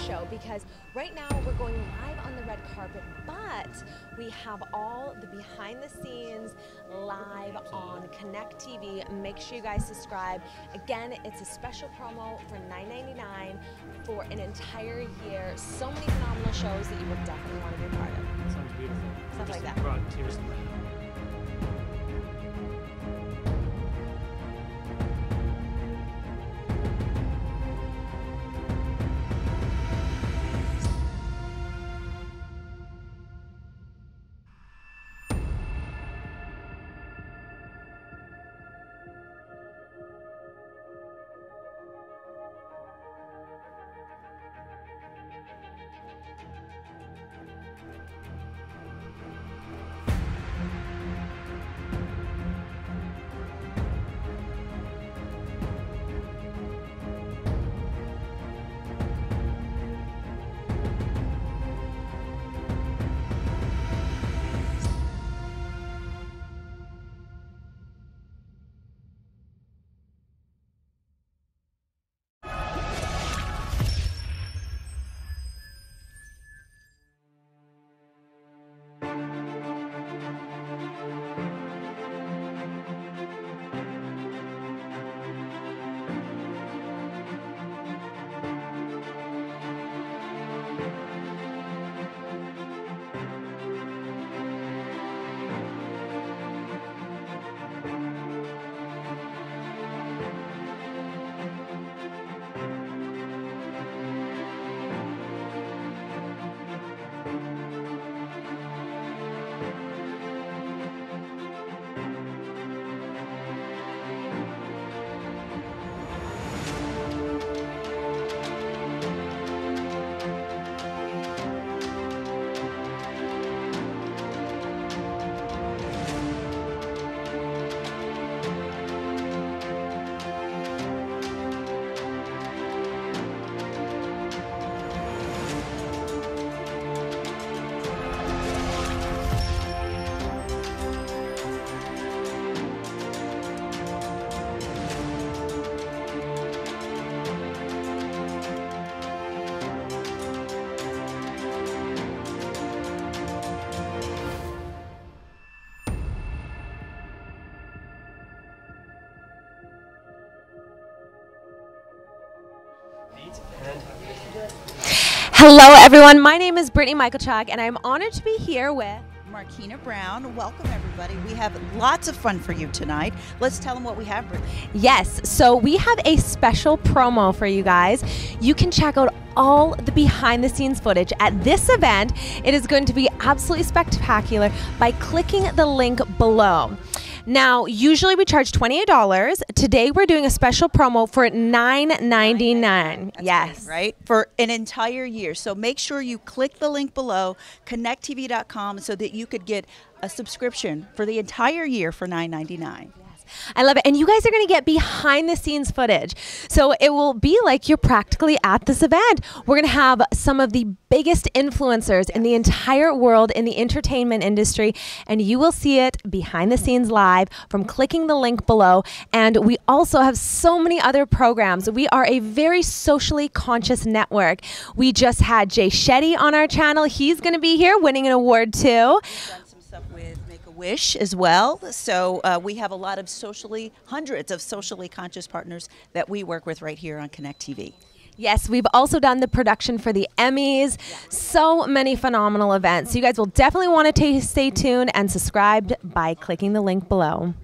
show because right now we're going live on the red carpet, but we have all the behind the scenes live on Connect TV. Make sure you guys subscribe. Again, it's a special promo for $9.99 for an entire year. So many phenomenal shows that you will definitely want to be a part of. Sounds beautiful. Stuff like that. Seriously. Hello everyone, my name is Brittany Michaelchuk and I'm honored to be here with Markina Brown. Welcome everybody. We have lots of fun for you tonight. Let's tell them what we have, Brittany. Yes, so we have a special promo for you guys. You can check out all the behind the scenes footage at this event. It is going to be absolutely spectacular by clicking the link below. Now, usually we charge $28. Today we're doing a special promo for $9.99. Yes. Right? For an entire year. So make sure you click the link below, connecttv.com, so that you could get a subscription for the entire year for $9.99. I love it. And you guys are going to get behind the scenes footage. So it will be like you're practically at this event. We're going to have some of the biggest influencers in the entire world in the entertainment industry. And you will see it behind the scenes live from clicking the link below. And we also have so many other programs. We are a very socially conscious network. We just had Jay Shetty on our channel. He's going to be here winning an award too. Wish as well. So we have a lot of hundreds of socially conscious partners that we work with right here on Connect TV. Yes, we've also done the production for the Emmys. So many phenomenal events. So you guys will definitely want to stay tuned and subscribe by clicking the link below.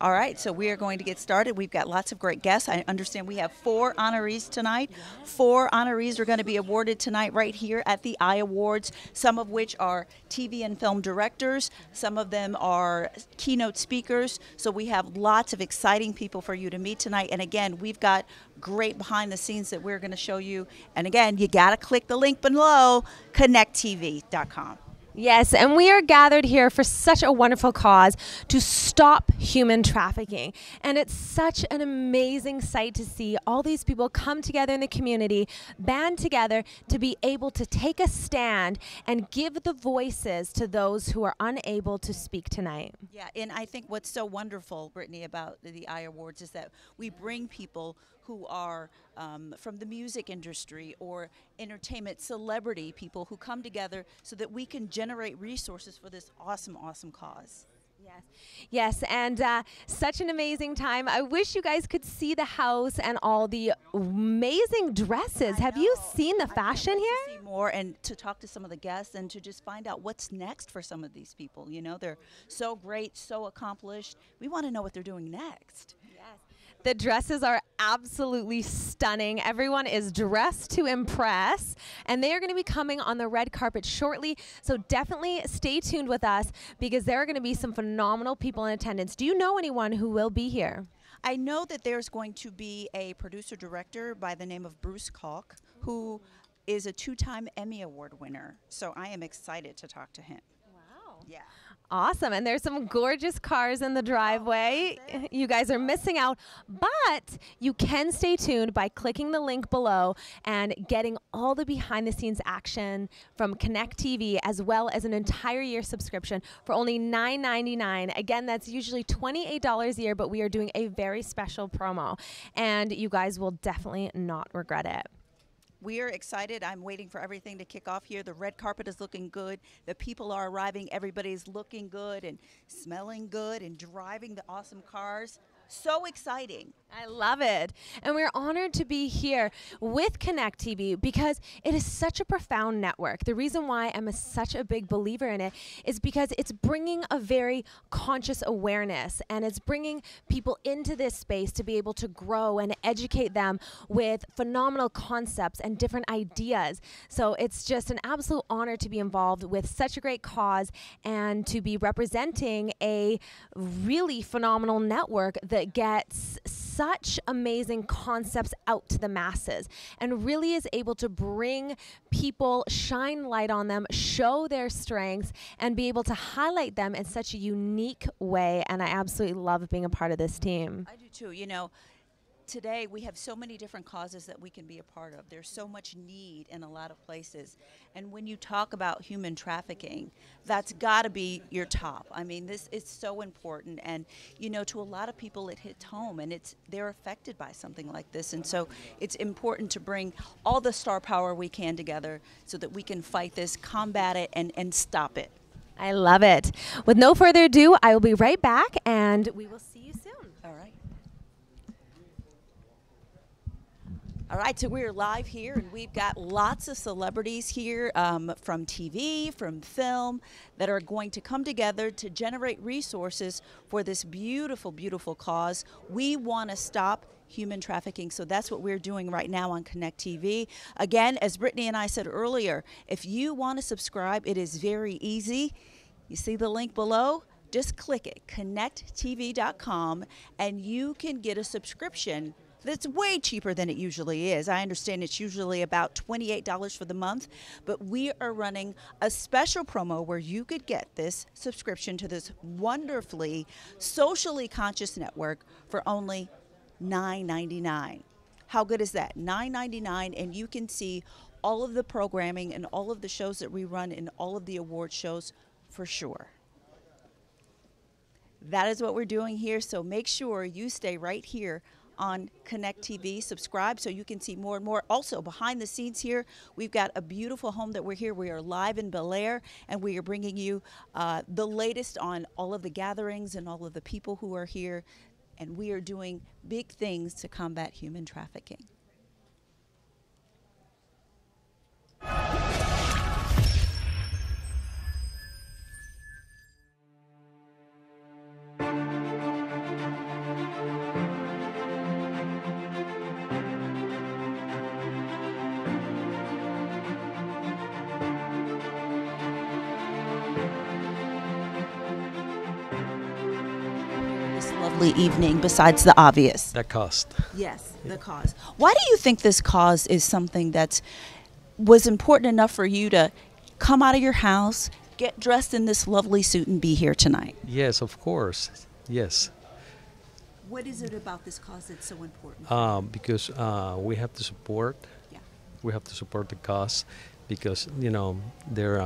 All right, so we are going to get started. We've got lots of great guests. I understand we have 4 honorees tonight. 4 honorees are going to be awarded tonight right here at the iawards, some of which are TV and film directors. Some of them are keynote speakers. So we have lots of exciting people for you to meet tonight. And again, we've got great behind the scenes that we're going to show you. And again, you got to click the link below, connecttv.com. Yes, and we are gathered here for such a wonderful cause to stop human trafficking. And it's such an amazing sight to see all these people come together in the community, band together to be able to take a stand and give the voices to those who are unable to speak tonight. Yeah, and I think what's so wonderful, Brittany, about the iawards is that we bring people who are from the music industry or entertainment celebrity people who come together so that we can generate resources for this awesome, awesome cause. Yes, yes, and such an amazing time. I wish you guys could see the house and all the amazing dresses. Have you seen the fashion here? To see more and to talk to some of the guests and to just find out what's next for some of these people. You know, they're so great, so accomplished. We want to know what they're doing next. Yes. The dresses are absolutely stunning. Everyone is dressed to impress, and they are going to be coming on the red carpet shortly. So definitely stay tuned with us because there are going to be some phenomenal people in attendance. Do you know anyone who will be here? I know that there's going to be a producer-director by the name of Bruce Kalk, who is a 2-time Emmy Award winner. So I am excited to talk to him. Wow. Yeah. Awesome. And there's some gorgeous cars in the driveway. You guys are missing out, but you can stay tuned by clicking the link below and getting all the behind the scenes action from Connect TV, as well as an entire year subscription for only $9.99. Again, that's usually $28 a year, but we are doing a very special promo, and you guys will definitely not regret it. We are excited. I'm waiting for everything to kick off here. The red carpet is looking good. The people are arriving. Everybody's looking good and smelling good and driving the awesome cars. So exciting. I love it. And we're honored to be here with Connect TV because it is such a profound network. The reason why I'm such a big believer in it is because it's bringing a very conscious awareness, and it's bringing people into this space to be able to grow and educate them with phenomenal concepts and different ideas. So it's just an absolute honor to be involved with such a great cause and to be representing a really phenomenal network that gets such amazing concepts out to the masses and really is able to bring people, shine light on them, show their strengths, and be able to highlight them in such a unique way. And I absolutely love being a part of this team. I do too. You know, today we have so many different causes that we can be a part of. There's so much need in a lot of places. And when you talk about human trafficking, that's got to be your top. I mean, this is so important. And, you know, to a lot of people it hits home, and they're affected by something like this. And so it's important to bring all the star power we can together so that we can fight this, combat it, and stop it. I love it. With no further ado, I will be right back, and we will see you soon. All right. All right, so we're live here, and we've got lots of celebrities here from TV, from film, that are going to come together to generate resources for this beautiful, beautiful cause. We want to stop human trafficking, so that's what we're doing right now on Connect TV. Again, as Brittany and I said earlier, if you want to subscribe, it is very easy. You see the link below? Just click it, connecttv.com, and you can get a subscription that's way cheaper than it usually is. I understand it's usually about $28 for the month, but we are running a special promo where you could get this subscription to this wonderfully socially conscious network for only $9.99. How good is that? $9.99, and you can see all of the programming and all of the shows that we run and all of the award shows for sure. That is what we're doing here, so make sure you stay right here on Connect TV. Subscribe so you can see more and more. Also, behind the scenes here, we've got a beautiful home that we're here. We are live in Bel Air, and we are bringing you the latest on all of the gatherings and all of the people who are here, and we are doing big things to combat human trafficking. Lovely evening besides the obvious. That cost. Yes, the cause. Why do you think this cause is something that was important enough for you to come out of your house, get dressed in this lovely suit, and be here tonight? Yes, of course. Yes. What is it about this cause that's so important? Because we have to support. Yeah. We have to support the cause because, you know, there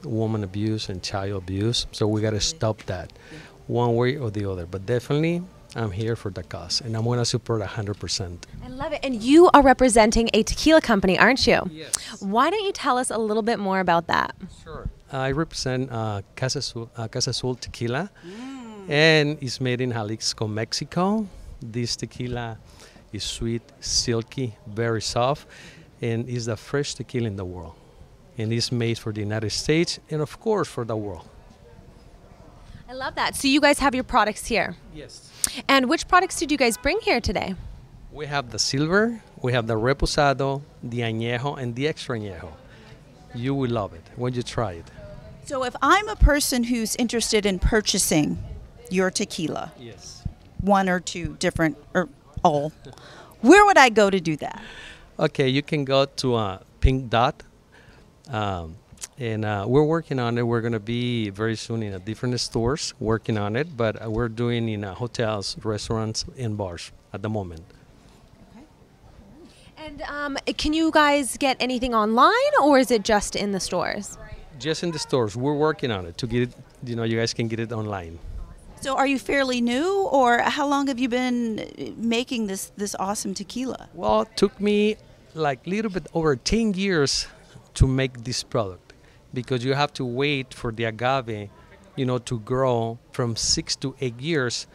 woman abuse and child abuse. So we got to stop that. Yeah. One way or the other. But definitely I'm here for the cause, and I'm going to support 100%. I love it. And you are representing a tequila company, aren't you? Yes. Why don't you tell us a little bit more about that? Sure. I represent Casa Azul Tequila, and it's made in Jalisco, Mexico. This tequila is sweet, silky, very soft, and is the fresh tequila in the world. And it's made for the United States and, of course, for the world. I love that. So you guys have your products here. Yes. And which products did you guys bring here today? We have the silver, we have the reposado, the añejo, and the extra añejo. You will love it when you try it. So if I'm a person who's interested in purchasing your tequila, Yes. one or two different, or all, where would I go to do that? Okay, you can go to Pink Dot, and we're working on it. We're going to be very soon in different stores working on it, but we're doing in hotels, restaurants, and bars at the moment. And can you guys get anything online, or is it just in the stores? Just in the stores. We're working on it to get it, you guys can get it online. So are you fairly new, or how long have you been making this awesome tequila? Well, it took me like a little bit over 10 years to make this product, because you have to wait for the agave, to grow from 6 to 8 years.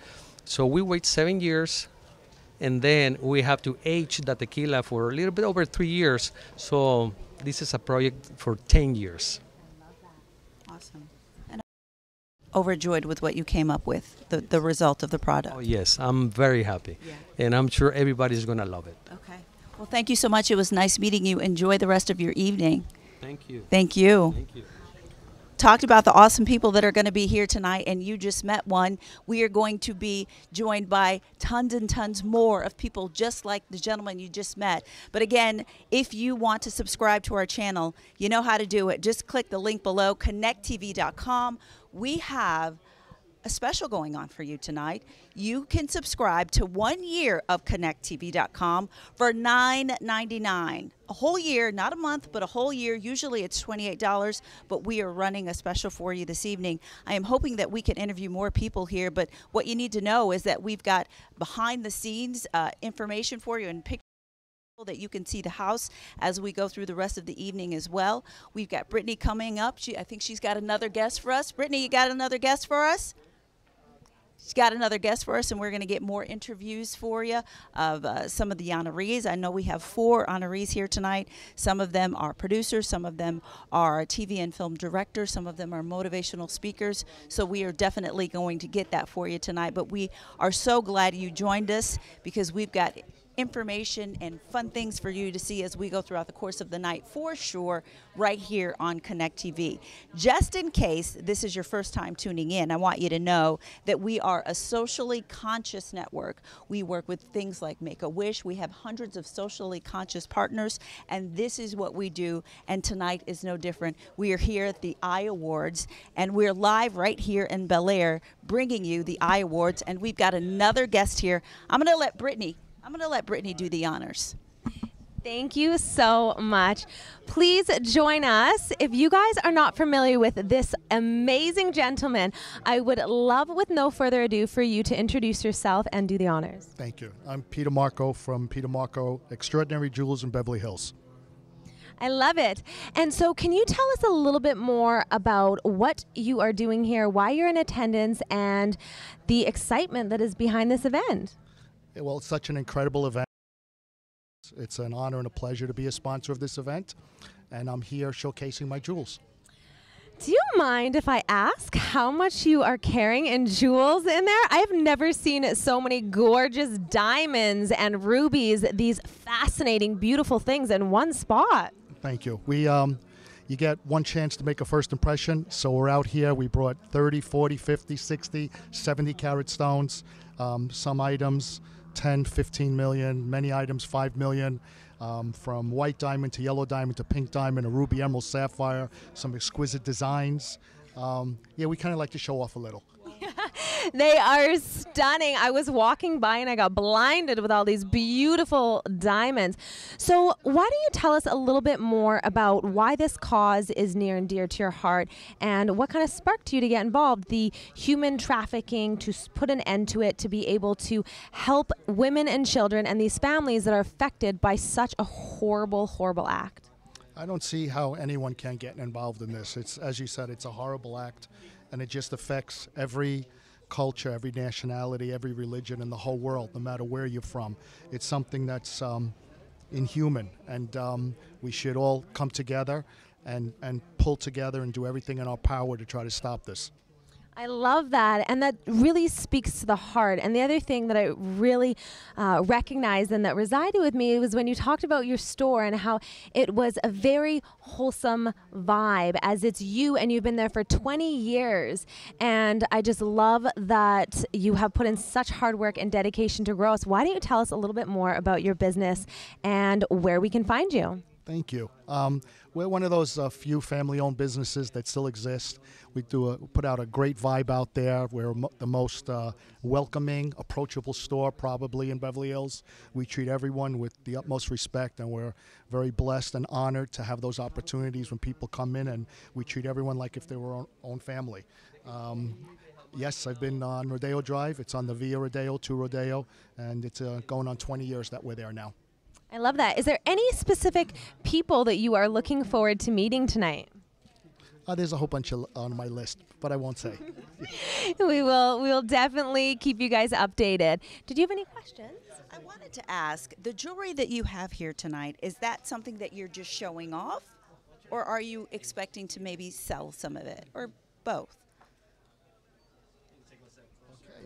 So we wait 7 years, and then we have to age the tequila for a little bit over 3 years. So this is a project for 10 years. Awesome. And I'm overjoyed with what you came up with, the result of the product. Oh, yes, I'm very happy. Yeah. And I'm sure everybody's going to love it. Okay. Well, thank you so much. It was nice meeting you. Enjoy the rest of your evening. Thank you. Thank you. Thank you. Talked about the awesome people that are going to be here tonight, and you just met one. We are going to be joined by tons and tons more of people just like the gentleman you just met. But again, if you want to subscribe to our channel, you know how to do it. Just click the link below, connecttv.com. We have a special going on for you tonight. You can subscribe to 1 year of connecttv.com for $9.99. A whole year, not a month, but a whole year. Usually it's $28, but we are running a special for you this evening. I am hoping that we can interview more people here, but what you need to know is that we've got behind the scenes information for you and pictures that you can see the house as we go through the rest of the evening as well. We've got Brittany coming up. I think she's got another guest for us. Brittany, you got another guest for us? She's got another guest for us, and we're going to get more interviews for you of some of the honorees. I know we have 4 honorees here tonight. Some of them are producers. Some of them are TV and film directors. Some of them are motivational speakers. So we are definitely going to get that for you tonight. But we are so glad you joined us, because we've got information and fun things for you to see as we go throughout the course of the night, for sure, right here on Connect TV. Just in case this is your first time tuning in, I want you to know that we are a socially conscious network. We work with things like Make-A-Wish. We have hundreds of socially conscious partners, and this is what we do, and tonight is no different. We are here at the iawards, and we're live right here in Bel Air bringing you the iawards, and we've got another guest here. I'm going to let Brittany do the honors. Thank you so much. Please join us. If you guys are not familiar with this amazing gentleman, I would love, with no further ado, for you to introduce yourself and do the honors. Thank you. I'm Peter Marco from Peter Marco Extraordinary Jewels in Beverly Hills. I love it. And so can you tell us a little bit more about what you are doing here, why you're in attendance, and the excitement that is behind this event? Well, it's such an incredible event. It's an honor and a pleasure to be a sponsor of this event, and I'm here showcasing my jewels. Do you mind if I ask how much you are carrying in jewels in there? I've never seen so many gorgeous diamonds and rubies, these fascinating, beautiful things in one spot. Thank you. You get one chance to make a first impression, so we're out here. We brought 30, 40, 50, 60, 70 carat stones, some items 10, 15 million, many items 5 million, from white diamond to yellow diamond to pink diamond, a ruby, emerald, sapphire, some exquisite designs. Yeah, we kind of like to show off a little. They are stunning. I was walking by and I got blinded with all these beautiful diamonds. So why don't you tell us a little bit more about why this cause is near and dear to your heart and what kind of sparked you to get involved, the human trafficking, to put an end to it, to be able to help women and children and these families that are affected by such a horrible, horrible act? I don't see how anyone can get involved in this. It's, as you said, it's a horrible act, and it just affects every culture, every nationality, every religion in the whole world, no matter where you're from. It's something that's inhuman, and we should all come together and pull together and do everything in our power to try to stop this. I love that, and that really speaks to the heart. And the other thing that I really recognized and that resided with me was when you talked about your store and how it was a very wholesome vibe, as it's you and you've been there for 20 years. And I just love that you have put in such hard work and dedication to grow us. Why don't you tell us a little bit more about your business and where we can find you? Thank you. We're one of those few family-owned businesses that still exist. We put out a great vibe out there. We're the most welcoming, approachable store probably in Beverly Hills. We treat everyone with the utmost respect, and we're very blessed and honored to have those opportunities when people come in, and we treat everyone like if they were our own family. Yes, I've been on Rodeo Drive. It's on the Via Rodeo to Rodeo, and it's going on 20 years that we're there now. I love that. Is there any specific people that you are looking forward to meeting tonight? There's a whole bunch on my list, but I won't say. We will definitely keep you guys updated. Did you have any questions? I wanted to ask, the jewelry that you have here tonight, is that something that you're just showing off? Or are you expecting to maybe sell some of it? Or both?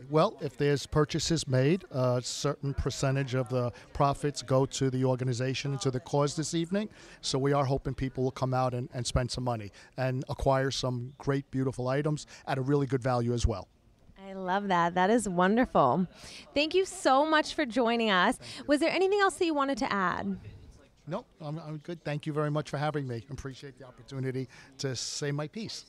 Well, if there's purchases made, a certain percentage of the profits go to the organization and to the cause this evening. So we are hoping people will come out and spend some money and acquire some great, beautiful items at a really good value as well. I love that. That is wonderful. Thank you so much for joining us. Was there anything else that you wanted to add? No, I'm good. Thank you very much for having me. Appreciate the opportunity to say my piece.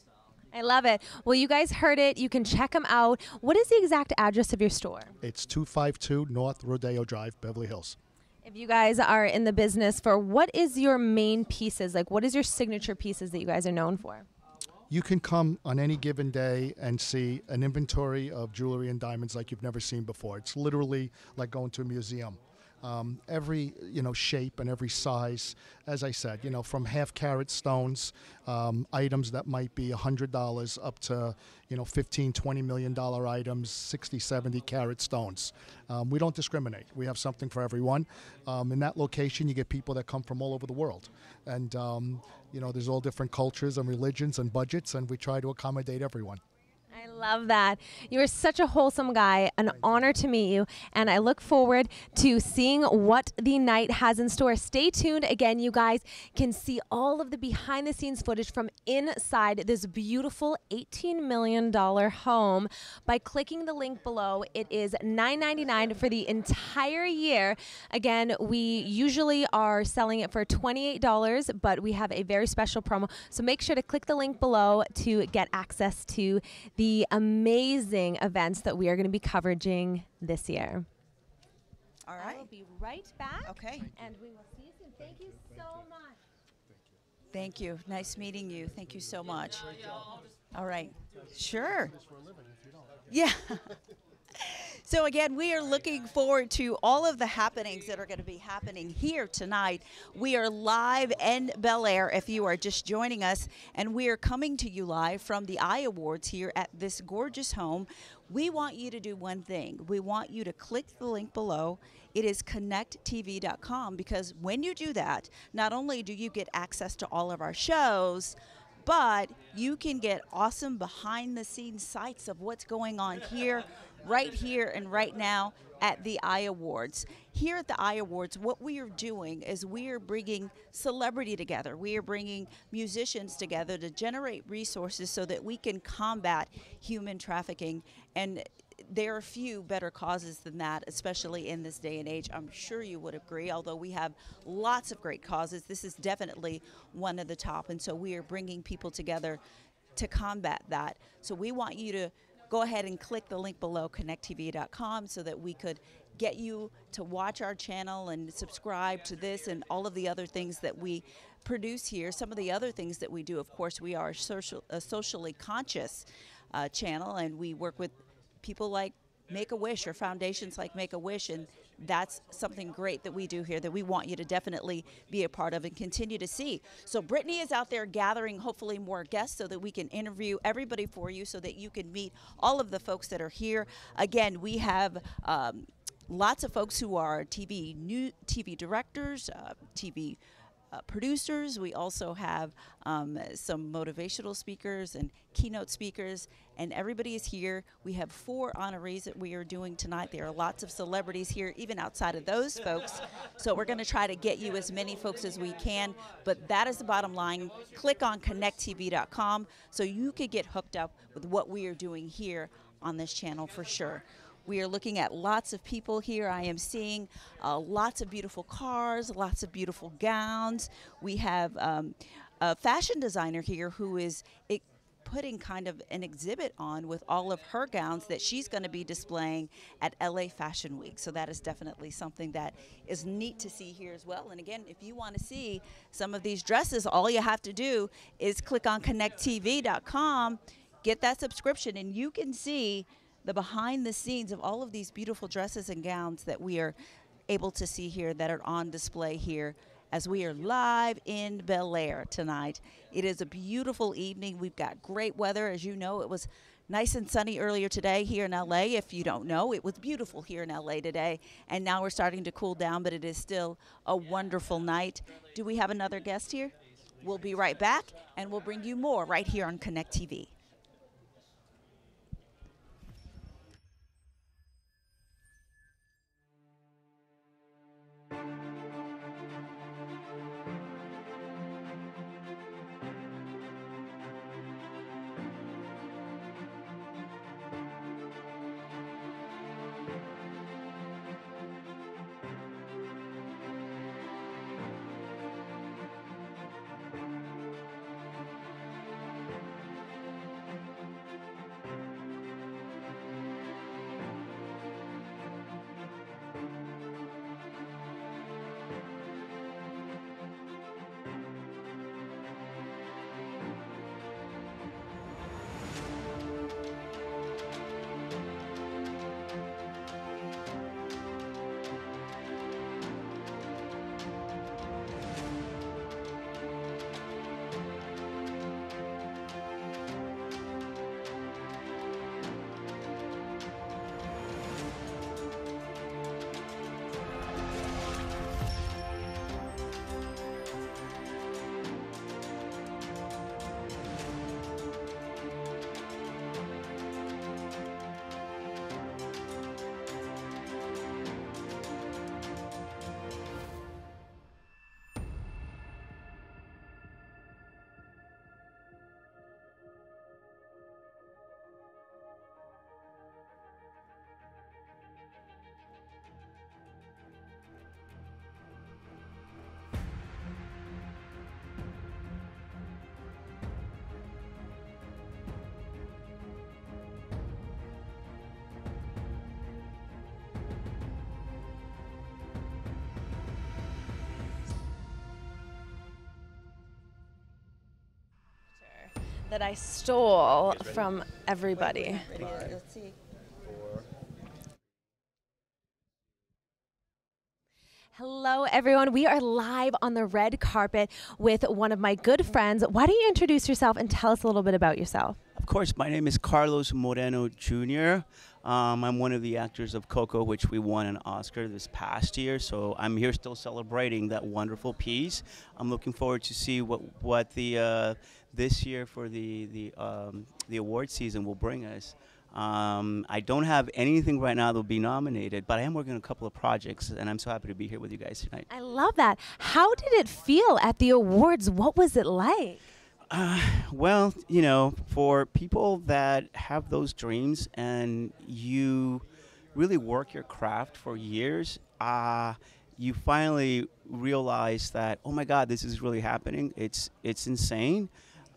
I love it. Well, you guys heard it. You can check them out. What is the exact address of your store? It's 252 North Rodeo Drive, Beverly Hills. If you guys are in the business for, what is your main pieces? Like, what is your signature pieces that you guys are known for? You can come on any given day and see an inventory of jewelry and diamonds like you've never seen before. It's literally like going to a museum. Every shape and every size, as I said, from half-carat stones, items that might be $100 up to $15-20 million items, 60-70 carat stones. We don't discriminate. We have something for everyone. In that location, you get people that come from all over the world, and there's all different cultures and religions and budgets, and we try to accommodate everyone. I love that. You are such a wholesome guy. An honor to meet you. And I look forward to seeing what the night has in store. Stay tuned. Again, you guys can see all of the behind the scenes footage from inside this beautiful $18 million home by clicking the link below. It is $9.99 for the entire year. Again, we usually are selling it for $28, but we have a very special promo. So make sure to click the link below to get access to the amazing events that we are going to be covering this year. All right. I will be right back. Okay. And we will see you soon. Thank you so much. Thank you. Nice meeting you. Thank you so much. All right. Sure. Yeah. So again, we are looking forward to all of the happenings that are going to be happening here tonight. We are live in Bel Air if you are just joining us, and we are coming to you live from the iawards here at this gorgeous home. We want you to do one thing. We want you to click the link below. It is connecttv.com, because when you do that, not only do you get access to all of our shows, but you can get awesome behind-the-scenes sights of what's going on here, right here and right now at the iawards. Here at the iawards, what we are doing is we are bringing celebrity together. We are bringing musicians together to generate resources so that we can combat human trafficking. And there are few better causes than that, especially in this day and age. I'm sure you would agree, although we have lots of great causes. This is definitely one of the top, and so we are bringing people together to combat that. So we want you to go ahead and click the link below, connecttv.com, so that we could get you to watch our channel and subscribe to this and all of the other things that we produce here. Some of the other things that we do, of course, we are a socially conscious channel, and we work with people like Make-A-Wish or foundations like Make-A-Wish, and that's something great that we do here that we want you to definitely be a part of and continue to see. So Brittany is out there gathering hopefully more guests so that we can interview everybody for you so that you can meet all of the folks that are here. Again, we have lots of folks who are TV directors, TV producers. We also have some motivational speakers and keynote speakers, and everybody is here. We have 4 honorees that we are doing tonight. There are lots of celebrities here, even outside of those folks. So we're going to try to get you as many folks as we can, but that is the bottom line. Click on connecttv.com so you could get hooked up with what we are doing here on this channel for sure. We are looking at lots of people here. I am seeing lots of beautiful cars, lots of beautiful gowns. We have a fashion designer here who is putting kind of an exhibit on with all of her gowns that she's going to be displaying at LA Fashion Week. So that is definitely something that is neat to see here as well. And again, if you want to see some of these dresses, all you have to do is click on connecttv.com, get that subscription, and you can see the behind the scenes of all of these beautiful dresses and gowns that we are able to see here that are on display here as we are live in Bel Air tonight. It is a beautiful evening. We've got great weather. As you know, it was nice and sunny earlier today here in LA. If you don't know, it was beautiful here in LA today. And now we're starting to cool down, but it is still a wonderful night. Do we have another guest here? We'll be right back, and we'll bring you more right here on Connect TV. That I stole from everybody. Let's see. Hello, everyone. We are live on the red carpet with one of my good friends. Why don't you introduce yourself and tell us a little bit about yourself? Of course, my name is Carlos Moreno Jr. I'm one of the actors of Coco, which we won an Oscar this past year. So I'm here still celebrating that wonderful piece. I'm looking forward to see what the this year for the award season will bring us. I don't have anything right now that will be nominated, but I am working on a couple of projects, and I'm so happy to be here with you guys tonight. I love that. How did it feel at the awards? What was it like? Well, you know, for people that have those dreams and you really work your craft for years, you finally realize that, oh my God, this is really happening. It's insane.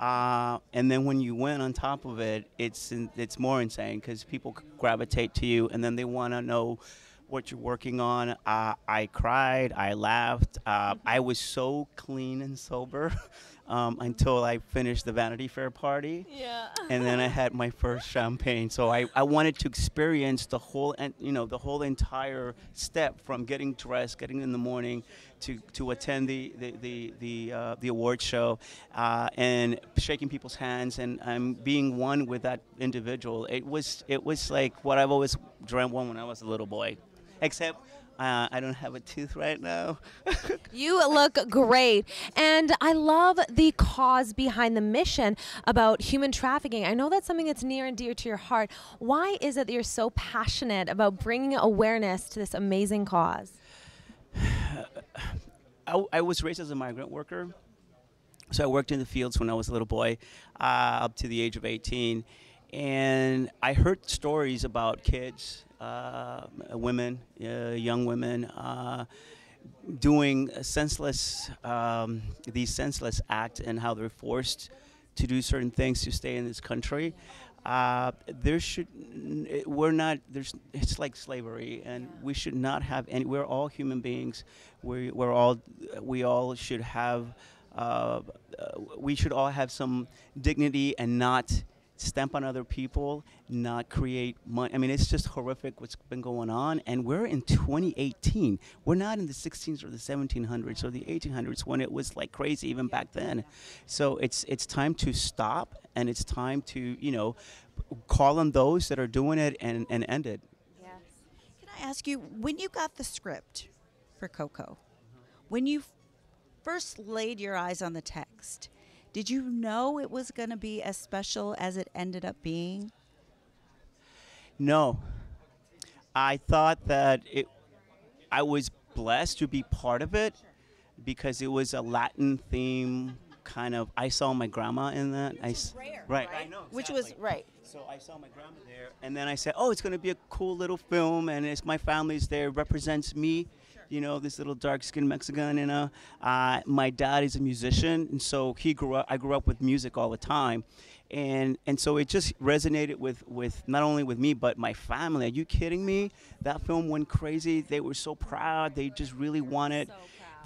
And then when you win on top of it, it's more insane because people gravitate to you, and then they want to know what you're working on. I cried, I laughed. I was so clean and sober until I finished the Vanity Fair party. Yeah. And then I had my first champagne. So I wanted to experience the whole, the whole entire step from getting dressed, getting in the morning, to attend the award show, and shaking people's hands and being one with that individual. It was like what I've always dreamt when I was a little boy. Except I don't have a tooth right now. You look great. And I love the cause behind the mission about human trafficking. I know that's something that's near and dear to your heart. Why is it that you're so passionate about bringing awareness to this amazing cause? I was raised as a migrant worker. So I worked in the fields when I was a little boy, up to the age of 18. And I heard stories about kids, women, young women, doing these senseless acts, and how they're forced to do certain things to stay in this country. It's like slavery, and we should not have any. We're all human beings. We all should have. We should all have some dignity and not stamp on other people, not create money. I mean, it's just horrific what's been going on, and we're in 2018. We're not in the 1600s or the 1700s or the 1800s when it was like crazy even back then. So it's time to stop, and it's time to call on those that are doing it and end it. Yes. Can I ask you, when you got the script for Coco, when you first laid your eyes on the text, did you know it was going to be as special as it ended up being? No. I thought that I was blessed to be part of it because it was a Latin theme kind of. I saw my grandma in that. Rare, right? I know. Exactly. Which was right. So I saw my grandma there, and then I said, "Oh, it's going to be a cool little film, and it's my family's there. It represents me." This little dark-skinned Mexican, my dad is a musician, and so I grew up with music all the time, and so it just resonated with not only with me, but my family. Are you kidding me? That film went crazy. They were so proud. They just really wanted.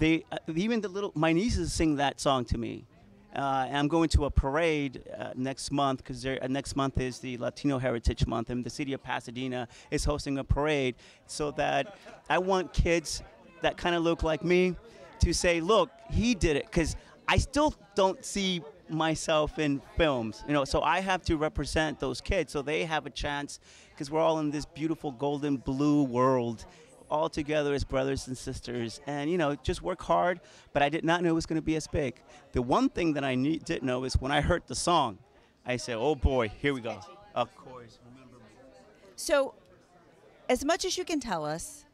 So proud. My nieces sing that song to me. And I'm going to a parade next month because next month is the Latino Heritage Month, and the city of Pasadena is hosting a parade, so that I want kids that kind of look like me to say, look, he did it, because I still don't see myself in films, so I have to represent those kids so they have a chance, because we're all in this beautiful golden blue world all together as brothers and sisters, and just work hard. But I did not know it was going to be as big. The one thing that I did know is when I heard the song, I said, oh boy, here we go. Of course, remember me. So, as much as you can tell us,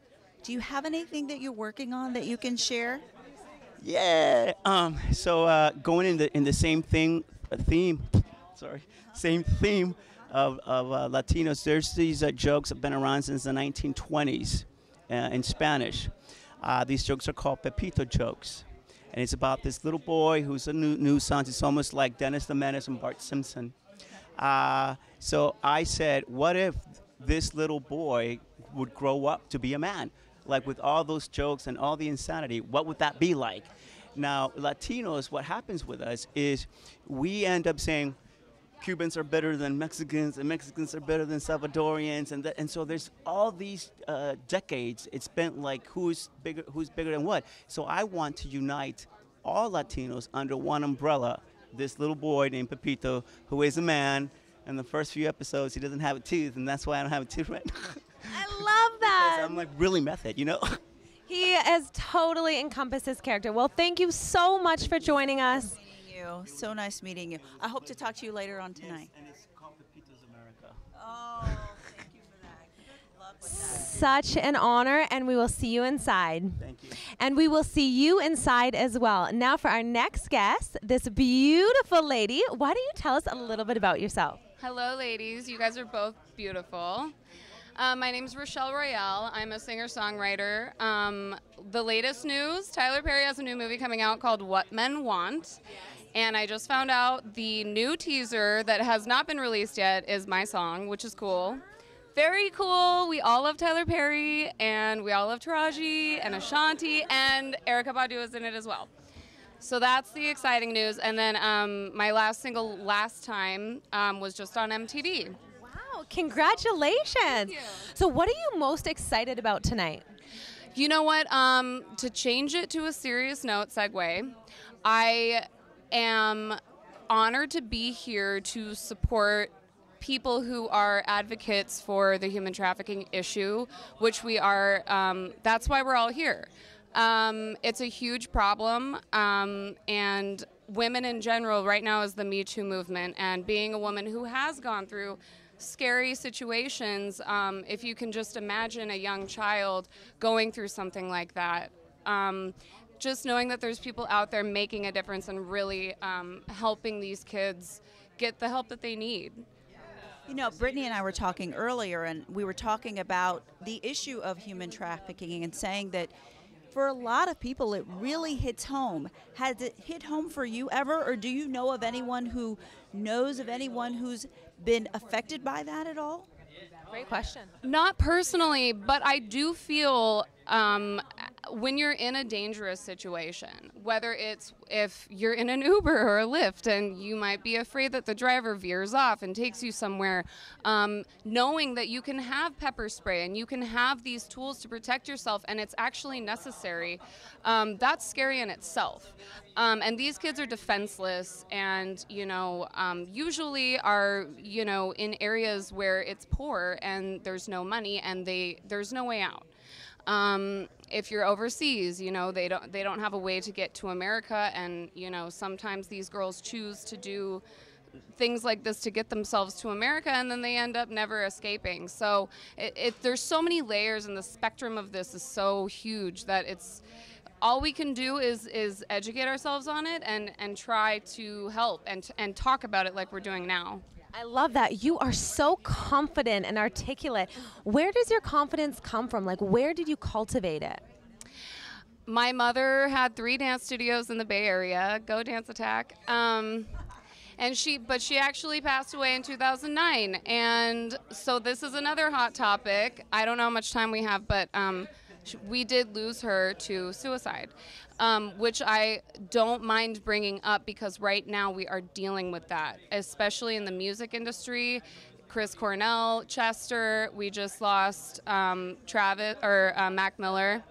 do you have anything that you're working on that you can share? Yeah. So going in the same theme of Latinos. There's these jokes that have been around since the 1920s in Spanish. These jokes are called Pepito jokes, and it's about this little boy who's a nuisance. It's almost like Dennis the Menace and Bart Simpson. So I said, what if this little boy would grow up to be a man? Like, with all those jokes and all the insanity, what would that be like? Now, Latinos, what happens with us is we end up saying Cubans are better than Mexicans, and Mexicans are better than Salvadorians, and so there's all these decades. It's been like who's bigger than what. So I want to unite all Latinos under one umbrella. This little boy named Pepito, who is a man. In the first few episodes, he doesn't have a tooth, and that's why I don't have a tooth right now. I love that. Because I'm like really method, He has totally encompassed his character. Well, thank you so much for joining us. So nice meeting you. I hope to talk to you later on tonight. Yes, and it's called Pepito's America. Oh, thank you for that. Love that. Such an honor, and we will see you inside. Thank you. And we will see you inside as well. Now for our next guest, this beautiful lady. Why don't you tell us a little bit about yourself? Hello, ladies. You guys are both beautiful. My name is Rochelle Royale. I'm a singer-songwriter. The latest news, Tyler Perry has a new movie coming out called What Men Want. And I just found out the new teaser that has not been released yet is my song, which is cool. Very cool. We all love Tyler Perry, and we all love Taraji and Ashanti, and Erykah Badu is in it as well. So that's the exciting news. And then my last single, Last Time, was just on MTV. Wow, congratulations. Thank you. So what are you most excited about tonight? You know what? To change it to a serious note, segue, I am honored to be here to support people who are advocates for the human trafficking issue, which we are. That's why we're all here. It's a huge problem, and women in general right now is the Me Too movement, and being a woman who has gone through scary situations, if you can just imagine a young child going through something like that, just knowing that there's people out there making a difference and really helping these kids get the help that they need. You know, Brittany and I were talking earlier, and we were talking about the issue of human trafficking and saying that for a lot of people, it really hits home. Has it hit home for you ever, or do you know of anyone who knows of anyone who's been affected by that at all? Great question. Not personally, but I do feel when you're in a dangerous situation, whether it's if you're in an Uber or a Lyft and you might be afraid that the driver veers off and takes you somewhere, knowing that you can have pepper spray and you can have these tools to protect yourself and it's actually necessary, that's scary in itself. And these kids are defenseless and, usually are, in areas where it's poor and there's no money and there's no way out. If you're overseas, they don't have a way to get to America, and sometimes these girls choose to do things like this to get themselves to America, and then they end up never escaping. So there's so many layers, and the spectrum of this is so huge that it's all we can do is educate ourselves on it and try to help and talk about it like we're doing now. I love that. You are so confident and articulate. Where does your confidence come from? Like, where did you cultivate it? My mother had 3 dance studios in the Bay Area. Go Dance Attack. But she actually passed away in 2009. And so this is another hot topic. I don't know how much time we have, but we did lose her to suicide, which I don't mind bringing up because right now we are dealing with that, especially in the music industry. Chris Cornell, Chester, we just lost Mac Miller.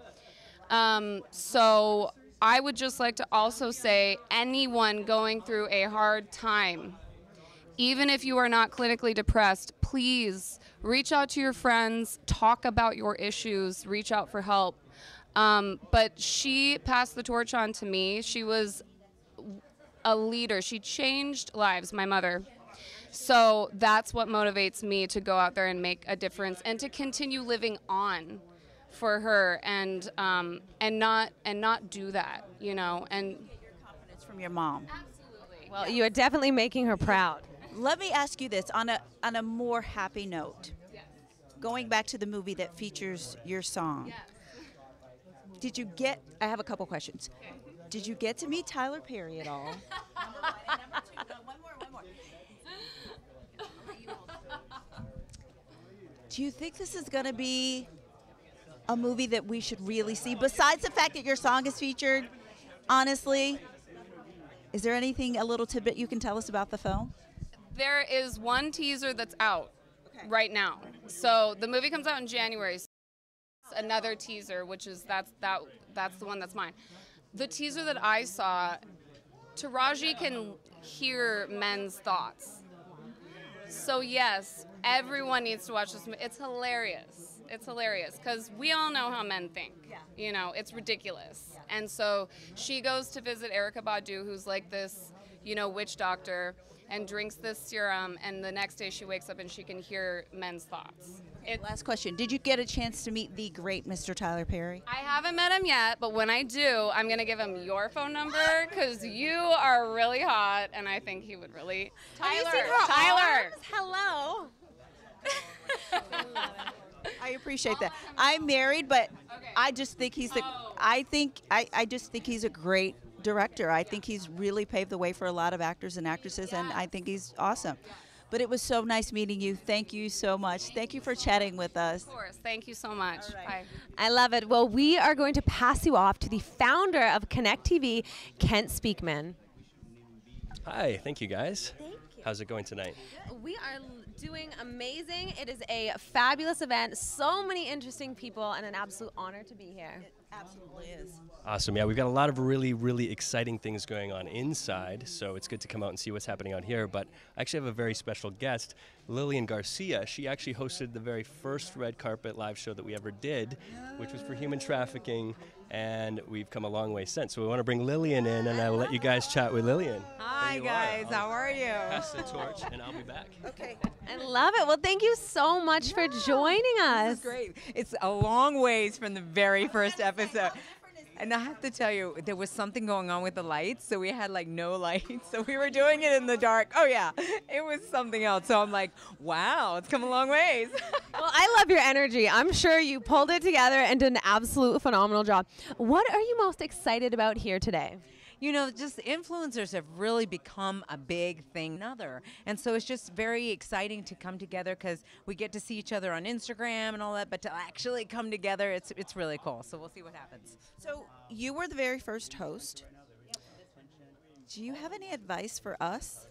So I would just like to also say anyone going through a hard time, even if you are not clinically depressed, please reach out to your friends, talk about your issues, reach out for help. But she passed the torch on to me. She was a leader. She changed lives, my mother. So that's what motivates me to go out there and make a difference and to continue living on for her and not do that, and Confidence from your mom. absolutely. Well, you are definitely making her proud. Let me ask you this on a more happy note. Yes. Going back to the movie that features your song. Yes. I have a couple questions. Okay. Did you get to meet Tyler Perry at all? Number one. And number two, one more. Do you think this is going to be a movie that we should really see? Besides the fact that your song is featured, honestly, is there anything, a little tidbit you can tell us about the film? There is one teaser that's out right now. So the movie comes out in January. So another teaser, which is that's the one that's mine. The teaser that I saw, Taraji can hear men's thoughts. So yes, everyone needs to watch this movie. It's hilarious. It's hilarious because we all know how men think. Yeah. It's ridiculous. Yeah. And so she goes to visit Erykah Badu, who's like this, witch doctor, and drinks this serum, and the next day she wakes up and she can hear men's thoughts. Last question. Did you get a chance to meet the great Mr. Tyler Perry? I haven't met him yet, but when I do, I'm going to give him your phone number because you are really hot, and I think he would really... Have you seen her arms? Hello. I appreciate that. I'm married, but I just think he's I just think he's a great director. I think he's really paved the way for a lot of actors and actresses, and I think he's awesome. But it was so nice meeting you. Thank you so much. Thank you for chatting with us. Of course. Thank you so much. Bye. I love it. Well, we are going to pass you off to the founder of Connect TV, Kent Speakman. Hi, thank you guys. How's it going tonight? We are doing amazing. It is a fabulous event. So many interesting people, and an absolute honor to be here. It absolutely is. Awesome. Yeah, we've got a lot of really, really exciting things going on inside, so it's good to come out and see what's happening out here. But I actually have a very special guest, Lillian Garcia. She actually hosted the very first red carpet live show that we ever did, which was for human trafficking, and we've come a long way since. So we want to bring Lillian in, and I will let you guys chat with Lillian. Hi, guys. How are you? Pass the torch, and I'll be back. Okay. I love it. Well, thank you so much for joining us. This is great. It's a long ways from the very first episode. And I have to tell you, there was something going on with the lights, so we had like no lights, so we were doing it in the dark. Oh yeah, it was something else. So I'm like, wow, it's come a long ways. Well, I love your energy. I'm sure you pulled it together and did an absolute phenomenal job. What are you most excited about here today? You know, just influencers have really become a big thing and so it's just very exciting to come together because we get to see each other on Instagram and all that, but to actually come together, it's really cool. So we'll see what happens. So you were the very first host. Do you have any advice for us?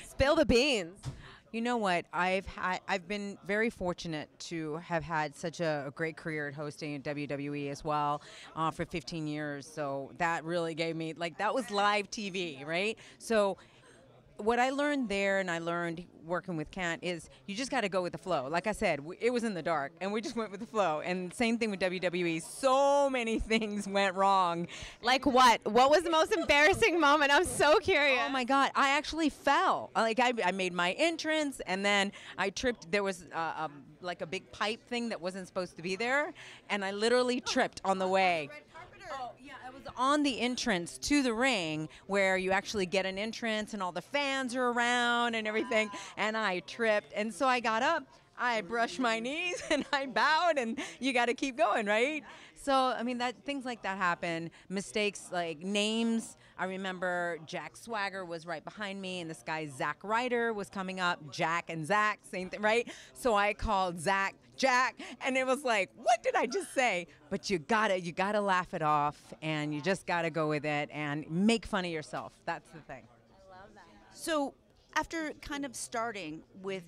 Spill the beans. You know what? I've been very fortunate to have had such a great career at hosting at WWE as well for 15 years. So that really gave me, that was live TV, right? So what I learned there, and I learned working with Kent, is you just got to go with the flow. Like I said, it was in the dark, and we just went with the flow. And same thing with WWE. So many things went wrong. Like what? What was the most embarrassing moment? I'm so curious. Oh my God! I actually fell. I made my entrance, and then I tripped. There was a big pipe thing that wasn't supposed to be there, and I literally tripped on the way. Oh, yeah, I was on the entrance to the ring where you actually get an entrance and all the fans are around and everything, and I tripped. And so I got up, I brushed my knees, and I bowed, and you got to keep going, right? So, I mean, things like that happen. Mistakes like names. I remember Jack Swagger was right behind me, and this guy Zach Ryder was coming up. Jack and Zach, same thing, right? So I called Zach Jack, and it was like, what did I just say? But you gotta laugh it off, and you just gotta go with it and make fun of yourself. That's the thing. I love that. So after kind of starting with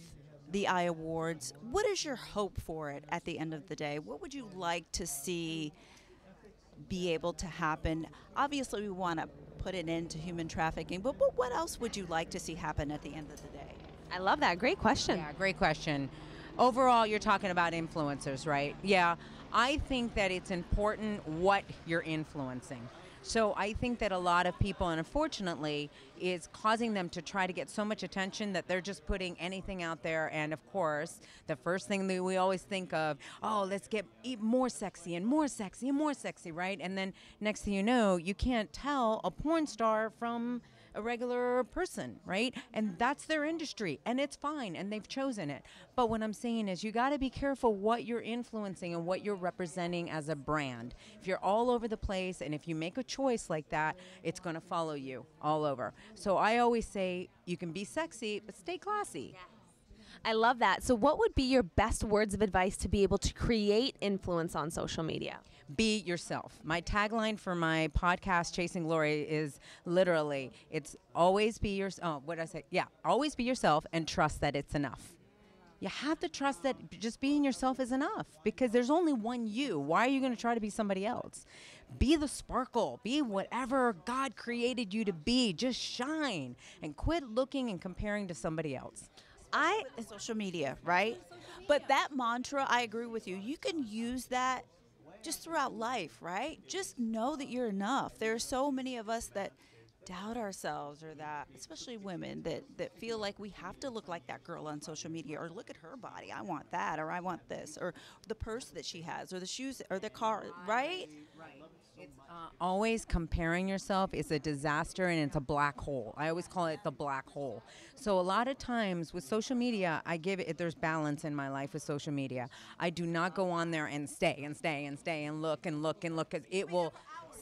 the iawards, what is your hope for it at the end of the day? What would you like to see be able to happen? Obviously, we want to put an end to human trafficking, but what else would you like to see happen at the end of the day? I love that. Great question. Yeah, great question. Overall, you're talking about influencers, right? Yeah, I think that it's important what you're influencing. So I think that a lot of people, and unfortunately, is causing them to try to get so much attention that they're just putting anything out there. And of course, the first thing that we always think of, oh, let's get more sexy and more sexy and more sexy, right? And then next thing you know, you can't tell a porn star from a regular person, right? And that's their industry, and it's fine, and they've chosen it. But what I'm saying is you got to be careful what you're influencing and what you're representing as a brand. If you're all over the place, and if you make a choice like that, it's going to follow you all over. So I always say you can be sexy, but stay classy. I love that. So what would be your best words of advice to be able to create influence on social media? Be yourself. My tagline for my podcast, Chasing Glory, is literally, it's always be yourself. What did I say? Yeah, always be yourself and trust that it's enough. You have to trust that just being yourself is enough because there's only one you. Why are you going to try to be somebody else? Be the sparkle. Be whatever God created you to be. Just shine and quit looking and comparing to somebody else. Social media, right? But that mantra, I agree with you. You can use that just throughout life, right? Just know that you're enough. There are so many of us that doubt ourselves, or that, especially women, that feel like we have to look like that girl on social media, or look at her body, I want that, or I want this, or the purse that she has, or the shoes, or the car, right? Right. It's always comparing yourself is a disaster, and it's a black hole. I always call it the black hole. So a lot of times with social media, there's balance in my life with social media. I do not go on there and stay and stay and stay and look and look and look, because it will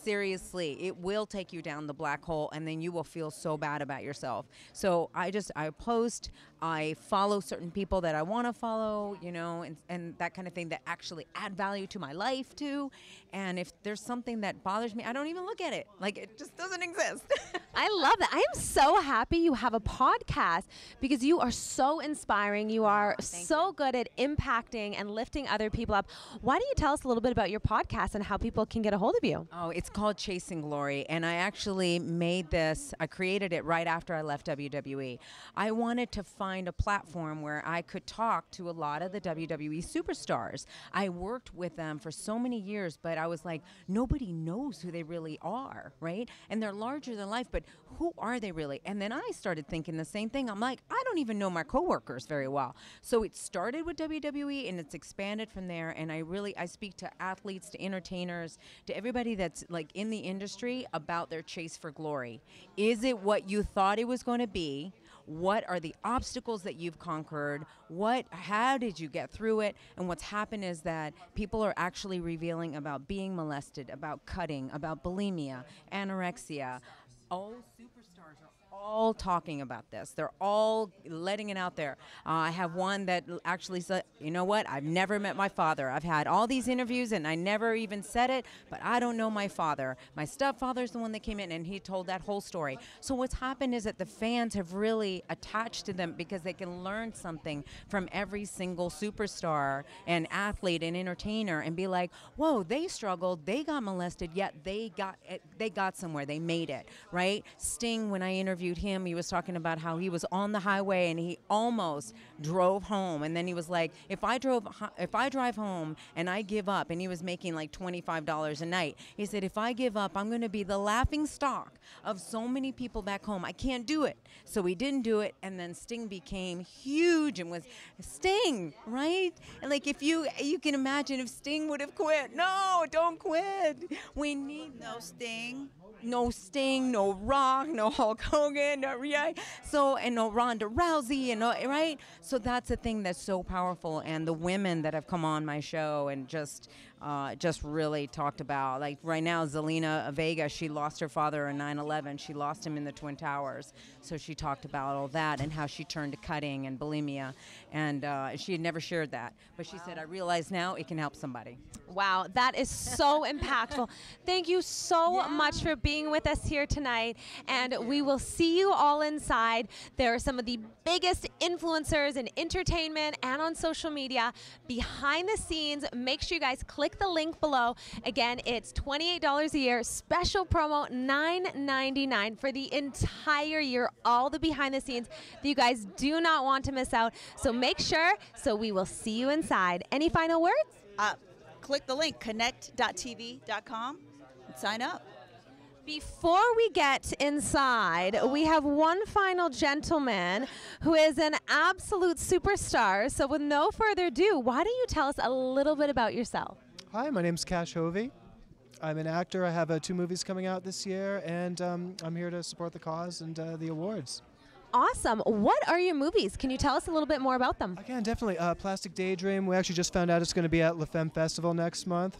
seriously, it will take you down the black hole, and then you will feel so bad about yourself. So I post, I follow certain people that I want to follow, and that kind of thing that actually add value to my life too. And if there's something that bothers me, I don't even look at it. Like, it just doesn't exist. I love that. I am so happy you have a podcast because you are so inspiring. You are so good at impacting and lifting other people up. Why don't you tell us a little bit about your podcast and how people can get a hold of you? Oh, it's called Chasing Glory, and I actually I created it right after I left WWE. I wanted to find a platform where I could talk to a lot of the WWE superstars. I worked with them for so many years, but I was like, nobody knows who they really are, right? And they're larger than life, but who are they really? And then I started thinking the same thing. I'm like, I don't even know my coworkers very well. So it started with WWE, and it's expanded from there, and I speak to athletes, to entertainers, to everybody that's like in the industry about their chase for glory. Is it what you thought it was going to be? What are the obstacles that you've conquered? How did you get through it? And what's happened is that people are actually revealing about being molested, about cutting, about bulimia, anorexia. All superstars are all talking about this. They're all letting it out there. I have one that actually said, you know what? I've never met my father. I've had all these interviews and I never even said it, but I don't know my father. My stepfather's the one that came in and he told that whole story. So what's happened is that the fans have really attached to them because they can learn something from every single superstar and athlete and entertainer and be like, whoa, they struggled, they got molested, yet they got somewhere, they made it, right? Sting, when I interviewed him, he was talking about how he was on the highway and he almost drove home, and then he was like, if I drive home and I give up, and he was making like $25 a night, he said, if I give up, I'm going to be the laughing stock of so many people back home. I can't do it. So he didn't do it, and then Sting became huge and was Sting, right? And like, if you can imagine if Sting would have quit. No, don't quit. We need no Sting. No Sting, no Rock, no Hulk Hogan, no Ronda Rousey, right? So that's a thing that's so powerful. And the women that have come on my show and just really talked about, like right now, Zelina Vega, she lost her father in 9/11. She lost him in the Twin Towers. So she talked about all that and how she turned to cutting and bulimia. And she had never shared that. But she said, I realize now it can help somebody. Wow, that is so impactful. Thank you so much for being with us here tonight, and we will see you all inside. There are some of the biggest influencers in entertainment and on social media behind the scenes. Make sure you guys click the link below. Again, it's $28 a year, special promo $9.99 for the entire year, all the behind the scenes that you guys do not want to miss out. So make sure, so we will see you inside. Any final words? Click the link, connect.tv.com, and sign up. Before we get inside, we have one final gentleman who is an absolute superstar. So with no further ado, why don't you tell us a little bit about yourself? Hi, my name's Cash Hovey. I'm an actor. I have 2 movies coming out this year, and I'm here to support the cause and the awards. Awesome. What are your movies? Can you tell us a little bit more about them? I can, definitely. Plastic Daydream. We actually just found out it's going to be at La Femme Festival next month.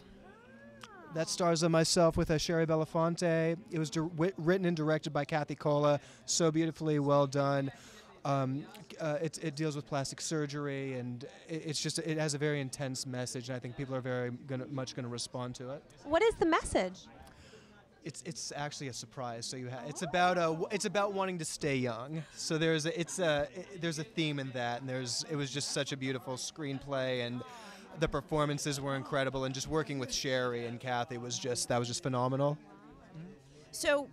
That stars myself with Sherry Belafonte. It was written and directed by Kathy Cola. So beautifully well done. It deals with plastic surgery, and it has a very intense message, and I think people are very much going to respond to it. What is the message? It's actually a surprise. So it's about wanting to stay young. So there's a theme in that, and it was just such a beautiful screenplay, and the performances were incredible, and just working with Sherry and Kathy was just phenomenal. So,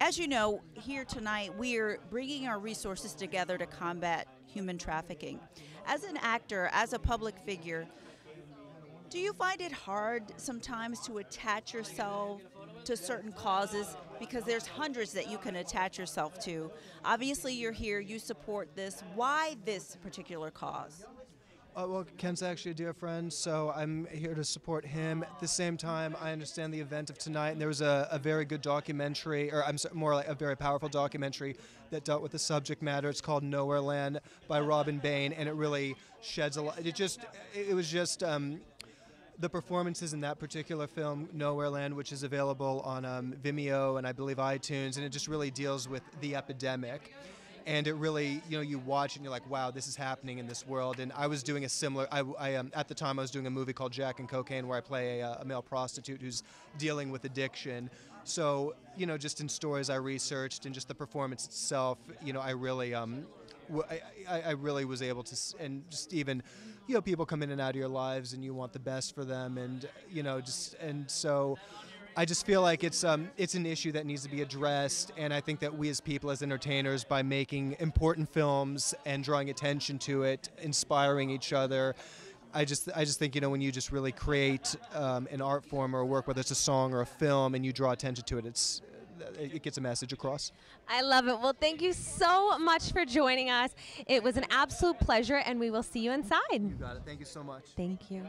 as you know, here tonight we are bringing our resources together to combat human trafficking. As an actor, as a public figure, do you find it hard sometimes to attach yourself to certain causes? Because there's hundreds that you can attach yourself to. Obviously, you're here, you support this. Why this particular cause? Well, Ken's actually a dear friend, so I'm here to support him. At the same time, I understand the event of tonight, and there was a very good documentary, or more like a very powerful documentary that dealt with the subject matter. It's called Nowhere Land by Robin Bain, and it really sheds a lot. It was just the performances in that particular film, Nowhere Land, which is available on Vimeo and I believe iTunes, and it just really deals with the epidemic. And it really, you watch and you're like, wow, this is happening in this world. And I was doing a similar, at the time I was doing a movie called Jack and Cocaine where I play a male prostitute who's dealing with addiction. So, just in stories I researched and just the performance itself, I really, I really was able to, and just even, people come in and out of your lives and you want the best for them. And, and so I just feel like it's an issue that needs to be addressed, and I think that we as people, as entertainers, by making important films and drawing attention to it, inspiring each other, I just think, when you just really create an art form or a work, whether it's a song or a film, and you draw attention to it, it gets a message across. I love it. Well, thank you so much for joining us. It was an absolute pleasure, and we will see you inside. You got it. Thank you so much. Thank you.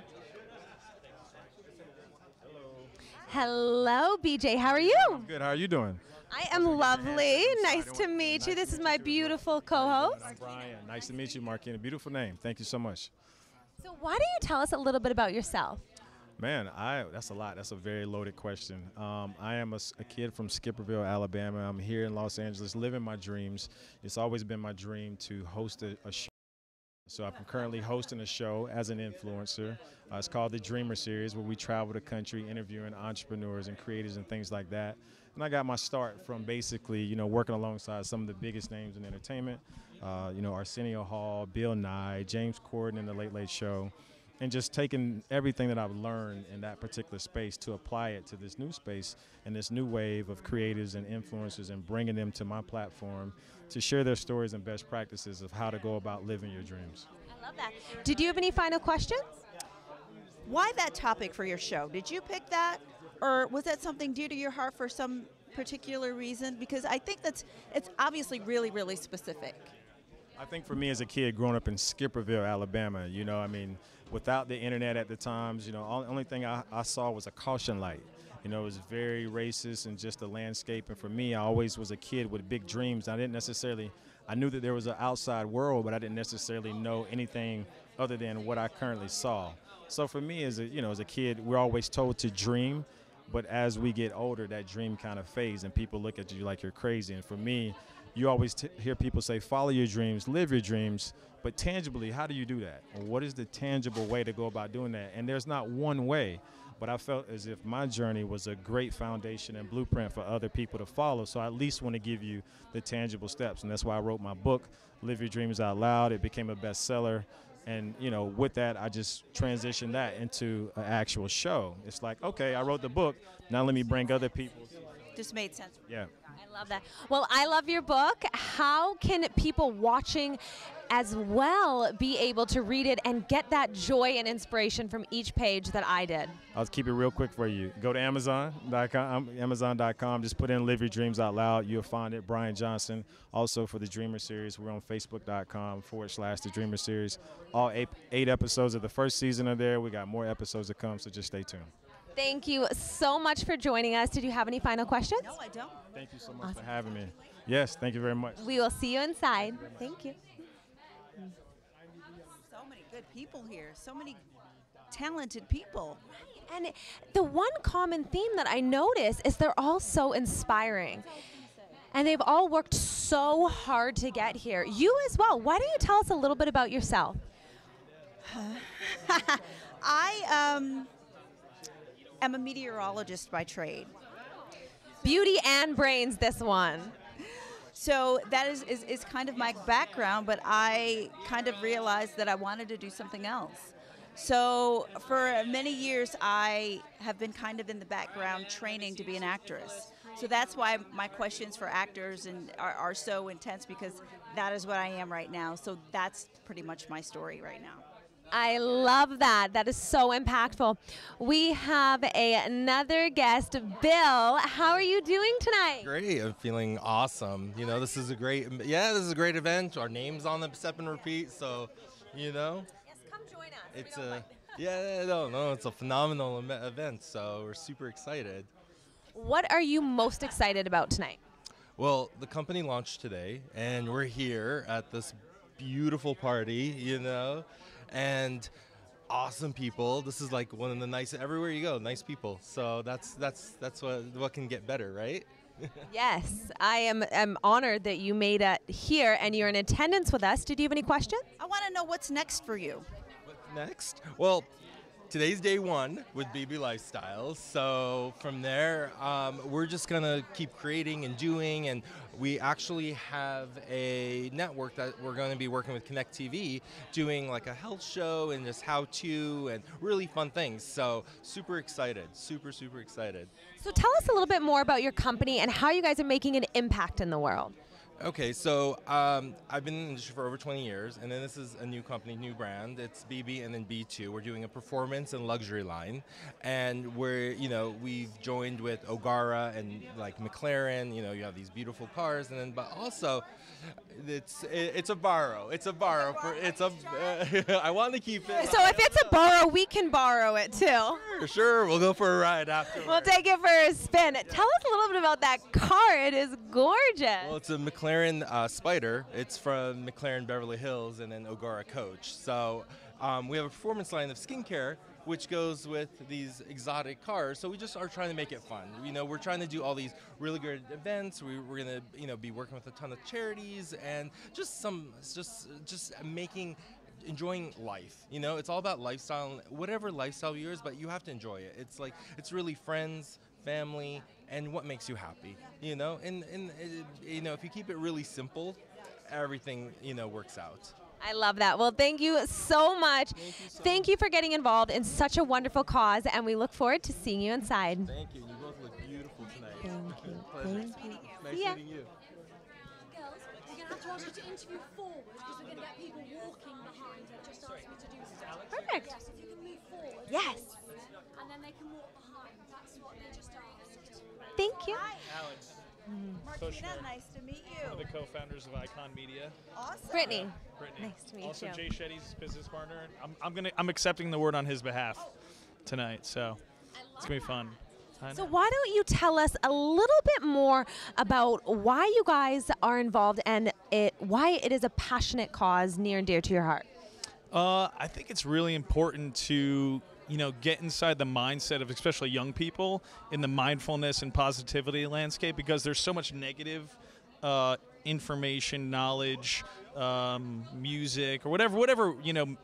Hello, BJ. How are you? Good. How are you doing? I am lovely. Nice to meet you. This is my beautiful co-host. I'm Brian. Nice to meet you, Marquina. Beautiful name. Thank you so much. So why don't you tell us a little bit about yourself? Man, that's a lot. That's a very loaded question. I am a kid from Skipperville, Alabama. I'm here in Los Angeles living my dreams. It's always been my dream to host a show. So I'm currently hosting a show as an influencer. It's called the Dreamer Series, where we travel the country interviewing entrepreneurs and creators and things like that. And I got my start from basically, working alongside some of the biggest names in entertainment, Arsenio Hall, Bill Nye, James Corden in The Late Late Show, and just taking everything that I've learned in that particular space to apply it to this new space and this new wave of creators and influencers, and bringing them to my platform to share their stories and best practices of how to go about living your dreams. I love that. Did you have any final questions? Why that topic for your show? Did you pick that, or was that something dear to your heart for some particular reason? Because I think it's obviously really, really specific. I think for me as a kid growing up in Skipperville, Alabama, without the internet at the times, the only thing I saw was a caution light. It was very racist and just the landscape. And for me, I always was a kid with big dreams. I knew that there was an outside world, but I didn't necessarily know anything other than what I currently saw. So for me as a kid, we're always told to dream. But as we get older, that dream kind of fades and people look at you like you're crazy. And for me, you always hear people say, follow your dreams, live your dreams, but tangibly, how do you do that? And what is the tangible way to go about doing that? And there's not one way, but I felt as if my journey was a great foundation and blueprint for other people to follow. So I at least want to give you the tangible steps. And that's why I wrote my book, Live Your Dreams Out Loud. It became a bestseller. And, with that, I just transitioned that into an actual show. It's like, okay, I wrote the book. Now let me bring other people. Just made sense. Yeah. I love that. Well, I love your book. How can people watching as well be able to read it and get that joy and inspiration from each page that I did? I'll keep it real quick for you. Go to Amazon.com. Just put in Live Your Dreams Out Loud. You'll find it. Brian Johnson. Also for the Dreamer Series, we're on Facebook.com/The Dreamer Series. All eight episodes of the first season are there. We got more episodes to come, so just stay tuned. Thank you so much for joining us. Did you have any final questions? No, I don't. Thank you so much for having me. Yes, thank you very much. We will see you inside. Thank you. So many good people here. So many talented people. And the one common theme that I notice is they're all so inspiring. And they've all worked so hard to get here. You as well. Why don't you tell us a little bit about yourself? I'm a meteorologist by trade. Beauty and brains, this one. So that is kind of my background, but I kind of realized that I wanted to do something else. So for many years, I have been kind of in the background training to be an actress. So that's why my questions for actors are so intense, because that is what I am right now. So that's pretty much my story right now. I love that. That is so impactful. We have another guest, Bill. How are you doing tonight? Great. I'm feeling awesome. This is a great event. Our name's on the Step and Repeat, so, Yes, come join us. It's it's a phenomenal event, so we're super excited. What are you most excited about tonight? Well, the company launched today, and we're here at this beautiful party, and awesome people. This is like one of the nice, everywhere you go, nice people. So that's what can get better, right? Yes, I am honored that you made it here and you're in attendance with us. Did you have any questions? I want to know what's next for you. Next? Well, today's day one with BB Lifestyles. So from there, we're just going to keep creating and doing. And we actually have a network that we're going to be working with Connect TV, doing like a health show and just how-to and really fun things. So super excited, super excited. So tell us a little bit more about your company and how you guys are making an impact in the world. Okay, so I've been in the industry for over 20 years, and then this is a new company, new brand. It's BB and then B2. We're doing a performance and luxury line, and we've joined with O'Gara and like McLaren. You have these beautiful cars, and then but also it's a borrow. I want to keep it. So if it's a borrow, we can borrow it too. Sure, we'll go for a ride after. We'll take it for a spin. Tell us a little bit about that car. It is gorgeous. Well, it's a McLaren Spider. It's from McLaren Beverly Hills and then O'Gara Coach. So we have a performance line of skincare which goes with these exotic cars. So we just are trying to make it fun. We're trying to do all these really good events. We're going to be working with a ton of charities and just enjoying life. It's all about lifestyle, whatever lifestyle yours, but you have to enjoy it. It's really friends, family, and what makes you happy. And if you keep it really simple, everything works out. I love that. Well, thank you so much. Thank you for getting involved in such a wonderful cause, and we look forward to seeing you inside. Thank you. You both look beautiful tonight. Thank you. Nice meeting you. Girls, we're going to have to ask you to interview forward because we're going to get people walking behind. They just asked me to do stuff. Perfect. Yes, if you can move forward. Yes. And then they can walk behind. That's what they just asked. Thank you. Alex. Martina, nice to meet you. One of the co-founders of Icon Media. Awesome. Brittany. Brittany. Nice to meet also you. Jay Shetty's business partner. I'm accepting the award on his behalf tonight, so it's gonna be fun. So why don't you tell us a little bit more about why you guys are involved and why it is a passionate cause near and dear to your heart? I think it's really important to get inside the mindset of especially young people in the mindfulness and positivity landscape, because there's so much negative information, knowledge, music, or whatever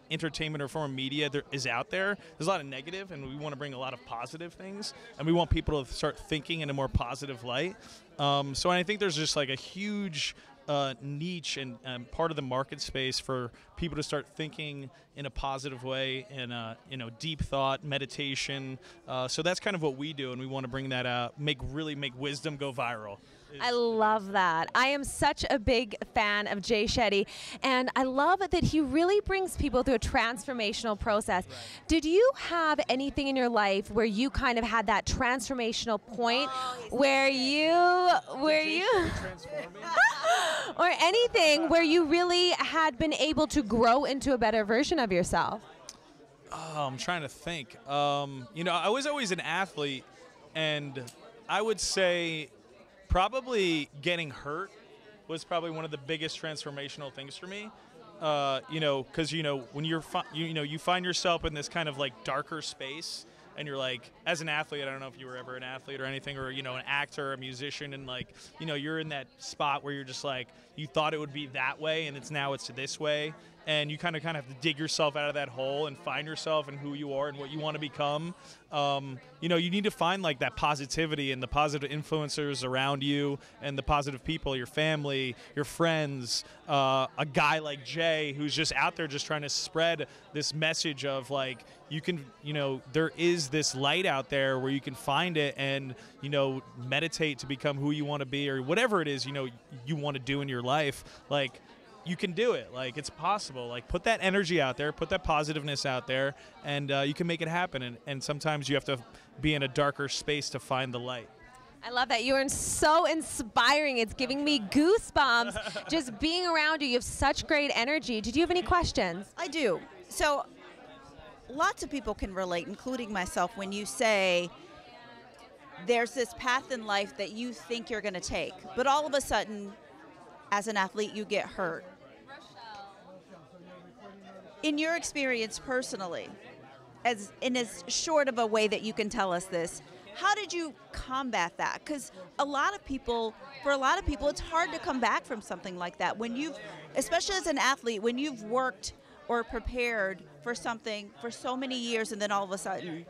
entertainment or form of media there is out there. There's a lot of negative, and we want to bring a lot of positive things, and we want people to start thinking in a more positive light. So I think there's just like a huge niche and part of the market space for people to start thinking in a positive way and deep thought, meditation. So that's kind of what we do, and we want to bring that out, make wisdom go viral. I love that. I am such a big fan of Jay Shetty, and I love that he really brings people through a transformational process. Right. Did you have anything in your life where you kind of had that transformational point where you or anything where you really had been able to grow into a better version of yourself? Oh, I'm trying to think. I was always an athlete, and I would say probably getting hurt was probably one of the biggest transformational things for me. Because when you find yourself in this kind of like darker space, and you're like, as an athlete, I don't know if you were ever an athlete or anything, or an actor or a musician, and like you're in that spot where you're just like, you thought it would be that way, and it's this way, and you kind of have to dig yourself out of that hole and find yourself and who you are and what you want to become. You need to find like that positivity and the positive influencers around you and the positive people, your family, your friends, a guy like Jay who's just out there just trying to spread this message of like, there is this light out there where you can find it and, meditate to become who you want to be, or whatever it is, you want to do in your life. Like, you can do it. Like, it's possible. Like, put that energy out there, put that positiveness out there, and you can make it happen. And sometimes you have to be in a darker space to find the light. I love that. You are so inspiring. It's giving me goosebumps just being around you. You have such great energy. Did you have any questions? I do. So lots of people can relate, including myself, when you say there's this path in life that you think you're going to take, but all of a sudden, as an athlete, you get hurt. In your experience personally, as in as short of a way that you can tell us this, how did you combat that? Because for a lot of people, it's hard to come back from something like that. When you've, especially as an athlete, when you've worked or prepared for something for so many years and then all of a sudden.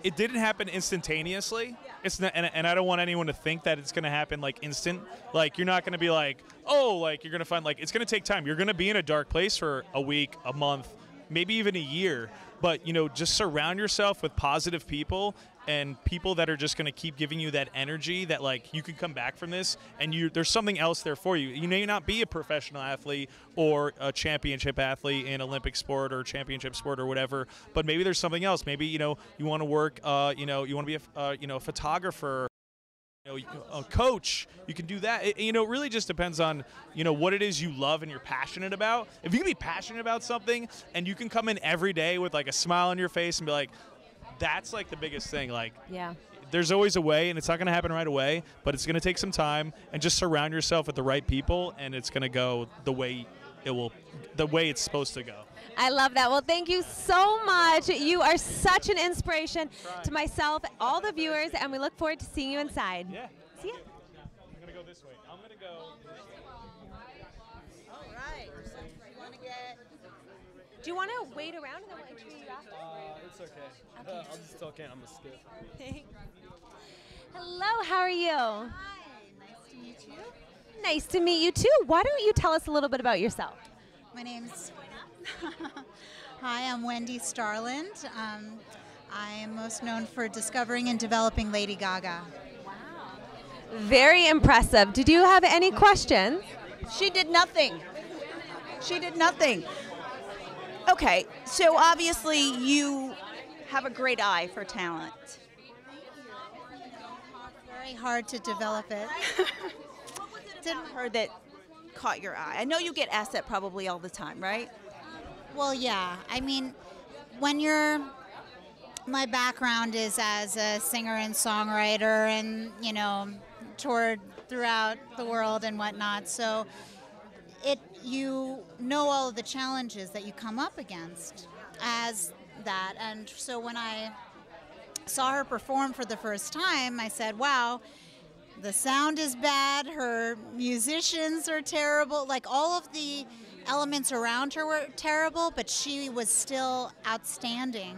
It didn't happen instantaneously. It's not, and I don't want anyone to think that it's going to happen like instant. Like you're not going to be like, oh, like you're going to find like it's going to take time. You're going to be in a dark place for a week, a month, maybe even a year. But just surround yourself with positive people and people that are just going to keep giving you that energy that like you can come back from this and there's something else there for you. You may not be a professional athlete or a championship athlete in Olympic sport or championship sport or whatever, but maybe there's something else. Maybe you want to work you want to be a photographer, a coach. You can do that. It really just depends on what it is you love and you're passionate about. If you can be passionate about something and you can come in every day with like a smile on your face and be like, that's like the biggest thing. Like, yeah, there's always a way, and it's not going to happen right away, but it's going to take some time. And just surround yourself with the right people, and it's going to go the way it's supposed to go. I love that. Well, thank you so much. You are such an inspiration to myself, all the viewers, and we look forward to seeing you inside. Yeah. See ya. I'm going to go this way. I'm going to go. All right. So you want to get. Do you want to wait around and then we'll interview you after? It's okay. I'll just talk in. I'm a skip. Hello, how are you? Hi, nice to meet you. Nice to meet you too. Why don't you tell us a little bit about yourself? My name's Hi, I'm Wendy Starland. I am most known for discovering and developing Lady Gaga. Very impressive. Did you have any questions? She did nothing. She did nothing. Okay, so obviously you have a great eye for talent. Very hard to develop it. Didn't heard that caught your eye. I know you get asked that probably all the time, right? Well, yeah. I mean, my background is as a singer and songwriter and, toured throughout the world and whatnot. So you know all of the challenges that you come up against as that. And so when I saw her perform for the first time, I said, wow, the sound is bad, her musicians are terrible, like all of the elements around her were terrible, but she was still outstanding.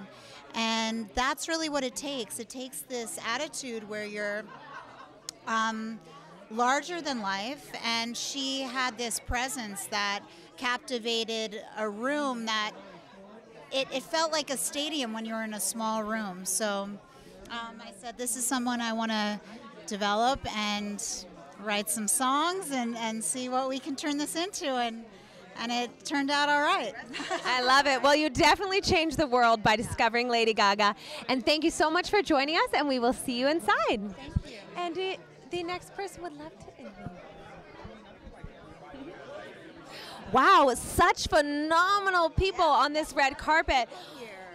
And that's really what it takes. It takes this attitude where you're larger than life, and she had this presence that captivated a room that it felt like a stadium when you're in a small room. So I said, this is someone I want to develop and write some songs and see what we can turn this into, and it turned out all right. I love it. Well, you definitely changed the world by discovering Lady Gaga, and thank you so much for joining us, and we will see you inside. Thank you. And the next person would love to interview. Wow, such phenomenal people on this red carpet.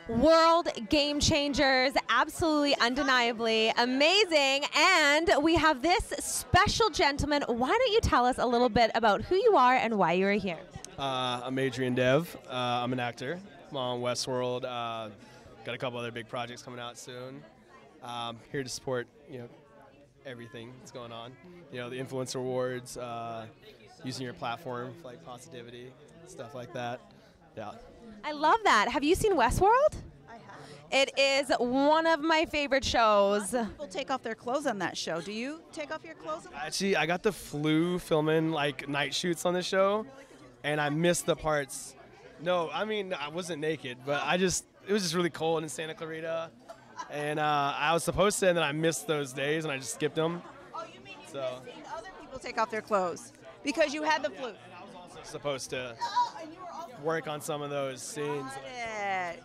World game changers, absolutely undeniably amazing. And we have this special gentleman. Why don't you tell us a little bit about who you are and why you are here? I'm Adrian Dev. I'm an actor. I'm on Westworld. Got a couple other big projects coming out soon. Here to support, everything that's going on. The influencer awards, using your platform for like positivity, stuff like that. Yeah. I love that. Have you seen Westworld? I have. It is one of my favorite shows. People take off their clothes on that show. Do you take off your clothes on that? Actually, I got the flu filming like night shoots on the show, and I missed the parts. No, I mean, I wasn't naked, but it was just really cold in Santa Clarita. And I was supposed to, and then I missed those days, and I just skipped them. Oh, you mean you've seen other people take off their clothes because you had the flu? Supposed to work on some of those scenes. Yeah.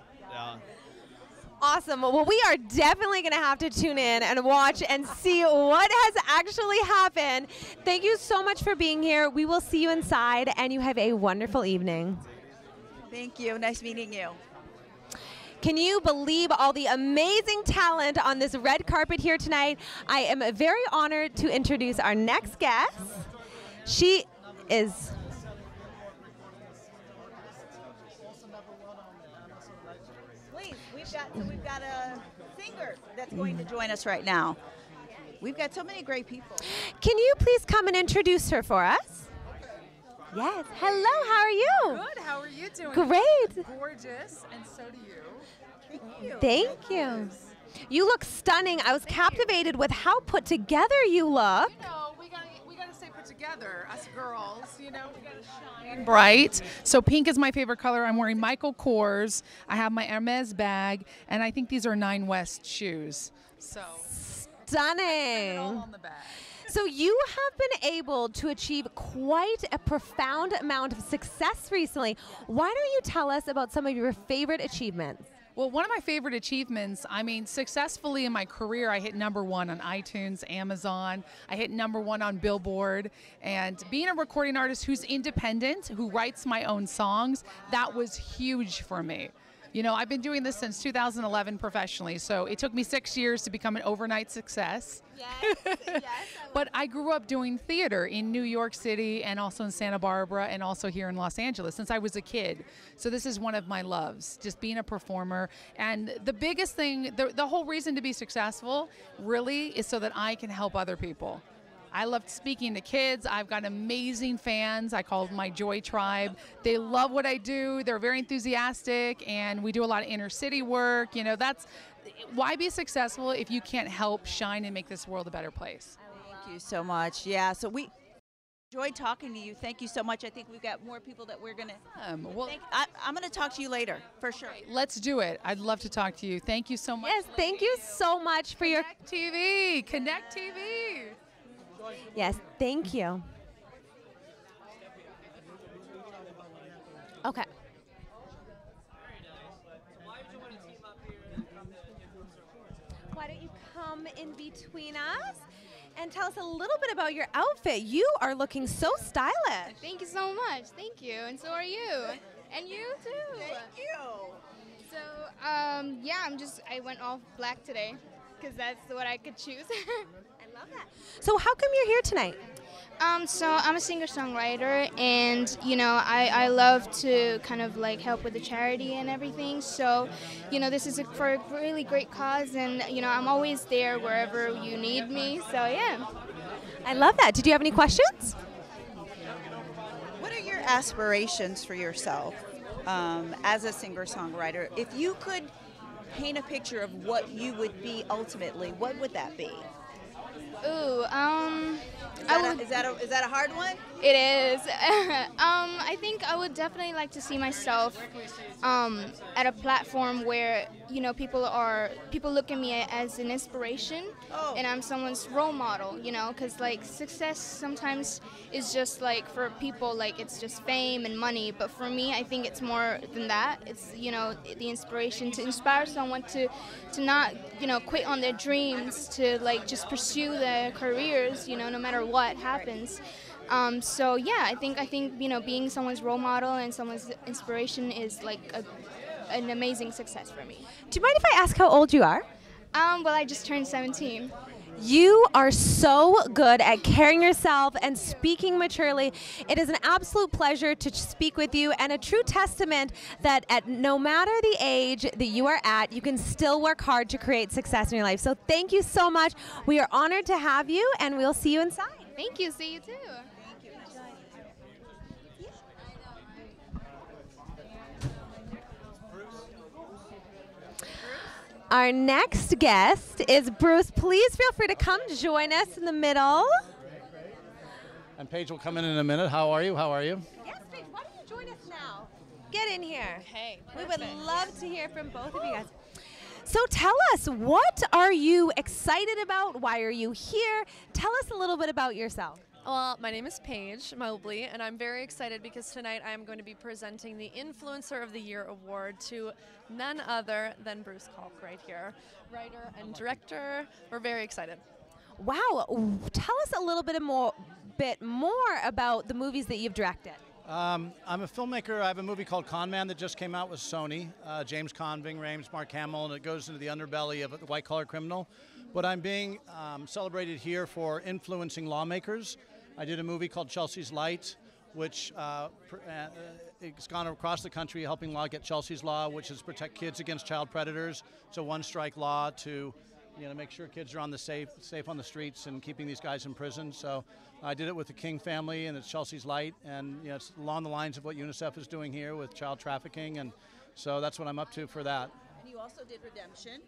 Awesome. Well, we are definitely going to have to tune in and watch and see what has actually happened. Thank you so much for being here. We will see you inside, and you have a wonderful evening. Thank you. Nice meeting you. Can you believe all the amazing talent on this red carpet here tonight? I am very honored to introduce our next guest. She is we've got a singer that's going to join us right now. We've got so many great people. Can you please come and introduce her for us? Yes. Hello, how are you? Good, how are you doing? Great. Gorgeous, and so do you. Thank you. Thank you. You look stunning. I was captivated with how put together you look. You know, we gotta stay put together, us girls. You know, we gotta shine bright. So pink is my favorite color. I'm wearing Michael Kors. I have my Hermes bag, and I think these are Nine West shoes. So stunning. All on the bag. So you have been able to achieve quite a profound amount of success recently. Why don't you tell us about some of your favorite achievements? Well, one of my favorite achievements, I mean, successfully in my career, I hit #1 on iTunes, Amazon. I hit #1 on Billboard. And being a recording artist who's independent, who writes my own songs, that was huge for me. You know, I've been doing this since 2011 professionally, so it took me 6 years to become an overnight success. Yes, yes. But I grew up doing theater in New York City and also in Santa Barbara and also here in Los Angeles since I was a kid. So this is one of my loves, just being a performer. And the biggest thing, the whole reason to be successful really is so that I can help other people. I love speaking to kids. I've got amazing fans. I call them my Joy Tribe. They love what I do. They're very enthusiastic, and we do a lot of inner city work. You know, that's why be successful if you can't help shine and make this world a better place. Thank you so much. Yeah, so we enjoyed talking to you. Thank you so much. I think we've got more people that we're going to I'm going to talk to you later, for sure. Let's do it. I'd love to talk to you. Thank you so much. Yes, thank you so much for your Connect TV. Yes, thank you. Okay. Why don't you come in between us and tell us a little bit about your outfit? You are looking so stylish. Thank you so much. Thank you. And so are you. And you too. Thank you. So, yeah, I went all black today because that's what I could choose. I love that. So how come you're here tonight? So I'm a singer-songwriter, and you know I love to kind of like help with the charity and everything. So, you know, this is for a really great cause, and you know I'm always there wherever you need me. So yeah. I love that. Did you have any questions? What are your aspirations for yourself as a singer-songwriter? If you could paint a picture of what you would be ultimately, what would that be? Ooh, is that a hard one? It is. I think I would definitely like to see myself at a platform where you know people look at me as an inspiration, and I'm someone's role model. You know, because like success sometimes is just like for people like it's just fame and money, but for me I think it's more than that. It's you know the inspiration to inspire someone to not you know quit on their dreams, to like just pursue their careers. You know, no matter what happens. So yeah, I think you know being someone's role model and someone's inspiration is like an amazing success for me. Do you mind if I ask how old you are? Well, I just turned 17. You are so good at carrying yourself and speaking maturely. It is an absolute pleasure to speak with you, and a true testament that at no matter the age that you are at, you can still work hard to create success in your life. So thank you so much. We are honored to have you, and we'll see you inside. Thank you. See you too. Our next guest is Bruce. Please feel free to come join us in the middle. And Paige will come in a minute. How are you? Yes, Paige, why don't you join us now? Get in here. Hey, we would love to hear from both of you guys. So tell us, what are you excited about? Why are you here? Tell us a little bit about yourself. Well, my name is Paige Mobley, and I'm very excited because tonight I am going to be presenting the Influencer of the Year award to none other than Bruce Kalk right here, writer and director. We're very excited. Wow, tell us a little bit more about the movies that you've directed. I'm a filmmaker. I have a movie called Con Man that just came out with Sony. James Caan, Ving Rhames, Mark Hamill, and it goes into the underbelly of the white-collar criminal. But I'm being celebrated here for influencing lawmakers. I did a movie called Chelsea's Light, which it's gone across the country helping law get Chelsea's Law, which is protect kids against child predators. It's a one-strike law to make sure kids are on the safe on the streets and keeping these guys in prison. So I did it with the King family, and it's Chelsea's Light, and it's along the lines of what UNICEF is doing here with child trafficking, and so that's what I'm up to for that. And you also did Redemption.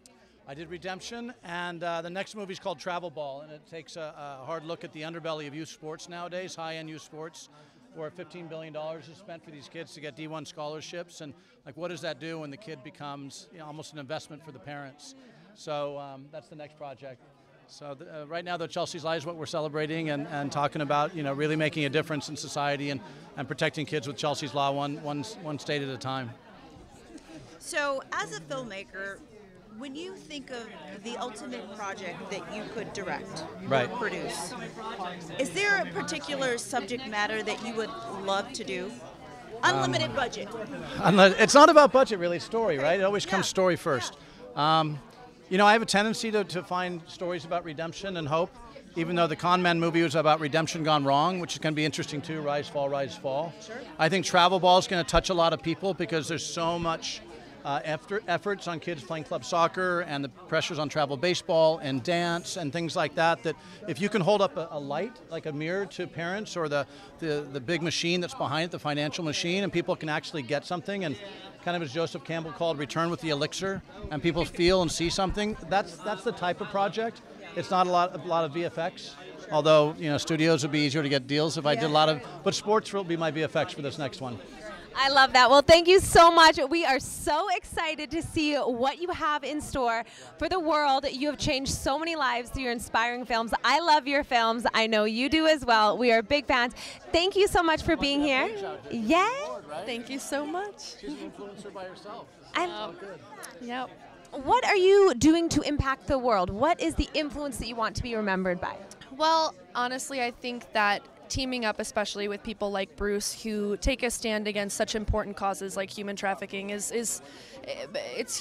I did Redemption, and the next movie is called Travel Ball, and it takes a hard look at the underbelly of youth sports nowadays, high-end youth sports, where $15 billion is spent for these kids to get D1 scholarships, and like what does that do when the kid becomes almost an investment for the parents? So that's the next project. So right now, the Chelsea's Light is what we're celebrating and talking about, really making a difference in society and protecting kids with Chelsea's Law one state at a time. So as a filmmaker, when you think of the ultimate project that you could direct or produce, is there a particular subject matter that you would love to do? Unlimited budget. It's not about budget, really. It's story, right? It always comes story first. I have a tendency to find stories about redemption and hope, even though the Con Man movie was about redemption gone wrong, which is going to be interesting too, Rise, Fall, Rise, Fall. Sure. I think Travel Ball is going to touch a lot of people because there's so much efforts on kids playing club soccer and the pressures on travel baseball and dance and things like that, that if you can hold up a light, like a mirror to parents, or the big machine that's behind it, the financial machine, and people can actually get something, and kind of as Joseph Campbell called, return with the elixir, and people feel and see something, that's the type of project. It's not a lot of VFX, although studios would be easier to get deals if I did a lot of, but sports will be my VFX for this next one. I love that. Well, thank you so much. We are so excited to see what you have in store for the world. You have changed so many lives through your inspiring films. I love your films. I know you do as well. We are big fans. Thank you so much for being here. Yeah. Thank you so much. She's an influencer by herself. Yep. What are you doing to impact the world? What is the influence that you want to be remembered by? Well, honestly, I think that teaming up, especially with people like Bruce, who take a stand against such important causes like human trafficking, it's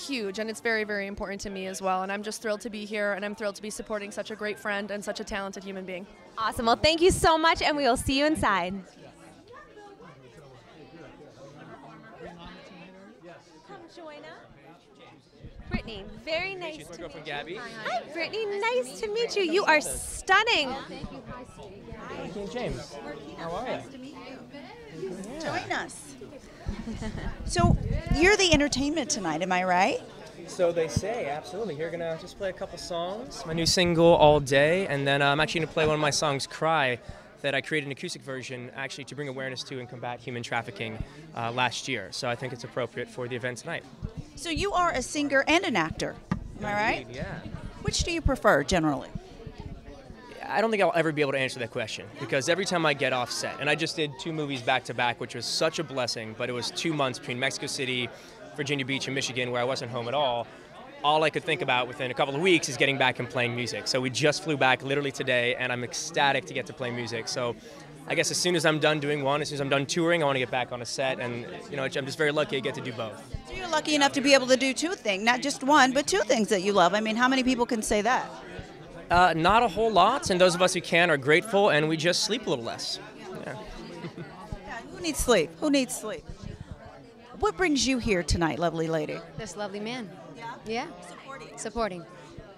huge, and it's very, very important to me as well. And I'm just thrilled to be here, and I'm thrilled to be supporting such a great friend and such a talented human being. Awesome. Well, thank you so much, and we will see you inside. Come join us. Brittany, very nice to meet you. Gabby. Hi, Brittany. Nice to meet you. You are stunning. Thank you. James. How are you? Nice to meet you. Join us. So you're the entertainment tonight, am I right? So they say, absolutely. Here, gonna just play a couple songs. My new single, All Day, and then I'm actually gonna play one of my songs, Cry, that I created an acoustic version actually to bring awareness to and combat human trafficking last year. So I think it's appropriate for the event tonight. So you are a singer and an actor, am I right? Indeed, yeah. Which do you prefer generally? I don't think I'll ever be able to answer that question because every time I get off set, and I just did 2 movies back to back, which was such a blessing, but it was 2 months between Mexico City, Virginia Beach, and Michigan where I wasn't home at all. All I could think about within a couple of weeks is getting back and playing music. So we just flew back literally today, and I'm ecstatic to get to play music. So I guess as soon as I'm done doing one, as soon as I'm done touring, I want to get back on a set, and I'm just very lucky I get to do both. So you're lucky enough to be able to do 2 things, not just one, but 2 things that you love. I mean, how many people can say that? Not a whole lot, and those of us who can are grateful, and we just sleep a little less. Yeah. Who needs sleep? Who needs sleep? What brings you here tonight, lovely lady? This lovely man. Yeah? Yeah. Supporting.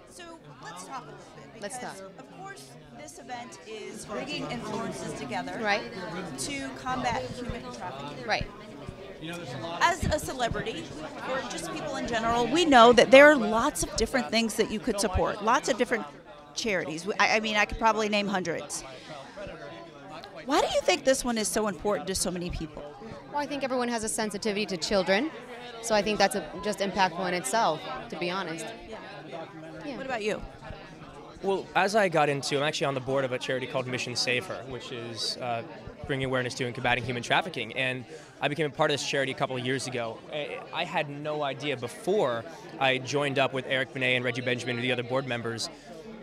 So let's talk a little bit. Let's talk. Of course, this event is bringing influences together Right. to combat human trafficking. Right. As a celebrity, or just people in general, we know that there are lots of different things that you could support, lots of different charities. I mean, I could probably name hundreds. Why do you think this one is so important to so many people? Well, I think everyone has a sensitivity to children, so I think that's just impactful in itself, to be honest. Yeah. What about you? Well, as I got into, I'm actually on the board of a charity called Mission Save Her, which is bringing awareness to and combating human trafficking. And I became a part of this charity a couple of years ago. I had no idea before I joined up with Eric Benet and Reggie Benjamin and the other board members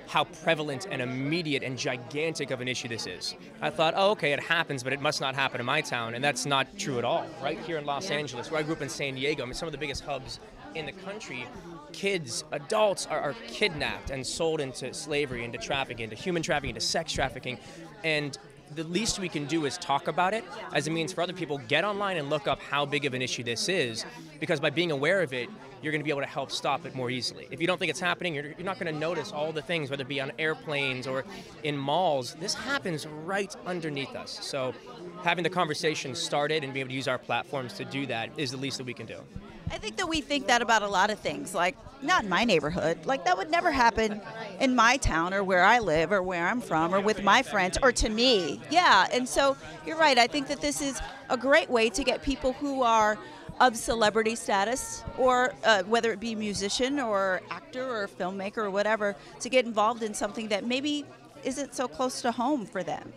how prevalent and immediate and gigantic of an issue this is. I thought, oh, okay, it happens, but it must not happen in my town, and that's not true at all. Right here in Los Angeles, where I grew up in San Diego, I mean, some of the biggest hubs in the country, kids, adults are kidnapped and sold into slavery, into trafficking, into human trafficking, into sex trafficking, and the least we can do is talk about it as a means for other people. Get online and look up how big of an issue this is, because by being aware of it, you're going to be able to help stop it more easily. If you don't think it's happening, you're not going to notice all the things, whether it be on airplanes or in malls. This happens right underneath us. So having the conversation started and being able to use our platforms to do that is the least that we can do. I think that we think that about a lot of things, like not in my neighborhood. Like that would never happen in my town or where I live or where I'm from or with my friends or to me. Yeah, and so you're right. I think that this is a great way to get people who are of celebrity status, or whether it be musician or actor or filmmaker or whatever, to get involved in something that maybe isn't so close to home for them.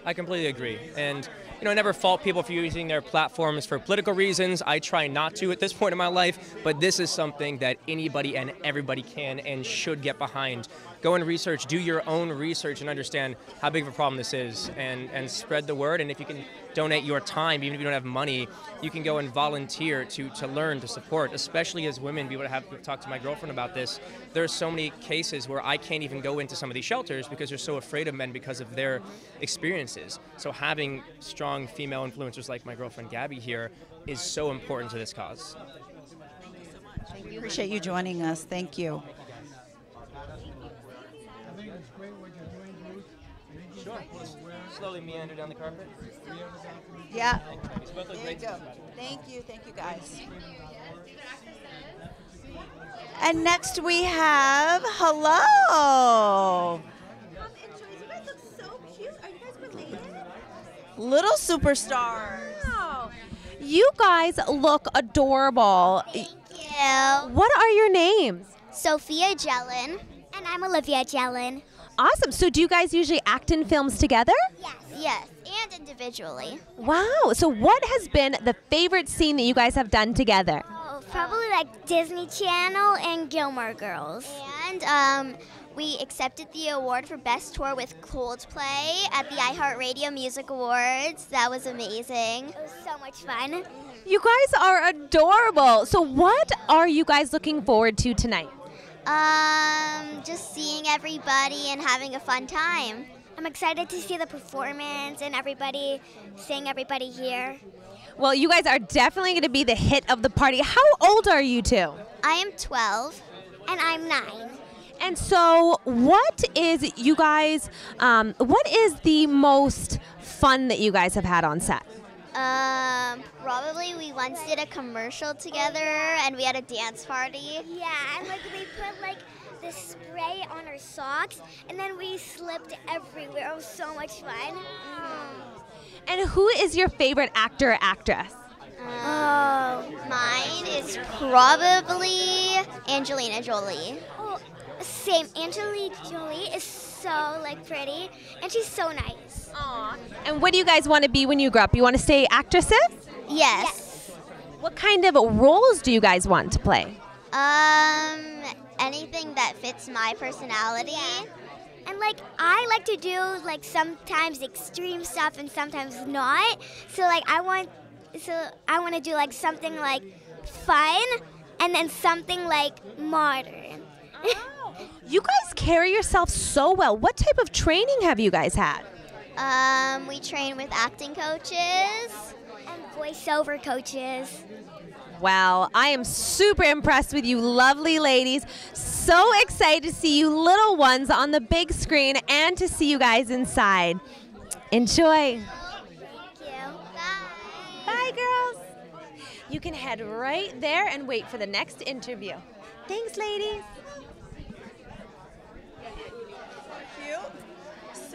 I completely agree. And I never fault people for using their platforms for political reasons. I try not to at this point in my life, but this is something that anybody and everybody can and should get behind. Go and research, do your own research and understand how big of a problem this is, and spread the word. And if you can donate your time, even if you don't have money, you can go and volunteer to learn, to support, especially as women. Be able to have talk to my girlfriend about this. There's so many cases where I can't even go into some of these shelters because they're so afraid of men because of their experiences. So having strong female influencers like my girlfriend Gabby here is so important to this cause. Thank you so much. Thank you. Appreciate you joining us. Thank you. Sure. Slowly meander down the carpet. Yeah. There you go. Thank you guys. And next we have, hello. You guys look so cute. Are you guys related? Little superstars. Wow. You guys look adorable. Thank you. What are your names? Sophia Jellin. And I'm Olivia Jellin. Awesome. So do you guys usually act in films together? Yes, and individually. Wow. So what has been the favorite scene that you guys have done together? Oh, probably like Disney Channel and Gilmore Girls. And we accepted the award for Best Tour with Coldplay at the iHeartRadio Music Awards. That was amazing. It was so much fun. You guys are adorable. So what are you guys looking forward to tonight? Just seeing everybody and having a fun time. I'm excited to see the performance and seeing everybody here. Well, you guys are definitely going to be the hit of the party. How old are you two? I am 12 and I'm 9. And so what is the most fun that you guys have had on set? Probably we once did a commercial together and we had a dance party. Yeah, and like we put like the spray on our socks and then we slipped everywhere. It was so much fun. And who is your favorite actor or actress? Mine is probably Angelina Jolie. Oh, same. Angelina Jolie is so pretty and she's so nice. Aww. And what do you guys want to be when you grow up? You want to stay actresses? Yes. What kind of roles do you guys want to play? Anything that fits my personality. And I like to do sometimes extreme stuff and sometimes not. So I want to do something fun and then something modern. You guys carry yourself so well. What type of training have you guys had? We train with acting coaches and voiceover coaches. Wow, I am super impressed with you lovely ladies. So excited to see you little ones on the big screen and to see you guys inside. Enjoy. Thank you. Bye. Bye, girls. You can head right there and wait for the next interview. Thanks, ladies.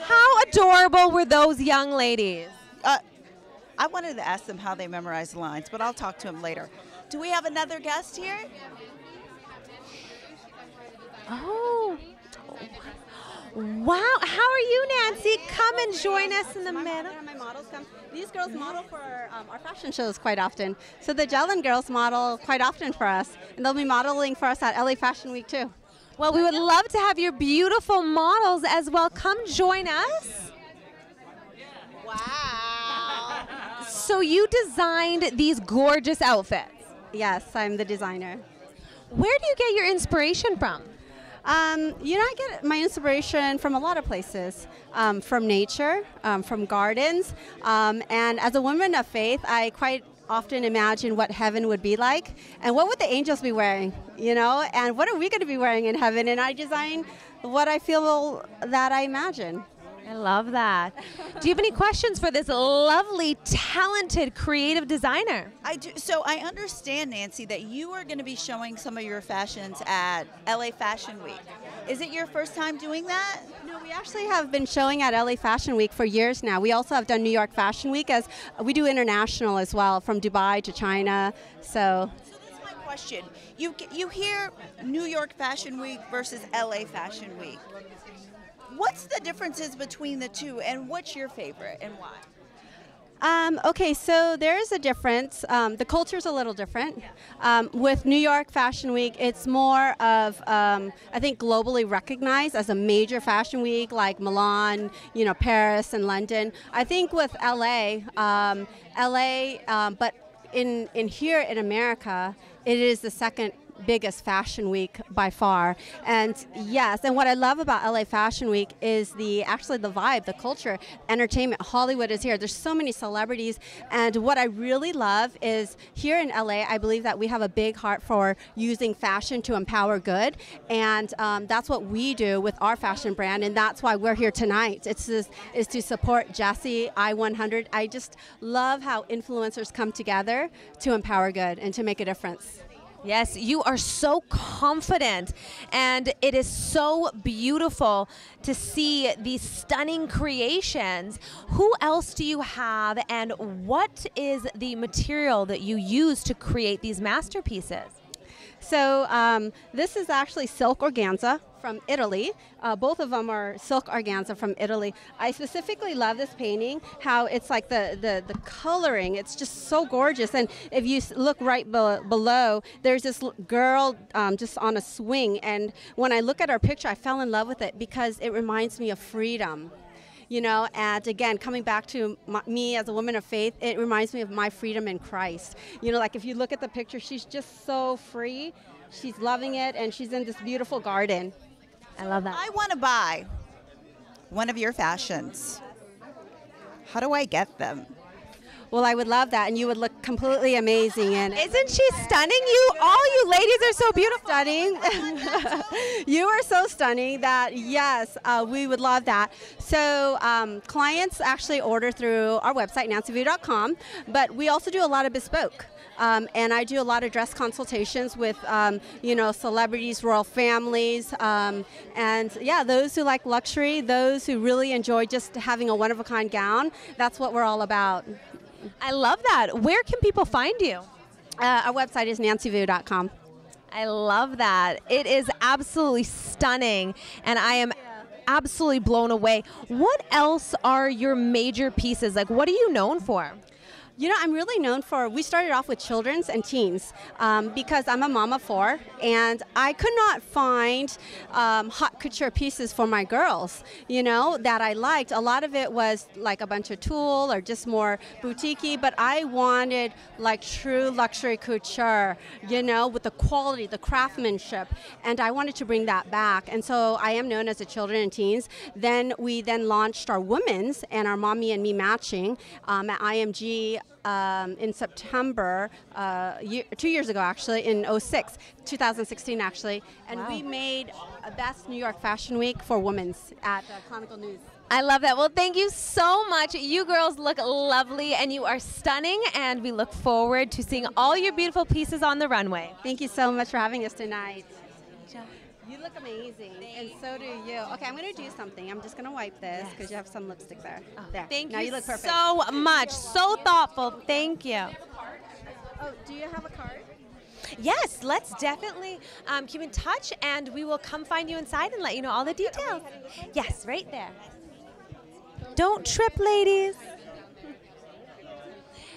How adorable were those young ladies? I wanted to ask them how they memorize lines, but I'll talk to them later. Do we have another guest here? Oh, wow. How are you, Nancy? Come and join us in the middle. My models come. These girls model for our fashion shows quite often. So the Jellin girls model quite often for us, and they'll be modeling for us at LA Fashion Week too. Well, we would love to have your beautiful models as well. Come join us. Wow. So you designed these gorgeous outfits. Yes, I'm the designer. Where do you get your inspiration from? I get my inspiration from a lot of places, from nature, from gardens, and as a woman of faith, I quite often imagine what heaven would be like, and what would the angels be wearing, and what are we going to be wearing in heaven, and I design what I feel that I imagine. I love that. Do you have any questions for this lovely, talented, creative designer? I do. So I understand, Nancy, that you are going to be showing some of your fashions at LA Fashion Week. Is it your first time doing that? No, we actually have been showing at LA Fashion Week for years now. We also have done New York Fashion Week, as we do international as well, from Dubai to China. So that's my question. You hear New York Fashion Week versus LA Fashion Week. What's the differences between the two, and what's your favorite, and why? Okay, so there is a difference. The culture is a little different. With New York Fashion Week, it's more of, I think, globally recognized as a major fashion week, like Milan, Paris and London. I think with LA, but in here in America, it is the second biggest fashion week by far. And yes, and what I love about LA Fashion Week is actually the vibe, the culture, entertainment. Hollywood is here. There's so many celebrities. And what I really love is here in LA, I believe that we have a big heart for using fashion to empower good. And that's what we do with our fashion brand. And that's why we're here tonight. Is to support Jessie, I-100. I just love how influencers come together to empower good and to make a difference. Yes, you are so confident, and it is so beautiful to see these stunning creations. Who else do you have, and what is the material that you use to create these masterpieces? So this is actually silk organza from Italy. Both of them are silk organza from Italy. I specifically love this painting, how it's like the coloring, it's just so gorgeous. And if you look right below, there's this girl just on a swing. And when I look at her picture, I fell in love with it because it reminds me of freedom. And again, coming back to me as a woman of faith, it reminds me of my freedom in Christ. Like if you look at the picture, she's just so free. She's loving it, and she's in this beautiful garden. I love that. I want to buy one of your fashions. How do I get them? Well, I would love that, and you would look completely amazing. And isn't she stunning? All you ladies are so beautiful. Stunning. You are so stunning that, yes, we would love that. So clients actually order through our website, nancyvu.com, but we also do a lot of bespoke. And I do a lot of dress consultations with, celebrities, royal families, and yeah, those who like luxury, those who really enjoy just having a one-of-a-kind gown. That's what we're all about. I love that. Where can people find you? Our website is nancyvu.com. I love that. It is absolutely stunning, and I am absolutely blown away. What else are your major pieces? Like, what are you known for? I'm really known for, we started off with children's and teens because I'm a mom of 4, and I could not find haute couture pieces for my girls, that I liked. A lot of it was like a bunch of tulle or just more boutique-y, but I wanted like true luxury couture, with the quality, the craftsmanship, and I wanted to bring that back. And so I am known as a children and teens. Then we launched our women's and our Mommy and Me matching at IMG in September, 2 years ago actually, in 2016 actually, and wow. We made a best New York Fashion Week for women's at Chronicle News. I love that. Well, thank you so much. You girls look lovely, and you are stunning, and we look forward to seeing all your beautiful pieces on the runway. Thank you so much for having us tonight. You look amazing, and so do you. Okay, I'm going to do something. I'm just going to wipe this because you have some lipstick there. There. Thank now you look perfect. so much. So thoughtful. Thank you. Oh, do you have a card? Yes, let's definitely keep in touch, and we will come find you inside and let you know all the details. Yes, right there. Don't trip, ladies.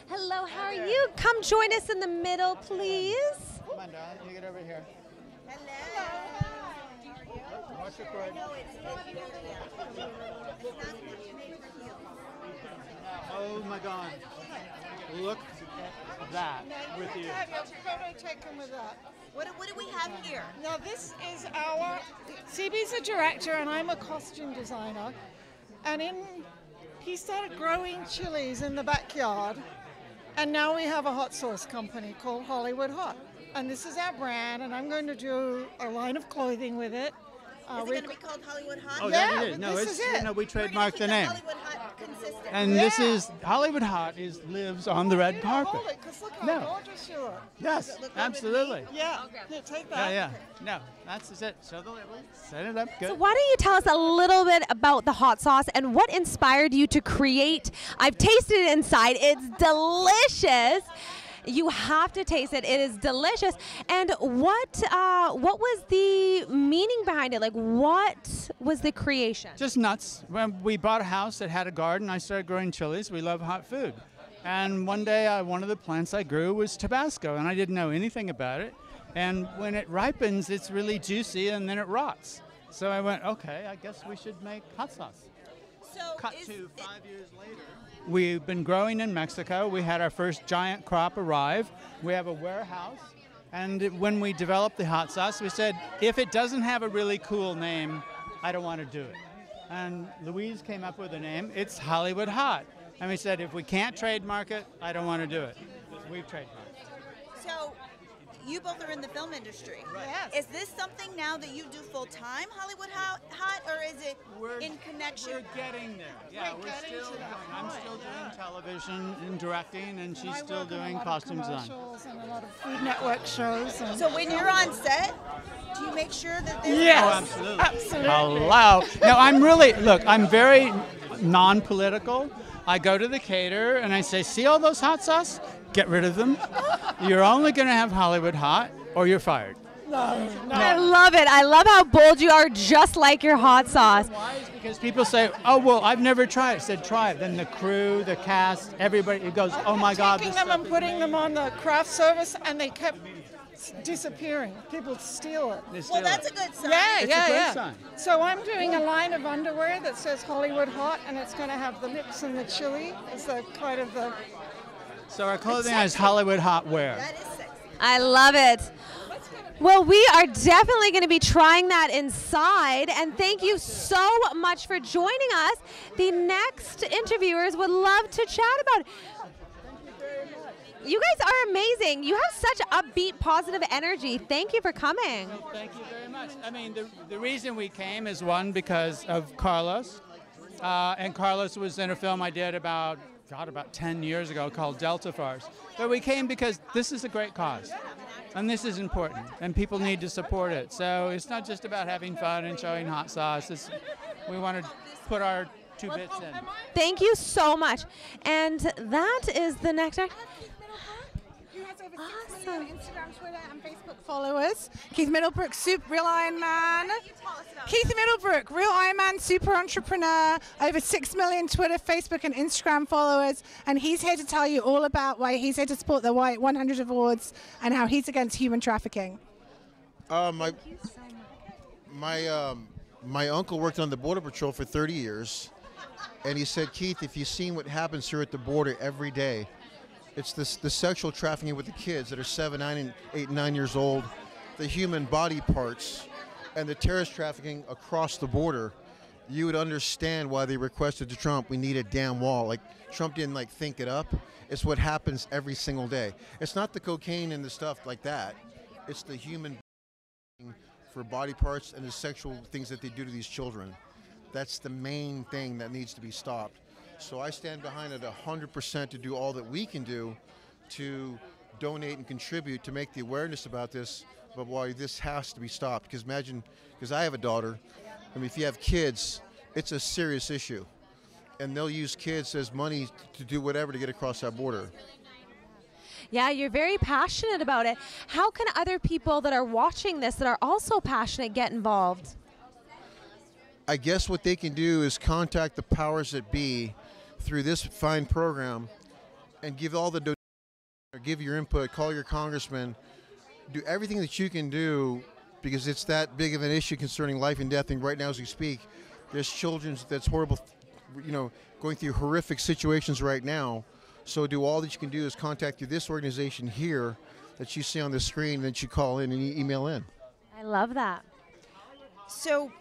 Hello, how are you? Come join us in the middle, please. Come on, darling. You get over here. Hello. What's your card? Oh my God. Look at that with you. Take him with that. What do we have here? Now this is our, CB's a director and I'm a costume designer. And he started growing chilies in the backyard. And now we have a hot sauce company called Hollywood Hot. And this is our brand, and I'm going to do a line of clothing with it. Is it going to be called Hollywood Hot? Oh, yeah, yeah, it is. No, this it's, is it. No, we trademarked the name. Hollywood Hot consistent. And this is Hollywood Hot lives on the red carpet. Hold it, because look how No. gorgeous you are. Yes, absolutely. Yeah, here, take that. Yeah. No, that's it. Show the label. Set it up. Good. So why don't you tell us a little bit about the hot sauce and what inspired you to create? I've tasted it inside. It's delicious. You have to taste it. It is delicious. And what was the meaning behind it? Like, what was the creation? Just nuts. When we bought a house that had a garden, I started growing chilies. We love hot food. And one day, one of the plants I grew was Tabasco, and I didn't know anything about it. And when it ripens, it's really juicy, and then it rots. So I went, okay, I guess we should make hot sauce. So Cut to 5 years later. We've been growing in Mexico. We had our first giant crop arrive. We have a warehouse. And when we developed the hot sauce, we said, if it doesn't have a really cool name, I don't want to do it. And Louise came up with a name. It's Hollywood Hot. And we said, if we can't trademark it, I don't want to do it. We've trademarked it. So you both are in the film industry. Right. Yes. Is this something now that you do full time, Hollywood Hot, or is it in connection? We're getting there. Yeah, we're still doing. I'm still doing television and directing, and she's still doing costume design. And a lot of Food Network shows. And So when you're on set, do you make sure that there's Yes. Oh, absolutely. Hello. No, I'm very non-political. I go to the caterer and I say, see all those hot sauce? Get rid of them. You're only going to have Hollywood Hot or you're fired. I love it. I love how bold you are, just like your hot sauce. Because people say, oh, well, I've never tried it. I said, try it. Then the crew, the cast, everybody, it goes, oh my God. Taking them and putting them on the craft service, and they kept disappearing. People steal it. Well, that's a good sign. Yeah, It's yeah, a good yeah. sign. So I'm doing a line of underwear that says Hollywood Hot, and it's going to have the lips and the chili as the kind of the. So our clothing is Hollywood Hot wear. I love it. Well, we are definitely going to be trying that inside, and thank you so much for joining us. The next interviewers would love to chat about it. You guys are amazing. You have such upbeat, positive energy. Thank you for coming. Well, thank you very much. I mean, the reason we came is one, because of Carlos. And Carlos was in a film I did about 10 years ago called Delta Farce. But we came because this is a great cause. And this is important. And people need to support it. So it's not just about having fun and showing hot sauce. We want to put our 2 bits in. Thank you so much. And that is the next act. Awesome. Instagram, Twitter, and Facebook followers. Keith Middlebrook, Real Iron Man. Keith Middlebrook, Real Iron Man, super entrepreneur. Over 6 million Twitter, Facebook, and Instagram followers. And he's here to tell you all about why he's here to support the White 100 Awards and how he's against human trafficking. My uncle worked on the Border Patrol for 30 years, and he said, Keith, if you've seen what happens here at the border every day, it's the sexual trafficking with the kids that are 7, 9, 8, 9 years old, the human body parts, and the terrorist trafficking across the border. You would understand why they requested to Trump, we need a damn wall. Like, Trump didn't think it up. It's what happens every single day. It's not the cocaine and the stuff like that. It's the human for body parts and the sexual things that they do to these children. That's the main thing that needs to be stopped. So I stand behind it 100% to do all that we can do to donate and contribute to make the awareness about this, but why this has to be stopped. Because imagine, because I have a daughter, I mean, if you have kids, it's a serious issue. And they'll use kids as money to do whatever to get across that border. Yeah, you're very passionate about it. How can other people that are watching this that are also passionate get involved? I guess what they can do is contact the powers that be through this fine program and give all the donations, or give your input, call your congressman, do everything that you can do, because it's that big of an issue concerning life and death. And right now as we speak, there's children that's horrible, going through horrific situations right now. So do all that you can do is contact through this organization here that you see on the screen that you call in and email in. I love that. So,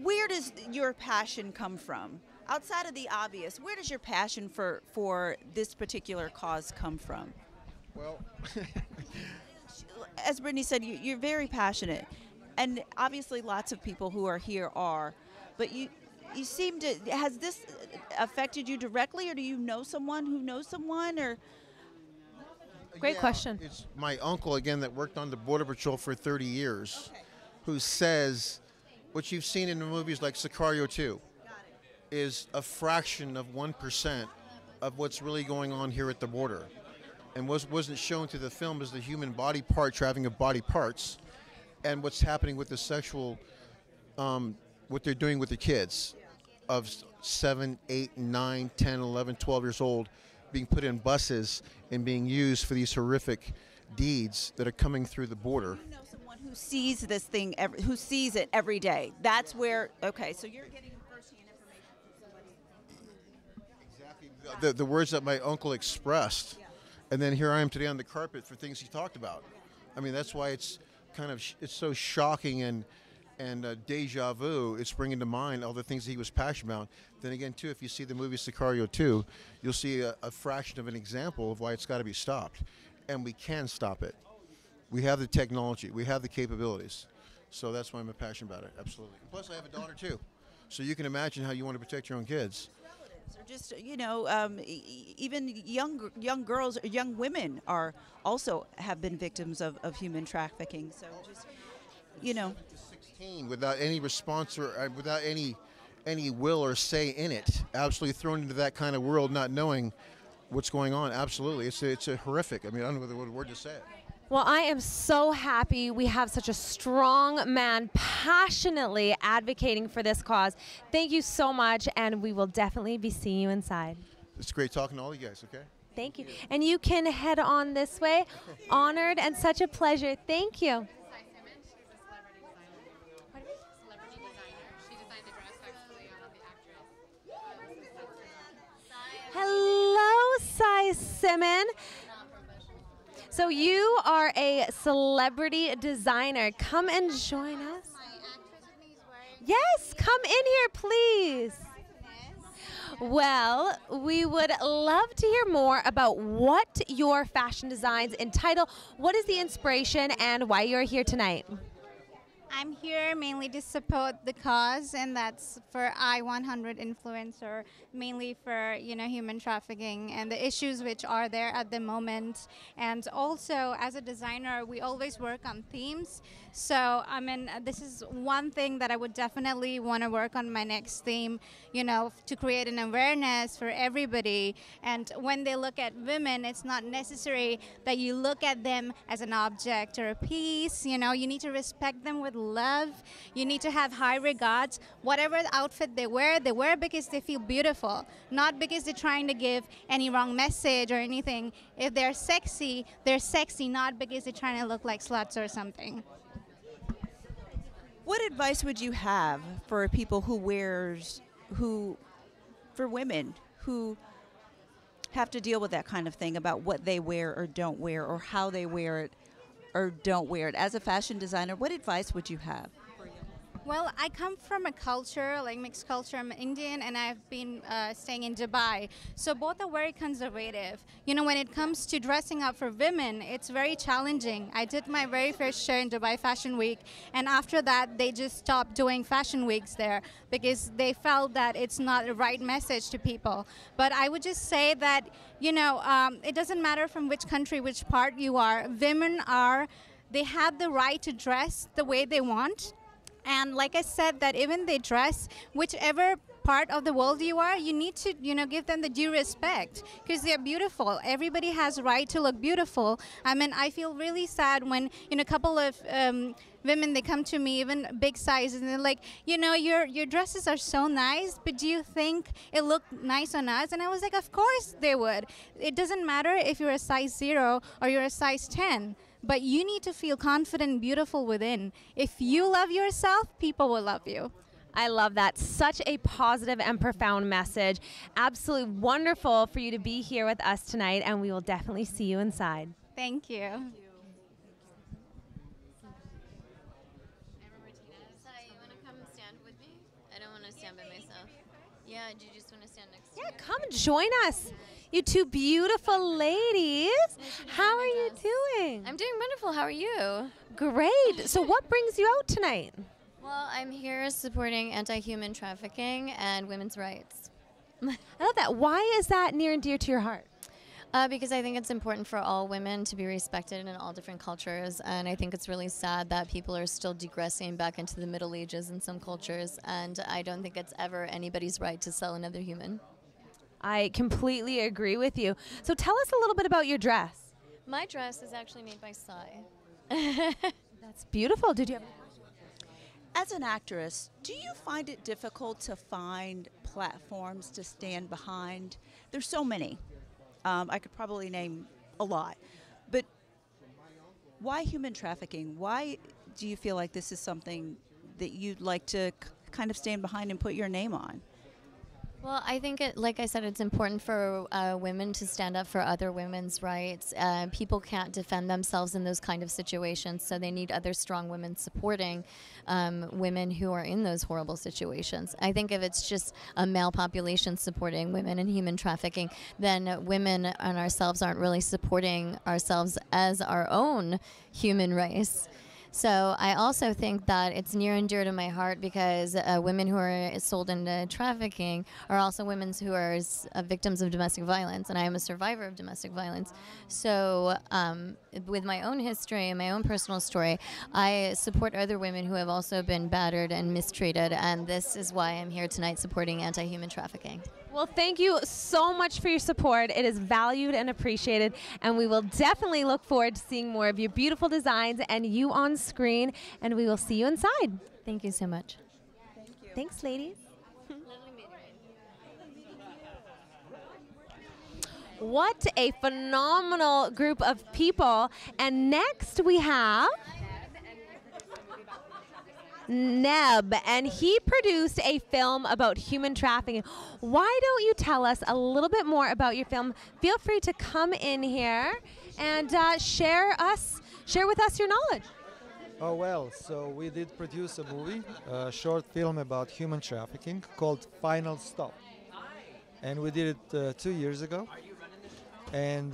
where does your passion come from? Outside of the obvious, where does your passion for this particular cause come from? Well, as Brittany said, you're very passionate, and obviously lots of people who are here are, but you seem to, has this affected you directly, or do you know someone who knows someone, or? Great question. It's my uncle, again, that worked on the Border Patrol for 30 years, who says what you've seen in the movies like Sicario 2 is a fraction of 1% of what's really going on here at the border. And wasn't shown through the film is the human body part, trafficking of body parts, and what's happening with the sexual, what they're doing with the kids of 7, 8, 9, 10, 11, 12 years old, being put in buses and being used for these horrific deeds that are coming through the border. You know someone who sees this thing, who sees it every day. That's where, okay, so you're getting firsthand information from somebody. Exactly. The words that my uncle expressed, and then here I am today on the carpet for things he talked about. I mean, that's why it's kind of, it's so shocking and deja vu. It's bringing to mind all the things that he was passionate about. Then again, too, if you see the movie Sicario 2, you'll see a fraction of an example of why it's got to be stopped. And we can stop it. We have the technology. We have the capabilities. So that's why I'm passionate about it, absolutely. And plus, I have a daughter, too. So you can imagine how you want to protect your own kids. Or just, you know, even young girls, young women are also have been victims of human trafficking. So just, you know. 16 without any response or without any will or say in it, absolutely thrown into that kind of world, not knowing what's going on. Absolutely, it's a horrific. I mean, I don't know what word to say it. Well, I am so happy we have such a strong man passionately advocating for this cause. Thank you so much, and we will definitely be seeing you inside. It's great talking to all you guys, okay? Thank you. And you can head on this way. Honored and such a pleasure. Thank you. Hello, Cy Simon. So you are a celebrity designer. Come and join us. Yes, come in here, please. Well, we would love to hear more about what your fashion designs entitle. What is the inspiration and why you're here tonight? I'm here mainly to support the cause, and that's for I-100 influencer, mainly for, you know, human trafficking and the issues which are there at the moment. And also, as a designer, we always work on themes. So, I mean, this is one thing that I would definitely want to work on my next theme, you know, to create an awareness for everybody. And when they look at women, it's not necessary that you look at them as an object or a piece. You know, you need to respect them with love. You need to have high regards. Whatever outfit they wear because they feel beautiful, not because they're trying to give any wrong message or anything. If they're sexy, not because they're trying to look like sluts or something. What advice would you have for people for women who have to deal with that kind of thing about what they wear or don't wear, or how they wear it or don't wear it? As a fashion designer, what advice would you have? Well, I come from a culture, like mixed culture. I'm Indian, and I've been staying in Dubai. So both are very conservative. You know, when it comes to dressing up for women, it's very challenging. I did my very first show in Dubai Fashion Week, and after that, they just stopped doing fashion weeks there because they felt that it's not the right message to people. But I would just say that, you know, it doesn't matter from which country, which part you are. Women they have the right to dress the way they want. And like I said, that even they dress, whichever part of the world you are, you need to, you know, give them the due respect because they're beautiful. Everybody has a right to look beautiful. I mean, I feel really sad when, you know, a couple of women, they come to me, even big sizes, and they're like, you know, your dresses are so nice, but do you think it looked nice on us? And I was like, of course they would. It doesn't matter if you're a size 0 or you're a size 10. But you need to feel confident and beautiful within. If you love yourself, people will love you. I love that. Such a positive and profound message. Absolutely wonderful for you to be here with us tonight, and we will definitely see you inside. Thank you. Hi, you want to come stand with me? I don't want to stand by myself. Yeah, do you just want to stand next to me? Yeah, come join us. You two beautiful ladies. How are you doing? I'm doing wonderful. How are you? Great. So what brings you out tonight? Well, I'm here supporting anti-human trafficking and women's rights. I love that. Why is that near and dear to your heart? Because I think it's important for all women to be respected in all different cultures, and I think it's really sad that people are still digressing back into the Middle Ages in some cultures, and I don't think it's ever anybody's right to sell another human. I completely agree with you. So tell us a little bit about your dress. My dress is actually made by Sai. That's beautiful. Did you have any questions? As an actress, do you find it difficult to find platforms to stand behind? There's so many. I could probably name a lot. But why human trafficking? Why do you feel like this is something that you'd like to kind of stand behind and put your name on? Well, I think, like I said, it's important for women to stand up for other women's rights. People can't defend themselves in those kind of situations, so they need other strong women supporting women who are in those horrible situations. I think if it's just a male population supporting women in human trafficking, then women and ourselves aren't really supporting ourselves as our own human race. So I also think that it's near and dear to my heart because women who are sold into trafficking are also women who are victims of domestic violence, and I am a survivor of domestic violence. So with my own history and my own personal story, I support other women who have also been battered and mistreated, and this is why I'm here tonight supporting anti-human trafficking. Well, thank you so much for your support. It is valued and appreciated, and we will definitely look forward to seeing more of your beautiful designs and you on screen, and we will see you inside. Thank you so much. Thank you. Thanks, ladies. What a phenomenal group of people. And next we have Neb, and he produced a film about human trafficking. Why don't you tell us a little bit more about your film? Feel free to come in here and share with us your knowledge. Oh well, so we did produce a movie, a short film about human trafficking called Final Stop. And we did it 2 years ago. And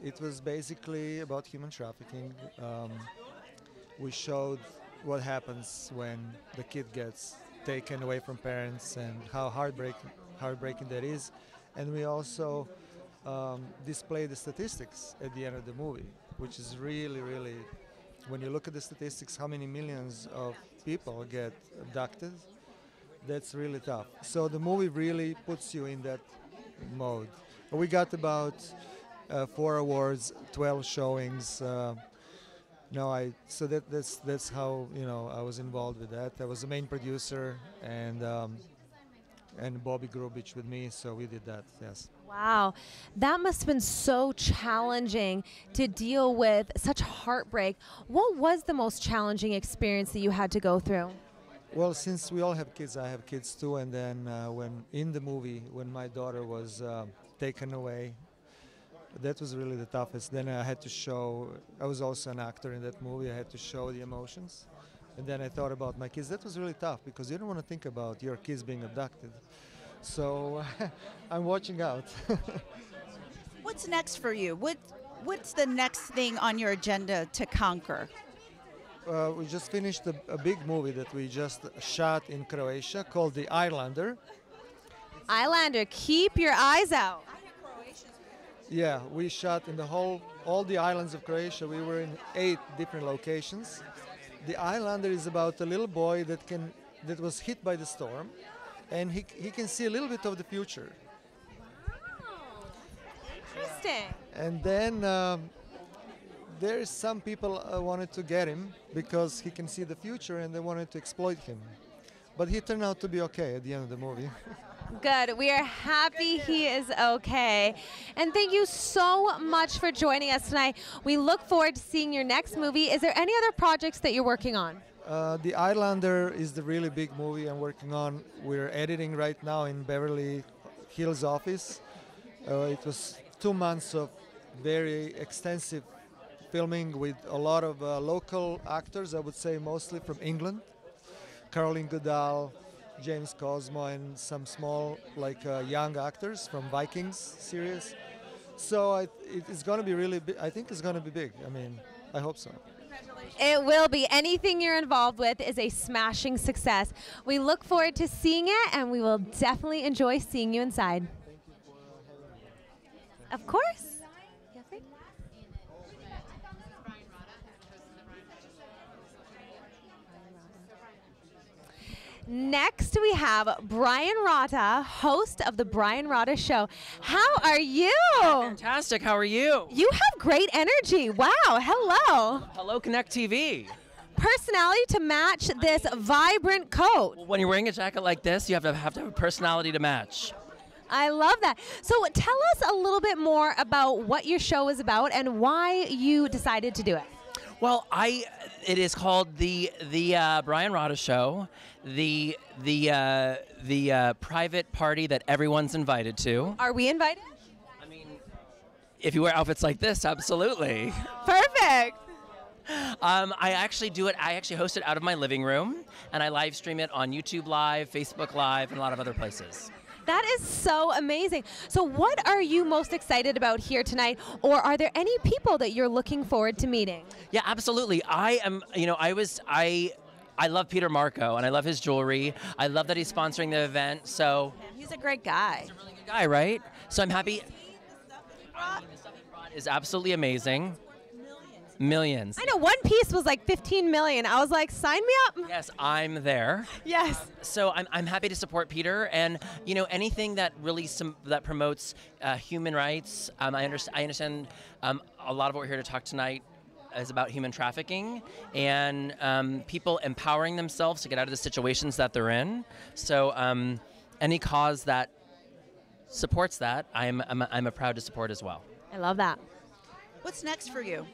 it was basically about human trafficking. We showed what happens when the kid gets taken away from parents and how heartbreaking that is. And we also display the statistics at the end of the movie, which is really, really, when you look at the statistics, how many millions of people get abducted, that's really tough. So the movie really puts you in that mode. We got about 4 awards, 12 showings. So that's how I was involved with that. I was the main producer, and Bobby Grubich with me, so we did that. Yes. Wow, that must have been so challenging to deal with such heartbreak. What was the most challenging experience that you had to go through? Well, since we all have kids, I have kids too, and then when in the movie, when my daughter was taken away, that was really the toughest. Then I had to show, I was also an actor in that movie, I had to show the emotions. And then I thought about my kids. That was really tough because you don't want to think about your kids being abducted. So I'm watching out. What's next for you? What's the next thing on your agenda to conquer? We just finished a big movie that we just shot in Croatia called The Islander. Islander, keep your eyes out. Yeah, we shot in all the islands of Croatia. We were in 8 different locations. The Islander is about a little boy that was hit by the storm, and he can see a little bit of the future. Wow, interesting. And then there's some people wanted to get him because he can see the future, and they wanted to exploit him. But he turned out to be okay at the end of the movie. Good. We are happy he is okay. And thank you so much for joining us tonight. We look forward to seeing your next movie. Is there any other projects that you're working on? The Islander is the really big movie I'm working on. We're editing right now in Beverly Hills office. It was 2 months of very extensive filming with a lot of local actors, I would say mostly from England. Caroline Goodall, James Cosmo, and some small young actors from Vikings series. So it's going to be really big. I think it's going to be big. I mean, I hope so. It will be. Anything you're involved with is a smashing success. We look forward to seeing it, and we will definitely enjoy seeing you inside. Of course. Next, we have Brian Rata, host of The Brian Rata Show. How are you? Fantastic. How are you? You have great energy. Wow. Hello. Hello, Connect TV. Personality to match this vibrant coat. When you're wearing a jacket like this, you have to have a personality to match. I love that. So tell us a little bit more about what your show is about and why you decided to do it. Well, it is called the Brian Rata Show, the private party that everyone's invited to. Are we invited? If you wear outfits like this, absolutely. Perfect. I actually do it. I actually host it out of my living room, and I live stream it on YouTube Live, Facebook Live, and a lot of other places. That is so amazing. So what are you most excited about here tonight, or are there any people that you're looking forward to meeting? Yeah, absolutely. I am, I love Peter Marco, and I love his jewelry. I love that he's sponsoring the event, so. He's a great guy. He's a really good guy, right? So I'm happy. The stuff he brought is absolutely amazing. Millions. I know, one piece was like 15 million. I was like, sign me up. Yes, I'm there. Yes. So I'm happy to support Peter, and anything that really that promotes human rights. I understand a lot of what we're here to talk tonight is about human trafficking and people empowering themselves to get out of the situations that they're in. So any cause that supports that, I'm proud to support as well. I love that. What's next for you?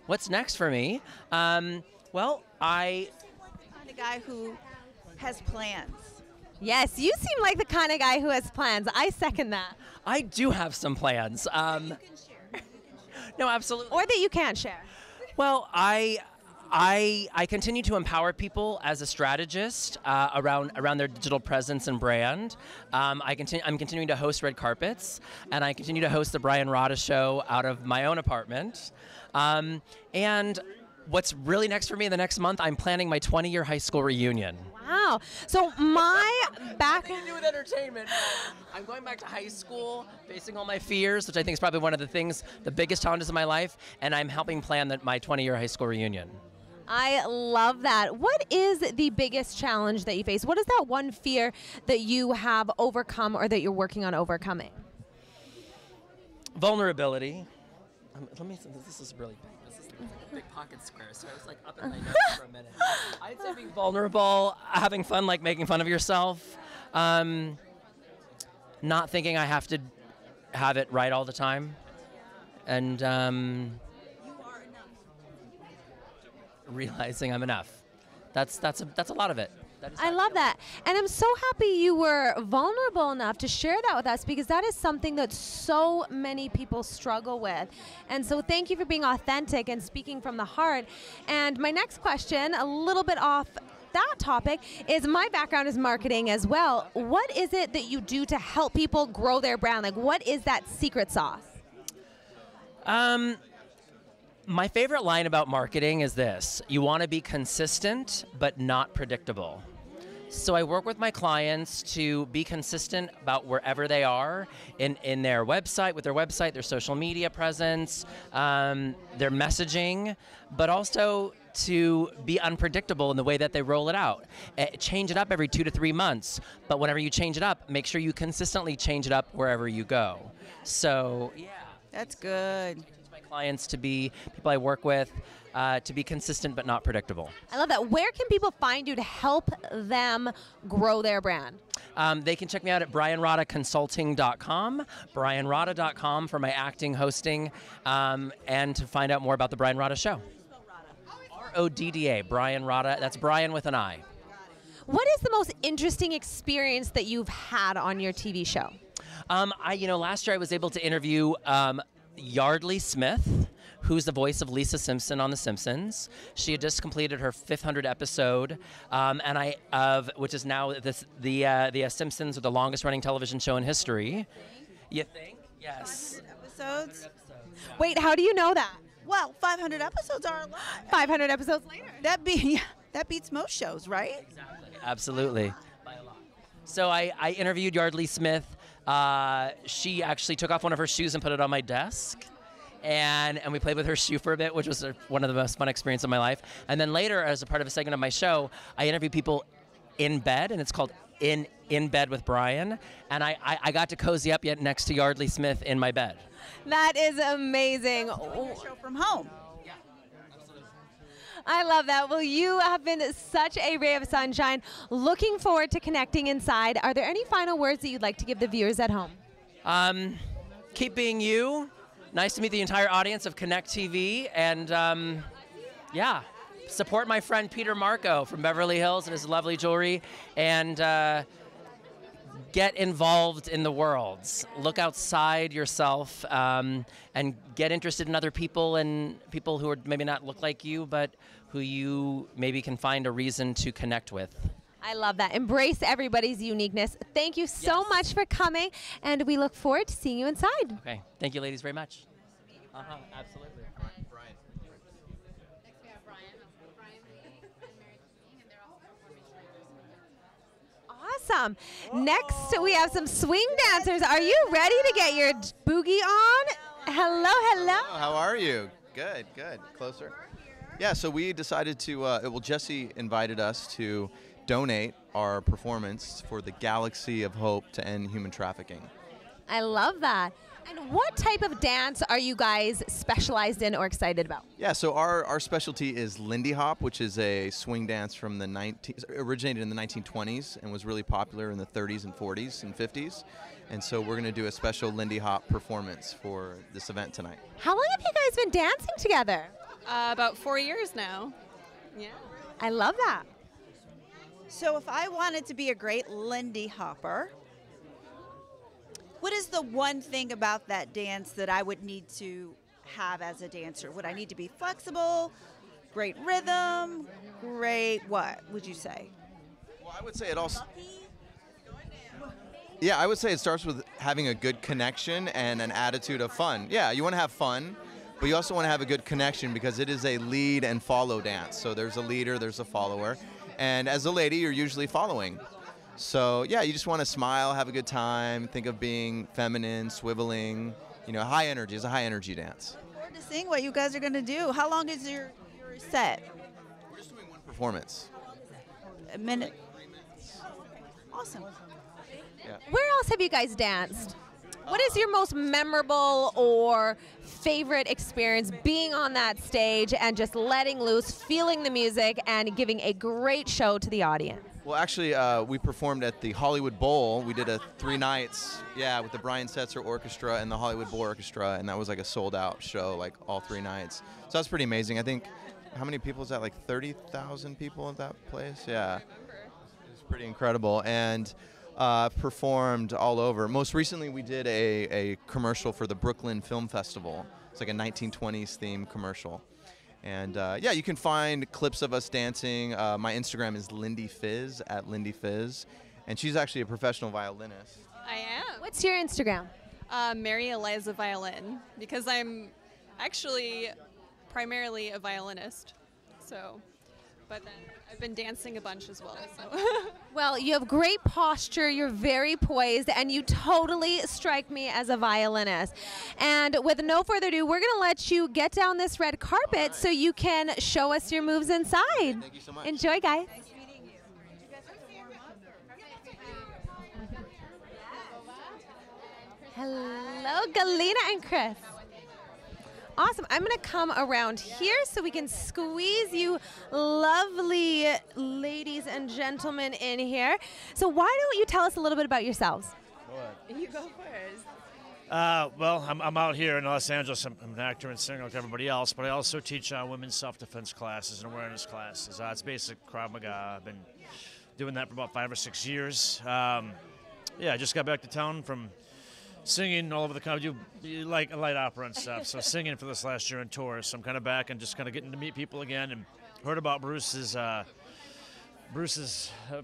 What's next for me? Well, I'm the kind of guy who has plans. Yes, you seem like the kind of guy who has plans. I second that. I do have some plans. No, absolutely. Or that you can't share. Well, I continue to empower people as a strategist around their digital presence and brand. I'm continuing to host red carpets, and I continue to host the Brian Rata Show out of my own apartment. And what's really next for me in the next month, I'm planning my 20-year high school reunion. Wow. So my Nothing to do with entertainment. I'm going back to high school, facing all my fears, which I think is probably one of the biggest challenges of my life, and I'm helping plan my 20-year high school reunion. I love that. What is the biggest challenge that you face? What is that one fear that you have overcome or that you're working on overcoming? Vulnerability. Let me. This is really big. This is like a big pocket square, so I was like up in my nose for a minute. I'd say being vulnerable, having fun, like making fun of yourself, not thinking I have to have it right all the time, and realizing I'm enough. That's a lot of it. I love that. And I'm so happy you were vulnerable enough to share that with us, because that is something that so many people struggle with. And so thank you for being authentic and speaking from the heart. And my next question, a little bit off that topic, is my background is marketing as well. What is it that you do to help people grow their brand? Like, what is that secret sauce? My favorite line about marketing is this: you want to be consistent but not predictable. So I work with my clients to be consistent about wherever they are in their website, with their website, their social media presence, their messaging, but also to be unpredictable in the way that they roll it out. Change it up every 2 to 3 months, but whenever you change it up, make sure you consistently change it up wherever you go. So, yeah. That's good. I teach my clients to be, people I work with, to be consistent but not predictable. I love that. Where can people find you to help them grow their brand? They can check me out at brianrataconsulting.com, brianrata.com for my acting, hosting, and to find out more about the Brian Rata Show. Rodda, Brian Rodda. That's Brian with an I. What is the most interesting experience that you've had on your TV show? Last year I was able to interview Yardley Smith, who's the voice of Lisa Simpson on The Simpsons. She had just completed her 500th episode, which is now the Simpsons are the longest-running television show in history. You think? Yes. Episodes. Wait, how do you know that? Well, 500 episodes are a lot. 500 episodes later. That beats most shows, right? Exactly. Absolutely. By a lot. So I interviewed Yardley Smith. She actually took off one of her shoes and put it on my desk. And we played with her shoe for a bit, which was one of the most fun experiences of my life. And then later, as a part of a segment of my show, I interviewed people in bed, and it's called In Bed with Brian. And I got to cozy up yet next to Yardley Smith in my bed. That is amazing. Show from home. I love that. Well, you have been such a ray of sunshine. Looking forward to connecting inside. Are there any final words that you'd like to give the viewers at home? Keep being you. Nice to meet the entire audience of Connect TV. And support my friend Peter Marco from Beverly Hills and his lovely jewelry. And get involved in the world. Look outside yourself and get interested in other people and people who are maybe not look like you, but who you maybe can find a reason to connect with. I love that. Embrace everybody's uniqueness. Thank you so much for coming, and we look forward to seeing you inside. Okay. Thank you, ladies, very much. Absolutely. Awesome. Next, we have some swing dancers. Are you ready to get your boogie on? Hello, hello. Oh, how are you? Good, good. Closer. Yeah, so we decided to, Jesse invited us to donate our performance for the Galaxy of Hope to end human trafficking. I love that. And what type of dance are you guys specialized in or excited about? Yeah, so our specialty is Lindy Hop, which is a swing dance from originated in the 1920s and was really popular in the 30s and 40s and 50s. And so we're going to do a special Lindy Hop performance for this event tonight. How long have you guys been dancing together? About 4 years now. Yeah. I love that. So if I wanted to be a great Lindy Hopper, what is the one thing about that dance that I would need to have as a dancer? Would I need to be flexible, great rhythm, great what would you say? Well, I would say it also... Yeah, I would say it starts with having a good connection and an attitude of fun. Yeah, you want to have fun, but you also want to have a good connection because it is a lead and follow dance. So there's a leader, there's a follower. And as a lady, you're usually following. So yeah, you just want to smile, have a good time, think of being feminine, swiveling, high energy. It's a high energy dance. I'm forward to seeing what you guys are going to do. How long is your set? We're just doing one performance. A minute. Awesome. Yeah. Where else have you guys danced? What is your most memorable or favorite experience being on that stage and just letting loose, feeling the music, and giving a great show to the audience? Well, actually, we performed at the Hollywood Bowl. We did 3 nights, with the Brian Setzer Orchestra and the Hollywood Bowl Orchestra, and that was like a sold-out show, like all 3 nights. So that's pretty amazing. I think, how many people is that? Like 30,000 people at that place? Yeah, it's pretty incredible. And performed all over. Most recently, we did a commercial for the Brooklyn Film Festival. It's like a 1920s themed commercial. And you can find clips of us dancing. My Instagram is Lindy Fizz, at Lindy Fizz. And she's actually a professional violinist. I am. What's your Instagram? Mary Eliza Violin, because I'm actually primarily a violinist. But then I've been dancing a bunch as well. So. Well, you have great posture, you're very poised, and you totally strike me as a violinist. And with no further ado, we're going to let you get down this red carpet so you can show us your moves inside. Thank you so much. Enjoy, guys. Nice meeting you. Hello, Galena and Chris. Awesome. I'm going to come around here so we can squeeze you lovely ladies and gentlemen in here. So why don't you tell us a little bit about yourselves? You go first. Well, I'm out here in Los Angeles. I'm an actor and singer like everybody else, but I also teach women's self-defense classes and awareness classes. It's basic Krav Maga. I've been doing that for about 5 or 6 years. Yeah, I just got back to town from singing all over the country. You like light opera and stuff, so singing for this last year on tour. So I'm kind of back and just kind of getting to meet people again, and heard about Bruce's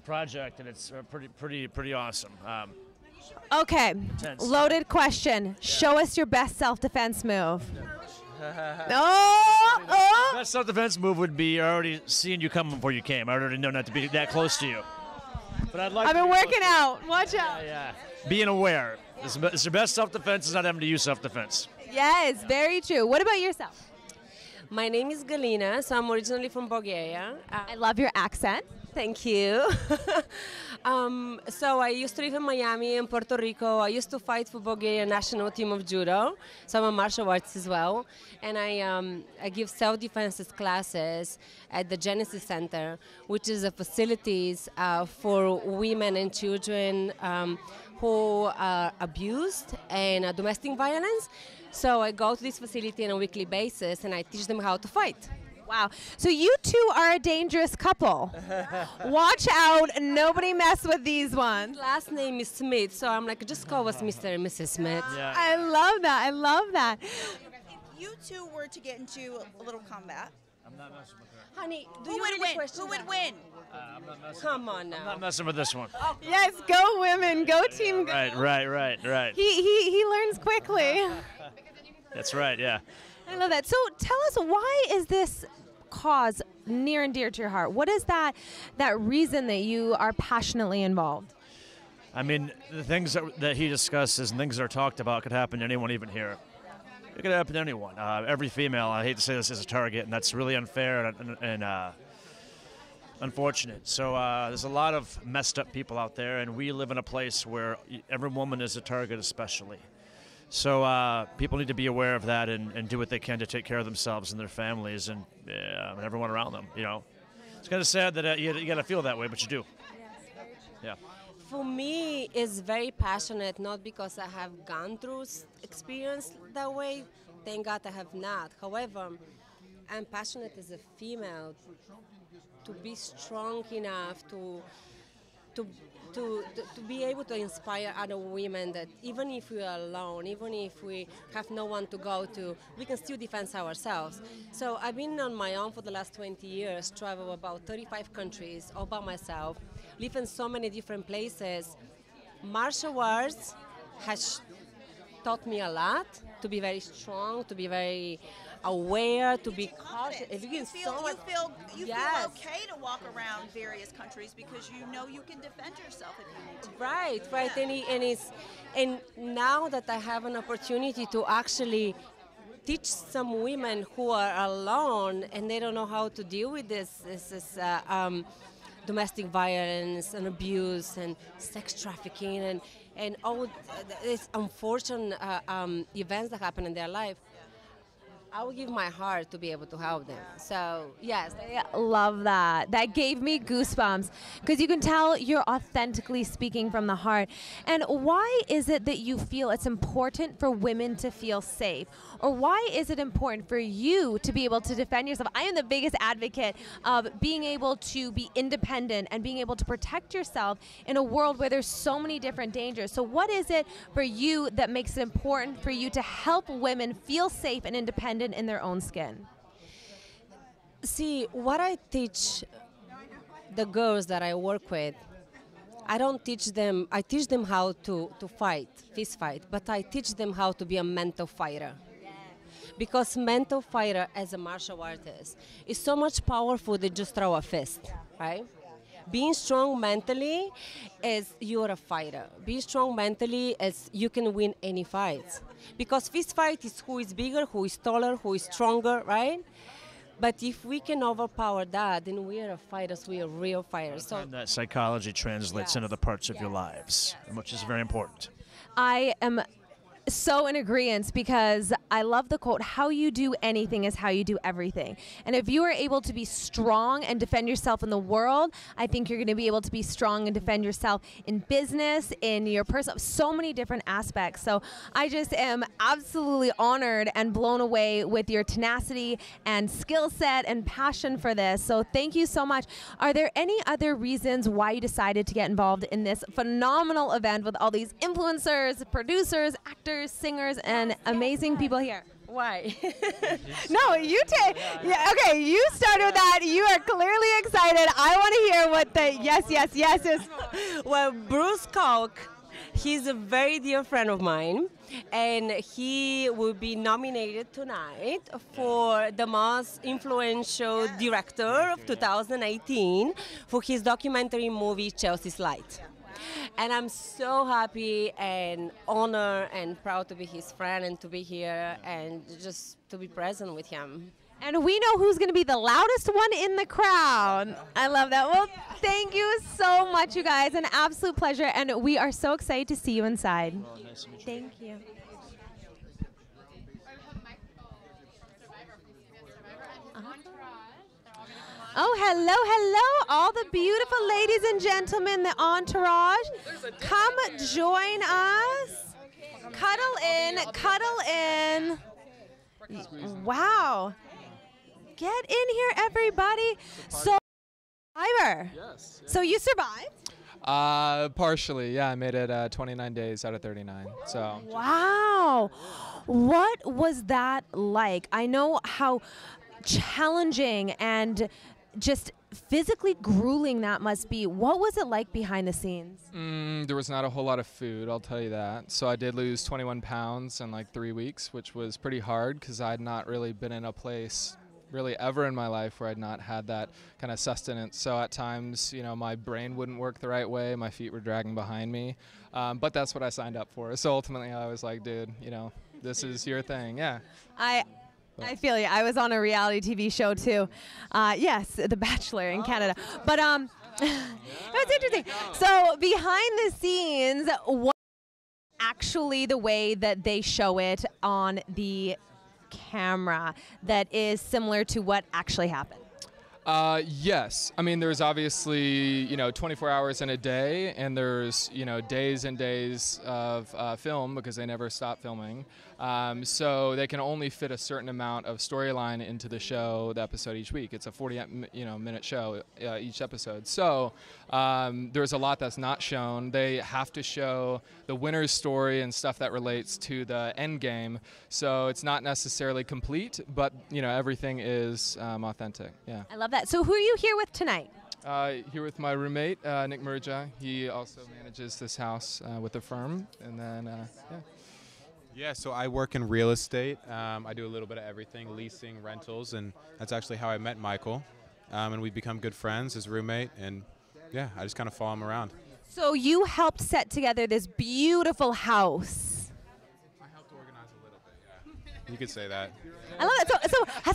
project, and it's pretty awesome. Okay, Intense. loaded question. Show us your best self-defense move. Best self-defense move would be already seeing you coming before you came. I already know not to be that close to you. But I'd like. I've been working out. Watch out. Yeah. Being aware. It's your best self-defense is not having to use self-defense. Yes, very true. What about yourself? My name is Galina, so I'm originally from Bulgaria. I love your accent. Thank you. So I used to live in Miami and Puerto Rico. I used to fight for Bulgarian national team of judo. So I'm a martial arts as well. And I give self-defense classes at the Genesis Center, which is a facilities for women and children who are abused and domestic violence. So I go to this facility on a weekly basis and I teach them how to fight. Wow. So you two are a dangerous couple. Watch out. Nobody mess with these ones. Last name is Smith, so I'm like, just call us Mr. and Mrs. Smith. Yeah. I love that. I love that. If you two were to get into a little combat, I'm not messing with her. Honey, who would win? Who would win? I'm not messing. Come on now. I'm not messing with this one. Yes, go women. Go team. Go. Right. He learns quickly. That's right, yeah. I love that. So tell us, why is this cause near and dear to your heart? What is that reason that you are passionately involved? I mean, the things that he discusses and things that are talked about could happen to anyone even here. It could happen to anyone. Every female, I hate to say this, is a target, and that's really unfair and unfortunate. So there's a lot of messed up people out there, and we live in a place where every woman is a target especially. So people need to be aware of that and do what they can to take care of themselves and their families and everyone around them. You know, it's kind of sad that you got to feel that way, but you do. Yeah. For me, it's very passionate, not because I have gone through experience that way. Thank God I have not. However, I'm passionate as a female to be strong enough to be able to inspire other women that even if we are alone, even if we have no one to go to, we can still defend ourselves. So I've been on my own for the last 20 years, travel about 35 countries all by myself, live in so many different places. Martial arts has taught me a lot to be very strong, to be very aware, to be cautious. If you feel okay to walk around various countries because you know you can defend yourself if you need to. Right. Yeah. And now that I have an opportunity to actually teach some women who are alone and they don't know how to deal with this domestic violence and abuse and sex trafficking and all these unfortunate events that happen in their life, I will give my heart to be able to help them. So, yes. I love that. That gave me goosebumps because you can tell you're authentically speaking from the heart. And why is it that you feel it's important for women to feel safe? Or why is it important for you to be able to defend yourself? I am the biggest advocate of being able to be independent and being able to protect yourself in a world where there's so many different dangers. So what is it for you that makes it important for you to help women feel safe and independent in their own skin? See, what I teach the girls that I work with, I teach them how to fight, fist fight, but I teach them how to be a mental fighter. Because mental fighter as a martial artist is so much powerful than just throw a fist, right? Being strong mentally is you're a fighter. Being strong mentally is you can win any fights. Because fist fight is who is bigger, who is taller, who is stronger, right? But if we can overpower that, then we are fighters, we are real fighters. So And that psychology translates into the parts of your lives, which is very important. I am so in agreement because I love the quote, how you do anything is how you do everything. And if you are able to be strong and defend yourself in the world, I think you're going to be able to be strong and defend yourself in business, in your personal, so many different aspects. So I just am absolutely honored and blown away with your tenacity and skill set and passion for this. So thank you so much. Are there any other reasons why you decided to get involved in this phenomenal event with all these influencers, producers, actors, singers, and amazing people here? Why? No, you take. Yeah, okay, you started that. You are clearly excited. I want to hear what the yes is. Well, Bruce Koch, he's a very dear friend of mine, and he will be nominated tonight for the most influential director of 2018 for his documentary movie Chelsea's Light. And I'm so happy and honored and proud to be his friend and to be here and just to be present with him. And we know who's going to be the loudest one in the crowd. I love that. Well, thank you so much, you guys. An absolute pleasure. And we are so excited to see you inside. Well, nice to meet you. Thank you. Oh, hello, all the beautiful ladies and gentlemen, the entourage. Come join us. Cuddle in. Wow. Get in here, everybody. So, survivor. Yes. So you survived? Partially, yeah. I made it 29 days out of 39. So. Wow. What was that like? I know how challenging and just physically grueling that must be. What was it like behind the scenes? There was not a whole lot of food, I'll tell you that. So I did lose 21 pounds in like 3 weeks, which was pretty hard because I'd not really been in a place really ever in my life where I'd not had that kind of sustenance. So at times, you know, my brain wouldn't work the right way. My feet were dragging behind me. But that's what I signed up for. So ultimately I was like, dude, you know, this is your thing. Yeah. I feel you. I was on a reality TV show too. Yes, The Bachelor in Canada. But it was interesting. So behind the scenes, what actually the way that they show it on the camera that is similar to what actually happened? Yes. I mean, there's obviously, 24 hours in a day, and there's, days and days of film because they never stop filming. So they can only fit a certain amount of storyline into the show, the episode each week. It's a 40-minute show each episode. So there's a lot that's not shown. They have to show the winner's story and stuff that relates to the end game. So it's not necessarily complete, but everything is authentic. Yeah. I love that. So who are you here with tonight? Here with my roommate, Nick Murja. He also manages this house with the firm. And then, yeah. Yeah, so I work in real estate. I do a little bit of everything, leasing, rentals, and that's actually how I met Michael. And we've become good friends as roommate, and yeah, I just kind of follow him around. So you helped set together this beautiful house. I helped organize a little bit, yeah. You could say that. I love it. So how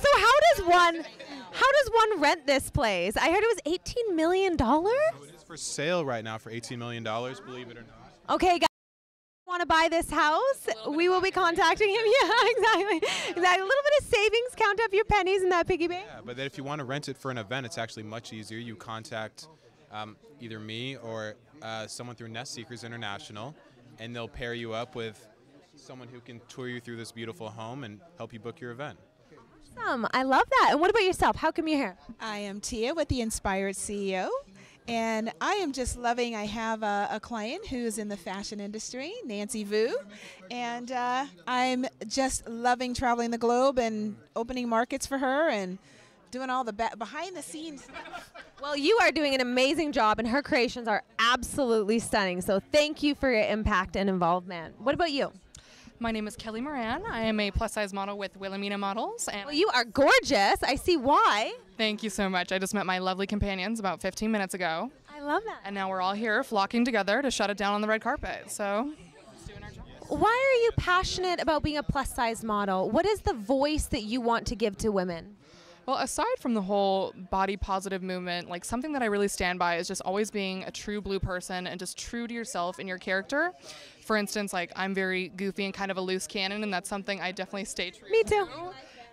does one rent this place? I heard it was $18 million? So it is for sale right now for $18 million, believe it or not. Okay, guys. Want to buy this house, we will be contacting him. Yeah, exactly. A little bit of savings, count up your pennies in that piggy bank. Yeah, but then if you want to rent it for an event, it's actually much easier. You contact either me or someone through Nest Seekers International, and they'll pair you up with someone who can tour you through this beautiful home and help you book your event. Awesome. I love that. And what about yourself? How come you're here? I am Tia with the Inspired CEO. And I am just loving, I have a client who's in the fashion industry, Nancy Vu, and I'm just loving traveling the globe and opening markets for her and doing all the behind the scenes. Well, you are doing an amazing job, and her creations are absolutely stunning. So thank you for your impact and involvement. What about you? My name is Kelly Moran. I am a plus-size model with Wilhelmina Models. And well, you are gorgeous. I see why. Thank you so much. I just met my lovely companions about 15 minutes ago. I love that. And now we're all here flocking together to shut it down on the red carpet. So, just doing our job. Why are you passionate about being a plus-size model? What is the voice that you want to give to women? Well, aside from the whole body positive movement, like something that I really stand by is just always being a true blue person and just true to yourself and your character. For instance, like I'm very goofy and kind of a loose cannon, and that's something I definitely stay true to. Me too.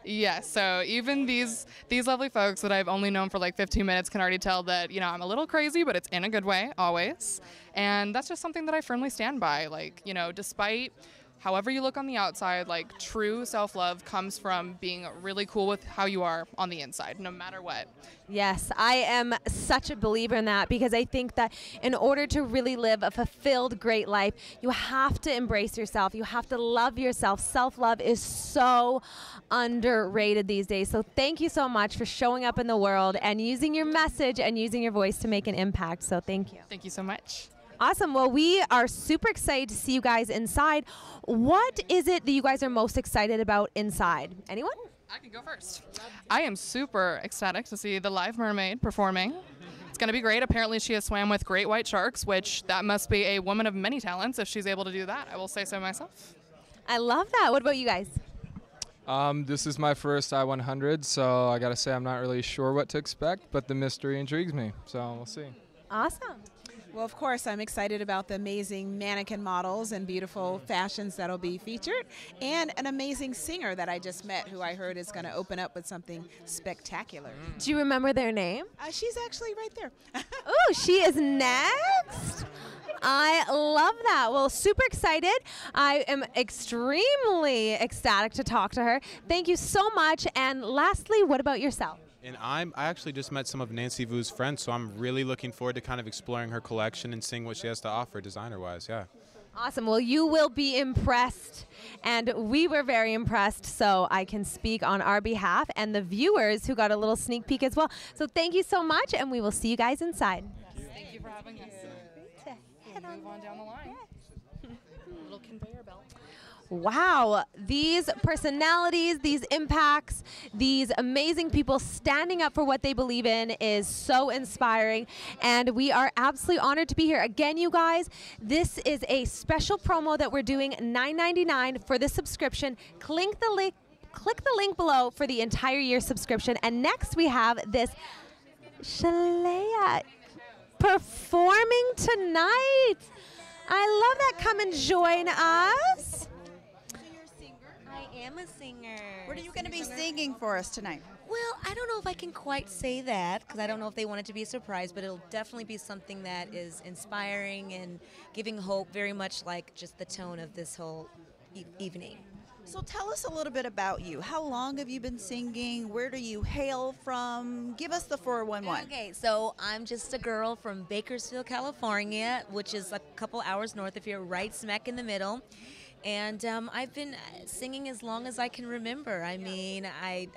Yes, so even these lovely folks that I've only known for like 15 minutes can already tell that, you know, I'm a little crazy, but it's in a good way, always. And that's just something that I firmly stand by. Like, you know, despite however you look on the outside, like true self-love comes from being really cool with how you are on the inside, no matter what. Yes, I am such a believer in that, because I think that in order to really live a fulfilled, great life, you have to embrace yourself. You have to love yourself. Self-love is so underrated these days. So thank you so much for showing up in the world and using your message and using your voice to make an impact. So thank you. Thank you so much. Awesome. Well, we are super excited to see you guys inside. What is it that you guys are most excited about inside? Anyone? I can go first. I am super ecstatic to see the live mermaid performing. It's going to be great. Apparently she has swam with great white sharks, which that must be a woman of many talents if she's able to do that. I will say so myself. I love that. What about you guys? This is my first I-100, so I gotta say I'm not really sure what to expect, but the mystery intrigues me, so we'll see. Awesome. Well, of course, I'm excited about the amazing mannequin models and beautiful fashions that'll be featured, and an amazing singer that I just met who I heard is going to open up with something spectacular. Do you remember their name? She's actually right there. Oh, she is next. I love that. Well, super excited. I am extremely ecstatic to talk to her. Thank you so much. And lastly, what about yourself? And I actually just met some of Nancy Vu's friends, so I'm really looking forward to kind of exploring her collection and seeing what she has to offer designer-wise, yeah. Awesome. Well, you will be impressed, and we were very impressed, so I can speak on our behalf and the viewers who got a little sneak peek as well. So thank you so much, and we will see you guys inside. Thank you for having us. We'll move on down the line. Little conveyor belt. Wow, these personalities, these impacts, these amazing people standing up for what they believe in is so inspiring, and we are absolutely honored to be here. Again, you guys, this is a special promo that we're doing, $9.99 for the subscription. Click the link below for the entire year subscription. And next we have this Shalea performing tonight. I love that. Come and join us. I am a singer. What are you going to be singing for us tonight? Well, I don't know if I can quite say that because I don't know if they want it to be a surprise, but it'll definitely be something that is inspiring and giving hope, very much like just the tone of this whole evening. So tell us a little bit about you. How long have you been singing? Where do you hail from? Give us the 411. Okay, so I'm just a girl from Bakersfield, California, which is a couple hours north of here, right smack in the middle. And I've been singing as long as I can remember. I mean, I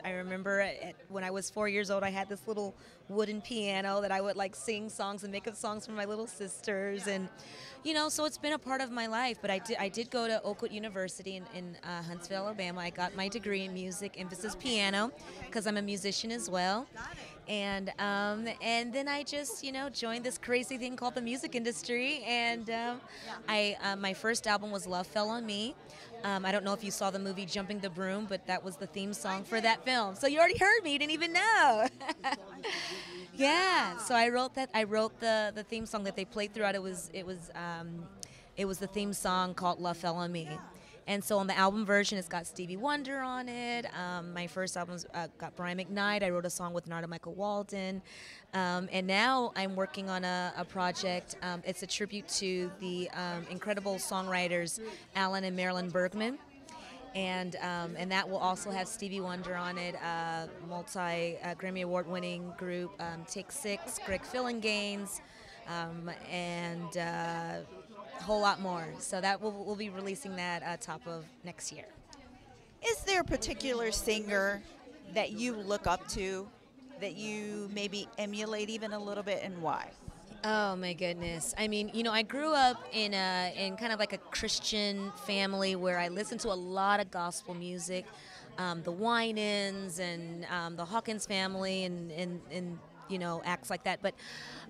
remember when I was 4 years old, I had this little wooden piano that I would like sing songs and make up songs for my little sisters, and you know, so it's been a part of my life. But I did go to Oakwood University in Huntsville, Alabama. I got my degree in music, emphasis piano, because I'm a musician as well. And then I just, you know, joined this crazy thing called the music industry. And my first album was Love Fell on Me. I don't know if you saw the movie Jumping the Broom, but that was the theme song for that film. So you already heard me, you didn't even know. Yeah, so I wrote that. I wrote the theme song that they played throughout. It was the theme song called Love Fell on Me. And so on the album version, it's got Stevie Wonder on it. My first album's got Brian McKnight. I wrote a song with Narda Michael Walden. And now I'm working on a project. It's a tribute to the incredible songwriters Alan and Marilyn Bergman. And that will also have Stevie Wonder on it, multi-Grammy Award-winning group, Take Six, Greg Fillinganes, and a whole lot more. So that we'll be releasing that top of next year. Is there a particular singer that you look up to, that you maybe emulate even a little bit, and why? Oh my goodness! I mean, you know, I grew up in kind of like a Christian family where I listened to a lot of gospel music, the Winans and the Hawkins family, and you know, acts like that. But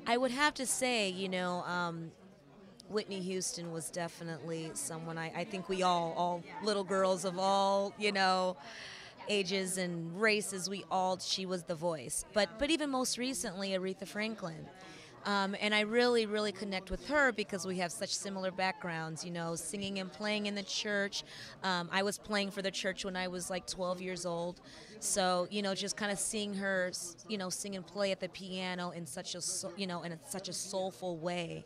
I would have to say, you know, Whitney Houston was definitely someone I think we all little girls of all, you know, ages and races, she was the voice. But even most recently, Aretha Franklin. And I really, really connect with her because we have such similar backgrounds, you know, singing and playing in the church. I was playing for the church when I was like 12 years old. So, you know, just kind of seeing her, you know, sing and play at the piano in such a, in such a soulful way,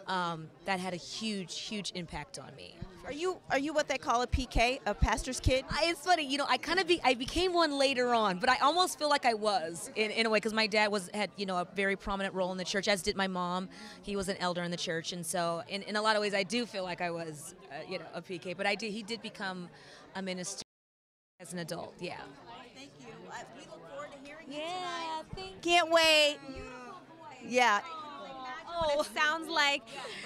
that had a huge, huge impact on me. Are you what they call a PK, a pastor's kid? It's funny, you know, I became one later on, but I almost feel like I was in a way, because my dad had, you know, a very prominent role in the church, as did my mom. He was an elder in the church, and so in a lot of ways, I do feel like I was, you know, a PK. But he did become a minister as an adult. Yeah. Thank you. We look forward to hearing you tonight. Can't wait. Yeah. What it sounds like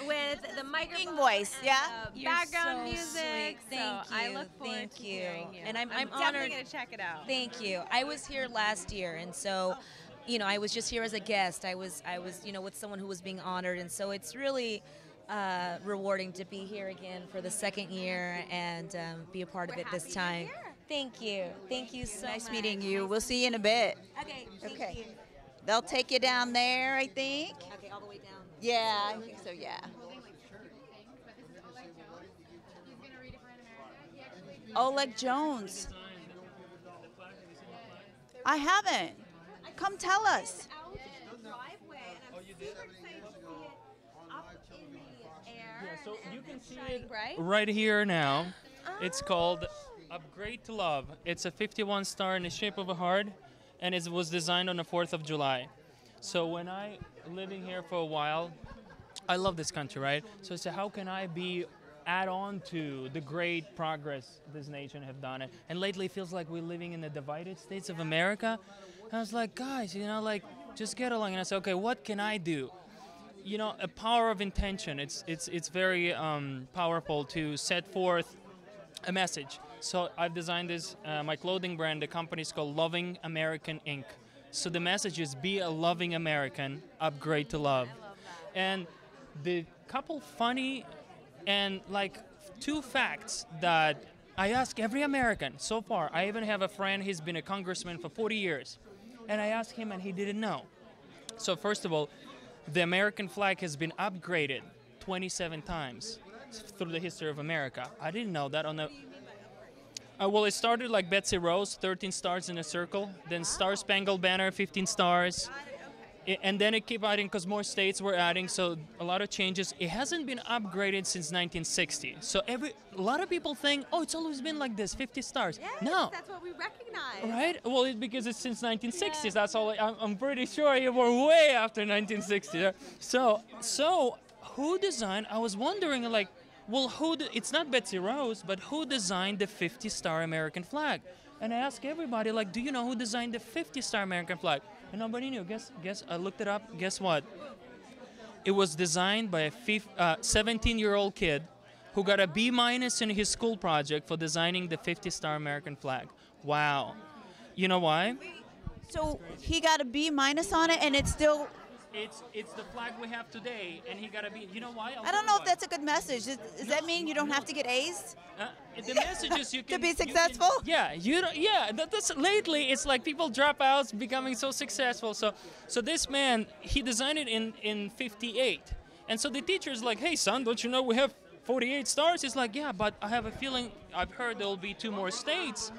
with the microphone voice, yeah. Background so music. Sweet. Thank so you. I look forward to hearing you. And I'm definitely honored. gonna check it out. Thank you. I was here last year, and so, you know, I was just here as a guest. I was, you know, with someone who was being honored, and so it's really rewarding to be here again for the second year and be a part of it this time. Thank you. Thank you so much. Nice meeting you. We'll see you in a bit. Okay. Thank you. They'll take you down there, I think. Okay, all the way down. Yeah, I think so, yeah. Oleg Jones. I haven't. Come tell us. So you can see it right here now. It's called Upgrade to Love. It's a 51 star in the shape of a heart, and it was designed on the 4th of July. So when I living here for a while, I love this country, right? So I said, how can I add on to the great progress this nation have done? And lately it feels like we're living in the divided states of America. And I was like, guys, you know, like, just get along. And I said, okay, what can I do? You know, a power of intention. It's very powerful to set forth a message. So I've designed this, my clothing brand, the company is called Loving American Inc. So the message is be a loving American, upgrade to love. And the couple funny and like 2 facts that I ask every American so far. I even have a friend, he's been a congressman for 40 years. And I asked him and he didn't know. So first of all, the American flag has been upgraded 27 times through the history of America. I didn't know that on the... well, it started like Betsy Rose, 13 stars in a circle. Then Star Spangled Banner, 15 stars. And then it kept adding because more states were adding, so a lot of changes. It hasn't been upgraded since 1960. So a lot of people think, oh, it's always been like this, 50 stars. Yes, no. That's what we recognize. Right? Well, because it's since 1960s. Yeah. That's all. I'm pretty sure you were way after 1960. So who designed? I was wondering, like, well, it's not Betsy Rose, but who designed the 50-star American flag? And I asked everybody, like, do you know who designed the 50-star American flag? And nobody knew. Guess. I looked it up. Guess what? It was designed by a 17-year-old kid who got a B- in his school project for designing the 50-star American flag. Wow. You know why? So he got a B- on it, and it's still... It's the flag we have today, and he got to be. You know why? I don't know if that's a good message. Does that mean you don't have to get A's? The message is you can to be successful. That's lately. It's like people drop out, becoming so successful. So this man, he designed it in '58, and so the teacher's like, "Hey son, don't you know we have 48 stars?" He's like, "Yeah, but I have a feeling. I've heard there'll be 2 more states."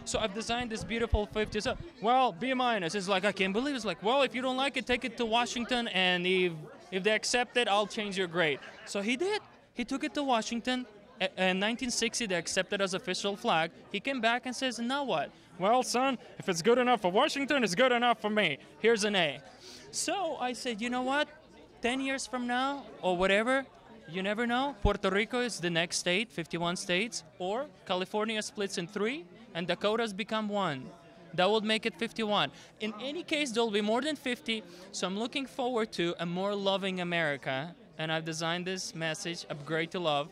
So I've designed this beautiful 50. So, well, B-. It's like, I can't believe it. It's like, well, if you don't like it, take it to Washington, and if they accept it, I'll change your grade. So he did. He took it to Washington. In 1960, they accepted it as official flag. He came back and says, now what? Well, son, if it's good enough for Washington, it's good enough for me. Here's an A. So I said, you know what? 10 years from now, or whatever, you never know. Puerto Rico is the next state, 51 states, or California splits in 3, and Dakotas become 1. That would make it 51. In any case, there will be more than 50, so I'm looking forward to a more loving America, and I've designed this message, Upgrade to Love.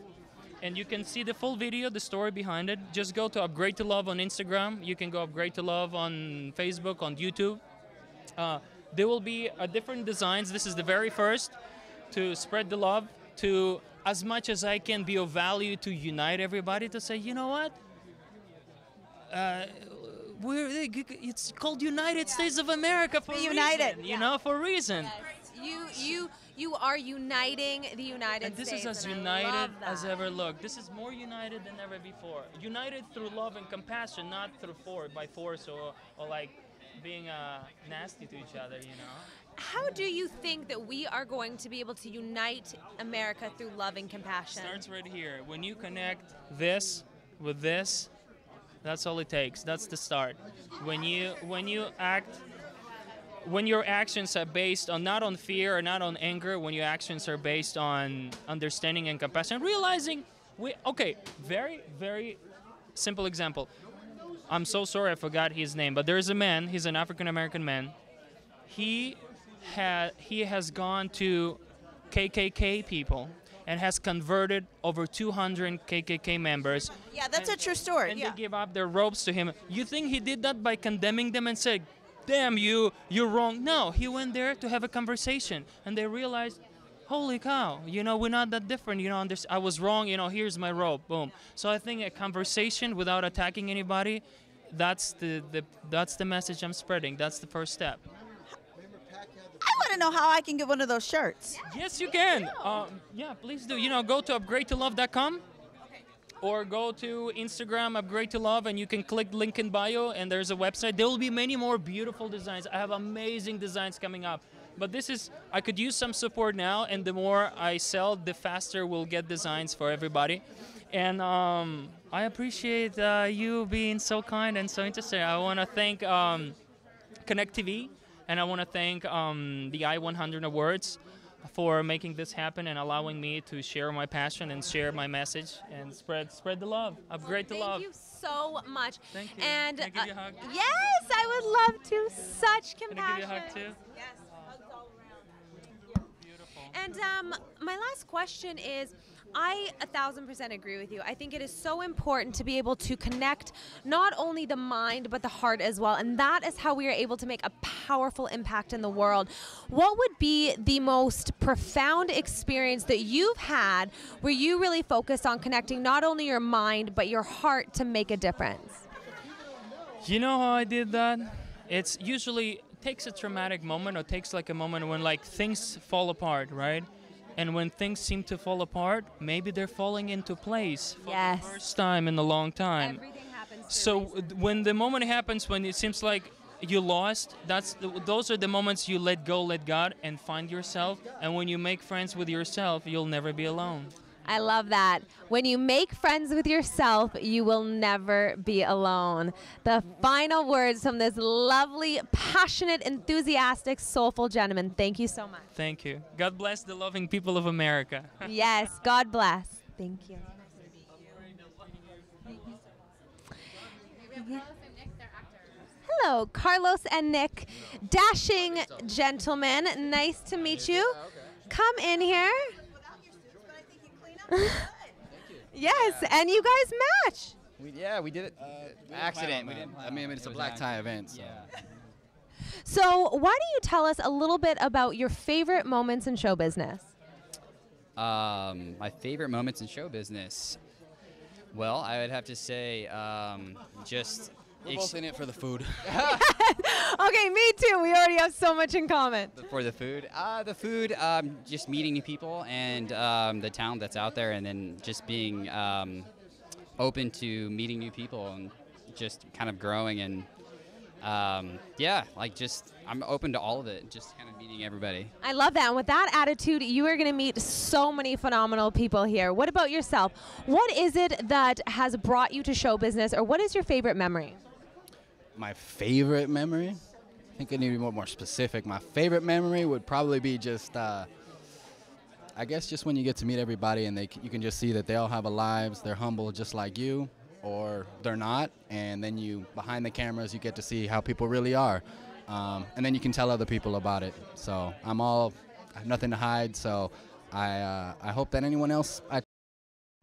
And you can see the full video, the story behind it. Just go to Upgrade to Love on Instagram. You can go Upgrade to Love on Facebook, on YouTube. There will be different designs. This is the very first to spread the love, to as much as I can be of value to unite everybody, to say, you know what? it's called United States of America for a united, reason, you know, for a reason. You are uniting the United And this States. is as and I united love as that. ever looked. This is more united than ever before. United through love and compassion, not through by force or like being nasty to each other, you know. How do you think that we are going to be able to unite America through love and compassion? Starts right here. When you connect this with this, that's all it takes. That's the start. When you act, when your actions are based on not on fear or not on anger, when your actions are based on understanding and compassion, realizing very, very simple example. I'm so sorry I forgot his name, but there's a man, he's an African American man. He has gone to KKK people and has converted over 200 KKK members. Yeah, that's a true story. And they give up their robes to him. You think he did that by condemning them and said, damn you're wrong? No, he went there to have a conversation, and they realized, holy cow, you know, we're not that different, you know, I was wrong, you know, here's my robe, boom. So I think a conversation without attacking anybody, that's the message I'm spreading. That's the first step. I want to know how I can get one of those shirts. Yes, you can. Yeah, please do. You know, go to upgradeToLove.com or go to Instagram, Upgrade to Love, and you can click link in bio, and there's a website. There will be many more beautiful designs. I have amazing designs coming up. But I could use some support now, and the more I sell, the faster we'll get designs for everybody. And I appreciate you being so kind and so interested. I want to thank Connect TV, and I want to thank the I-100 Awards for making this happen and allowing me to share my passion and share my message and spread the love. Upgrade to love. Thank you so much. Thank you. And Can I give you a hug? yes, I would love to. Such compassion. Can I give you a hug too? And my last question is, I 1,000% agree with you. I think it is so important to be able to connect not only the mind but the heart as well, and that is how we are able to make a powerful impact in the world. What would be the most profound experience that you've had where you really focused on connecting not only your mind but your heart to make a difference? You know how I did that? It's usually takes a traumatic moment, or takes like a moment when like things fall apart, right? And when things seem to fall apart, maybe they're falling into place for the first time in a long time. Everything happens. So when the moment happens, when it seems like you lost, those are the moments you let go, let God, and find yourself. And when you make friends with yourself, you'll never be alone. I love that. When you make friends with yourself, you will never be alone. The final words from this lovely, passionate, enthusiastic, soulful gentleman. Thank you so much. Thank you. God bless the loving people of America. Yes, God bless. Thank you. Hello, Carlos and Nick, dashing gentlemen. Nice to meet you. Come in here. Yes, and you guys match. We did it. Accident. I mean, it's a black tie event. So. So why don't you tell us a little bit about your favorite moments in show business? My favorite moments in show business. Well, I would have to say just... We're both in it for the food. Okay, me too. We already have so much in common. For the food? Just meeting new people and the talent that's out there, and then just being open to meeting new people and just kind of growing and I'm open to all of it, just kind of meeting everybody. I love that. And with that attitude, you are going to meet so many phenomenal people here. What about yourself? What is it that has brought you to show business, or what is your favorite memory? My favorite memory? I think I need to be more specific. My favorite memory would probably be just, I guess just when you get to meet everybody and you can just see that they all have lives, they're humble just like you, or they're not, and then behind the cameras, you get to see how people really are. And then you can tell other people about it. So I have nothing to hide, so I hope that anyone else,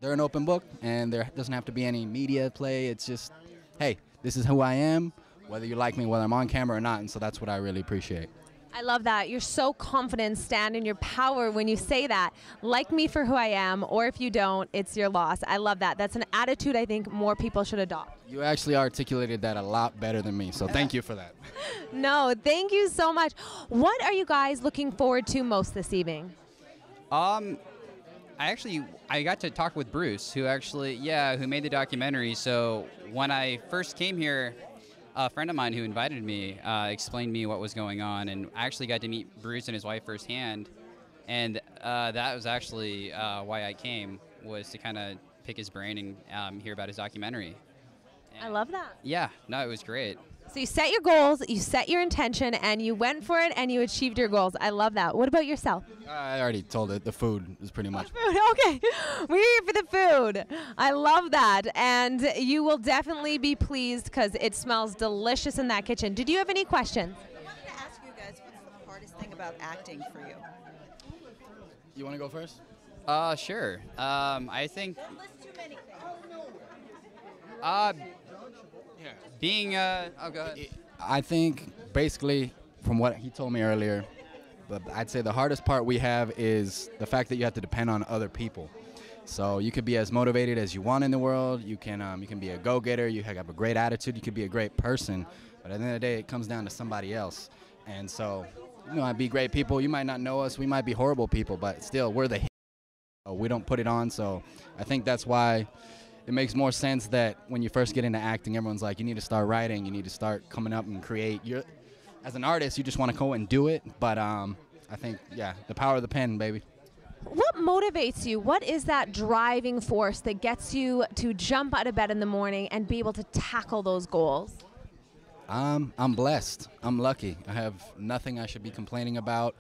they're an open book, and there doesn't have to be any media play. It's just, hey, this is who I am, whether you like me, whether I'm on camera or not, and so that's what I really appreciate. I love that. You're so confident, stand in your power when you say that. Like me for who I am, or if you don't, it's your loss. I love that. That's an attitude I think more people should adopt. You actually articulated that a lot better than me, so thank you for that. No, thank you so much. What are you guys looking forward to most this evening? I got to talk with Bruce, who made the documentary. So when I first came here, a friend of mine who invited me explained to me what was going on, and I actually got to meet Bruce and his wife firsthand. And that was actually why I came, was to kind of pick his brain and hear about his documentary. I love that. Yeah, no, it was great. So you set your goals, you set your intention, and you went for it, and you achieved your goals. I love that. What about yourself? I already told it. The food is pretty much. Food. Okay, we're here for the food. I love that, and you will definitely be pleased because it smells delicious in that kitchen. Did you have any questions? I wanted to ask you guys, what's the hardest thing about acting for you? You want to go first? Sure. I think. Don't list too many things. Being oh, go ahead. I think basically from what he told me earlier, but I'd say the hardest part we have is the fact that you have to depend on other people. So you could be as motivated as you want in the world. You can be a go-getter. You have a great attitude. You could be a great person. But at the end of the day, it comes down to somebody else. And so, I'd be great people. You might not know us. We might be horrible people, but still, we're the hit. We don't put it on. So I think that's why it makes more sense that when you first get into acting, everyone's like, you need to start writing, you need to start coming up and create. As an artist, you just want to go and do it. But I think, the power of the pen, baby. What motivates you? What is that driving force that gets you to jump out of bed in the morning and be able to tackle those goals? I'm blessed. I'm lucky. I have nothing I should be complaining about,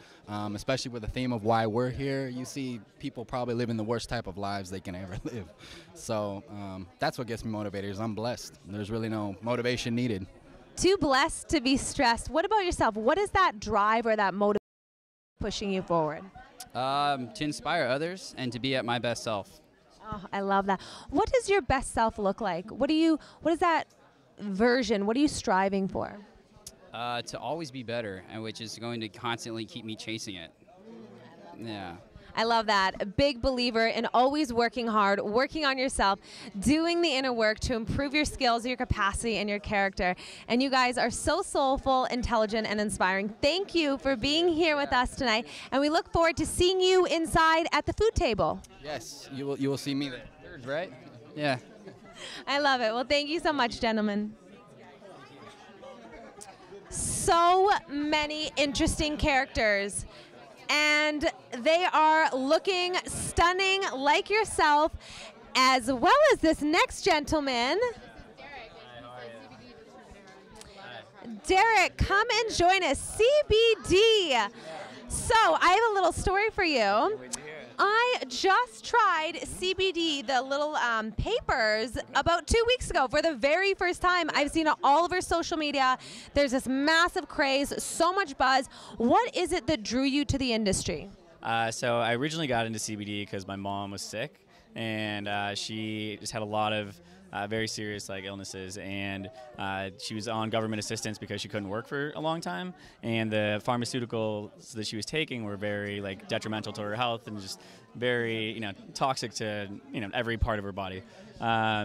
especially with the theme of why we're here. You see people probably living the worst type of lives they can ever live. So that's what gets me motivated, is I'm blessed. There's really no motivation needed. Too blessed to be stressed. What about yourself? What is that drive or that motivation pushing you forward? To inspire others and to be at my best self. Oh, I love that. What does your best self look like? What is that version? What are you striving for? To always be better, and which is going to constantly keep me chasing it. Yeah. I love that. A big believer in always working hard, working on yourself, doing the inner work to improve your skills, your capacity, and your character. And you guys are so soulful, intelligent, and inspiring. Thank you for being here with us tonight, and we look forward to seeing you inside at the food table. Yes, you will see me there. Right? Yeah. I love it. Well, thank you so much, gentlemen. So many interesting characters, and they are looking stunning like yourself, as well as this next gentleman. Derek, come and join us. CBD. So I have a little story for you. I just tried CBD, the little papers, about 2 weeks ago for the very first time. I've seen it all over social media. There's this massive craze, so much buzz. What is it that drew you to the industry? So I originally got into CBD because my mom was sick, and she just had a lot of very serious illnesses, and she was on government assistance because she couldn't work for a long time, and the pharmaceuticals that she was taking were very detrimental to her health and just very toxic to every part of her body.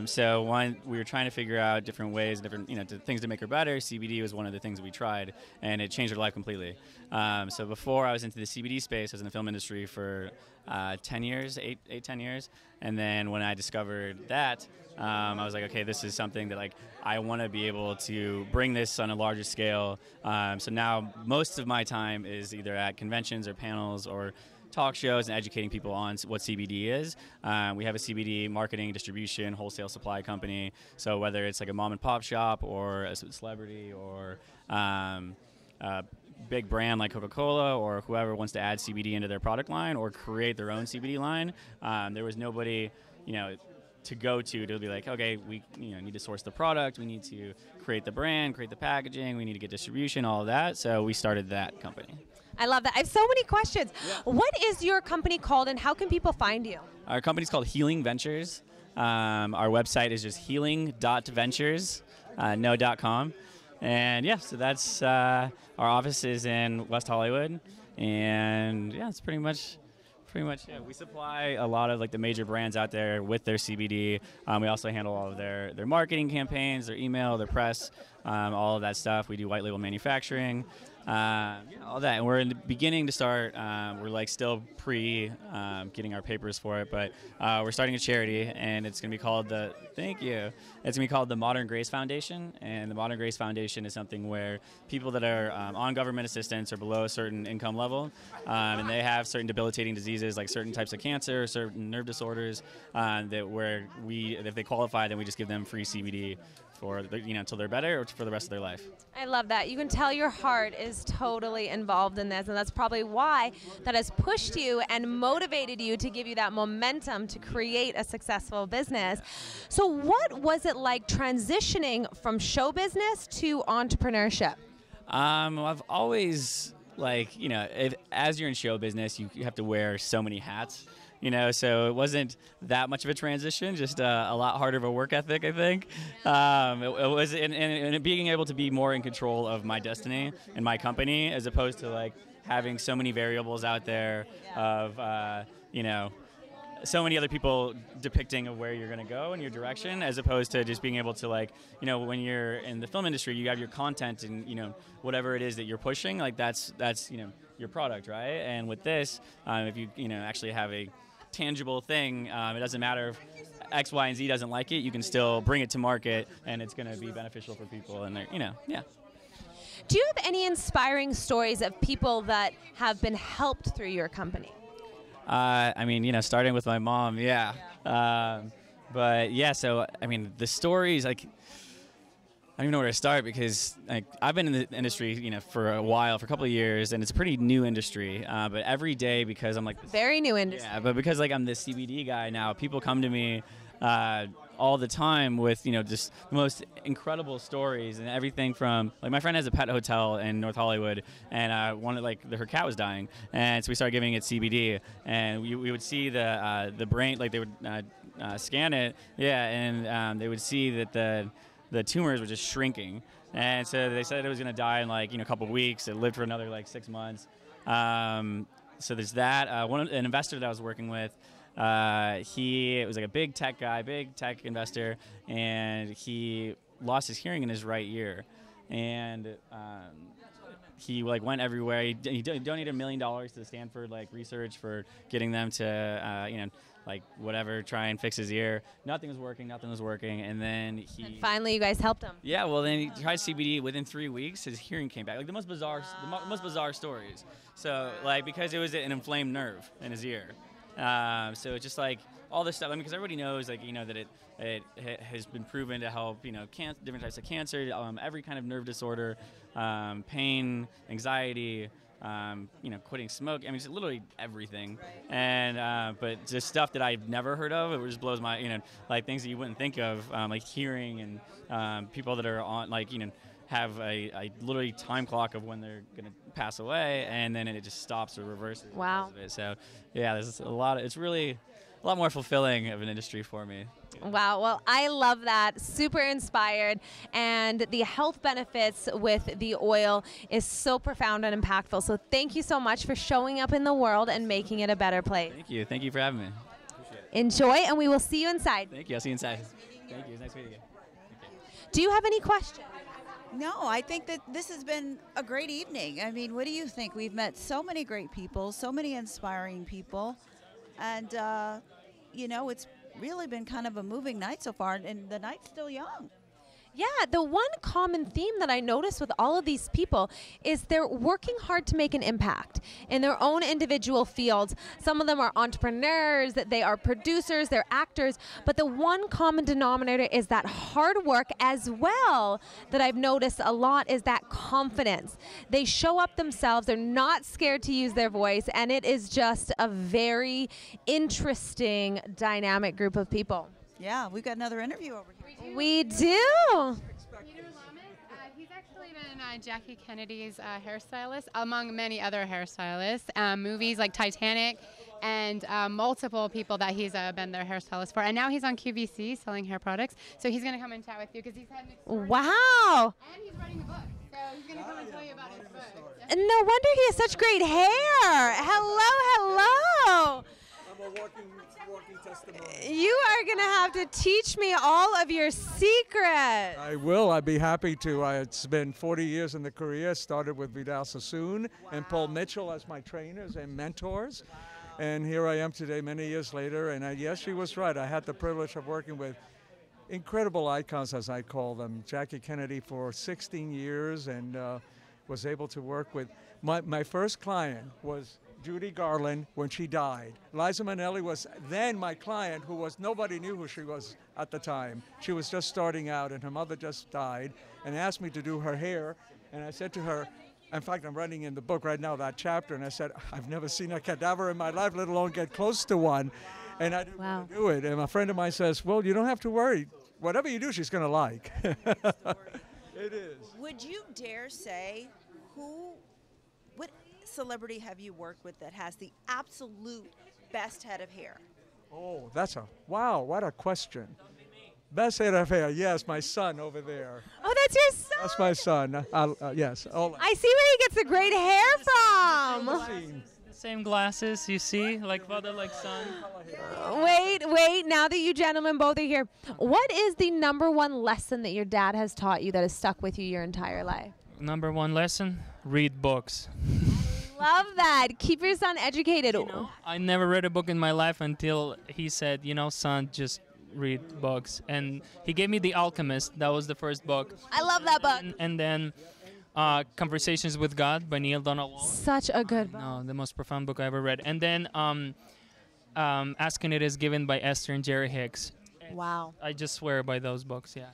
So we were trying to figure out different ways, different things to make her better. CBD was one of the things that we tried, and it changed her life completely. So before I was into the CBD space, I was in the film industry for 10 years, 10 years, and then when I discovered that, I was like, okay, this is something that I want to be able to bring this on a larger scale. So now most of my time is either at conventions or panels or talk shows and educating people on what CBD is. We have a CBD marketing, distribution, wholesale supply company. So whether it's a mom and pop shop or a celebrity or a big brand like Coca-Cola or whoever wants to add CBD into their product line or create their own CBD line, there was nobody, to go to be like, okay, we need to source the product, we need to create the brand, create the packaging, we need to get distribution, all of that. So we started that company. I love that. I have so many questions. Yeah. What is your company called, and how can people find you? Our company's called Healing Ventures. Our website is just healing.ventures, no.com. And yeah, so that's our office is in West Hollywood, and yeah, it's pretty much. Yeah. We supply a lot of like the major brands out there with their CBD. We also handle all of their marketing campaigns, their email, their press, all of that stuff. We do white label manufacturing, all that. And we're in the beginning to start. We're like still getting our papers for it, but we're starting a charity, and it's going to be called Thank you. It's going to be called the Modern Grace Foundation, and the Modern Grace Foundation is something where people that are on government assistance or below a certain income level, and they have certain debilitating diseases like certain types of cancer, certain nerve disorders, if they qualify, then we just give them free CBD for until they're better or for the rest of their life. I love that. You can tell your heart is totally involved in this, and that's probably why that has pushed you and motivated you to give you that momentum to create a successful business. So what was it like transitioning from show business to entrepreneurship? I've always as you're in show business, you have to wear so many hats. So it wasn't that much of a transition, just a lot harder of a work ethic, I think. It was and being able to be more in control of my destiny and my company, as opposed to like having so many variables out there of, so many other people depicting of where you're going to go and your direction, as opposed to just being able to when you're in the film industry, you have your content and, whatever it is that you're pushing, like that's your product, right? And with this, if you, actually have a tangible thing, it doesn't matter if X, Y, and Z doesn't like it, you can still bring it to market and it's going to be beneficial for people, and yeah. Do you have any inspiring stories of people that have been helped through your company? Starting with my mom, yeah. But yeah, so, the stories, I don't even know where to start, because I've been in the industry, for a while, for a couple of years, and it's a pretty new industry. But every day, because I'm very new industry. Yeah, but because I'm the CBD guy now, people come to me all the time with just the most incredible stories, and everything from my friend has a pet hotel in North Hollywood, and her cat was dying, and so we started giving it CBD, and we would see the brain, they would scan it, and they would see that the tumors were just shrinking, and so they said it was going to die in a couple of weeks. It lived for another 6 months. So there's that. An investor that I was working with, he was a big tech guy, big tech investor, and he lost his hearing in his right ear, and he went everywhere. He donated $1 million to Stanford research for getting them to whatever, try and fix his ear. Nothing was working, and then and finally you guys helped him. Yeah, well, then he tried CBD. Within 3 weeks, his hearing came back. The most bizarre stories. So because it was an inflamed nerve in his ear. So it's just all this stuff. Because everybody knows that it has been proven to help different types of cancer, every kind of nerve disorder, pain, anxiety. Quitting smoke. It's literally everything. Right. And but just stuff that I've never heard of. It just blows my things that you wouldn't think of, hearing, and people that are on have a literally time clock of when they're gonna pass away, and then it just stops or reverses. Wow. Because of it. So yeah, there's a lot. It's really a lot more fulfilling of an industry for me. Wow. Well, I love that. Super inspired. And the health benefits with the oil is so profound and impactful. So thank you so much for showing up in the world and making it a better place. Thank you. Thank you for having me. Enjoy, and we will see you inside. Thank you. I'll see you inside. Thank you. It's nice meeting you. Do you have any questions? No, I think that this has been a great evening. What do you think? We've met so many great people, so many inspiring people, and, it's really been kind of a moving night so far, and the night's still young. Yeah, the one common theme that I notice with all of these people is they're working hard to make an impact in their own individual fields. Some of them are entrepreneurs, they are producers, they're actors, but the one common denominator is that hard work as well that I've noticed a lot is that confidence. They show up themselves, they're not scared to use their voice, and it is just a very interesting, dynamic group of people. Yeah, we've got another interview over here. We do. He's actually been Jackie Kennedy's hairstylist, among many other hairstylists. Movies like Titanic, and multiple people that he's been their hairstylist for. And now he's on QVC selling hair products. So he's going to come and chat with you because he's had an experience. Wow. And he's writing a book. So he's going to come and tell you about his book. And no wonder he has such great hair. Hello. I'm a walking testimony. You are going to have to teach me all of your secrets. I will. I'd be happy to. It's been 40 years in the career. Started with Vidal Sassoon and Paul Mitchell as my trainers and mentors. And here I am today, many years later. And yes, she was right. I had the privilege of working with incredible icons, as I call them. Jackie Kennedy for 16 years and was able to work with. My first client was Judy Garland when she died. Liza Minnelli was then my client, who was, nobody knew who she was at the time. She was just starting out, and her mother just died, and asked me to do her hair. And I said to her, in fact, I'm writing in the book right now that chapter, and I said, I've never seen a cadaver in my life, let alone get close to one. And I didn't want to do it. And a friend of mine says, well, you don't have to worry. Whatever you do, she's going to like. It is. Would you dare say what celebrity have you worked with that has the absolute best head of hair? Oh, wow, what a question. Best head of hair, yes, my son over there. Oh, that's your son? That's my son, yes. I see where he gets the great hair from. The same glasses, you see, like father, like son. Wait, now that you gentlemen both are here, what is the #1 lesson that your dad has taught you that has stuck with you your entire life? #1 lesson, read books. Love that. Keep your son educated. I never read a book in my life until he said, son, just read books. And he gave me The Alchemist. That was the first book. I love that book. And then Conversations with God by Neil Donald Walsh. Such a good book. No, the most profound book I ever read. And then Asking It Is Given by Esther and Jerry Hicks. Wow. I just swear by those books, yeah.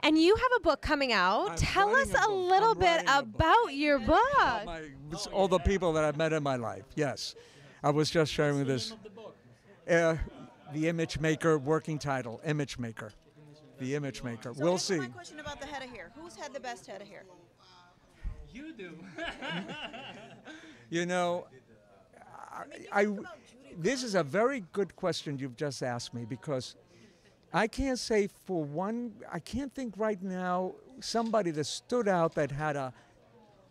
And you have a book coming out. Tell us a little bit about your book. It's all the people that I've met in my life, yes. I was just sharing with this. The Image Maker, working title, Image Maker. The Image Maker. So we'll see. My question about the head of hair. Who's had the best head of hair? You do. This is a very good question you've just asked me, because I can't say for one, I can't think right now somebody that stood out that had a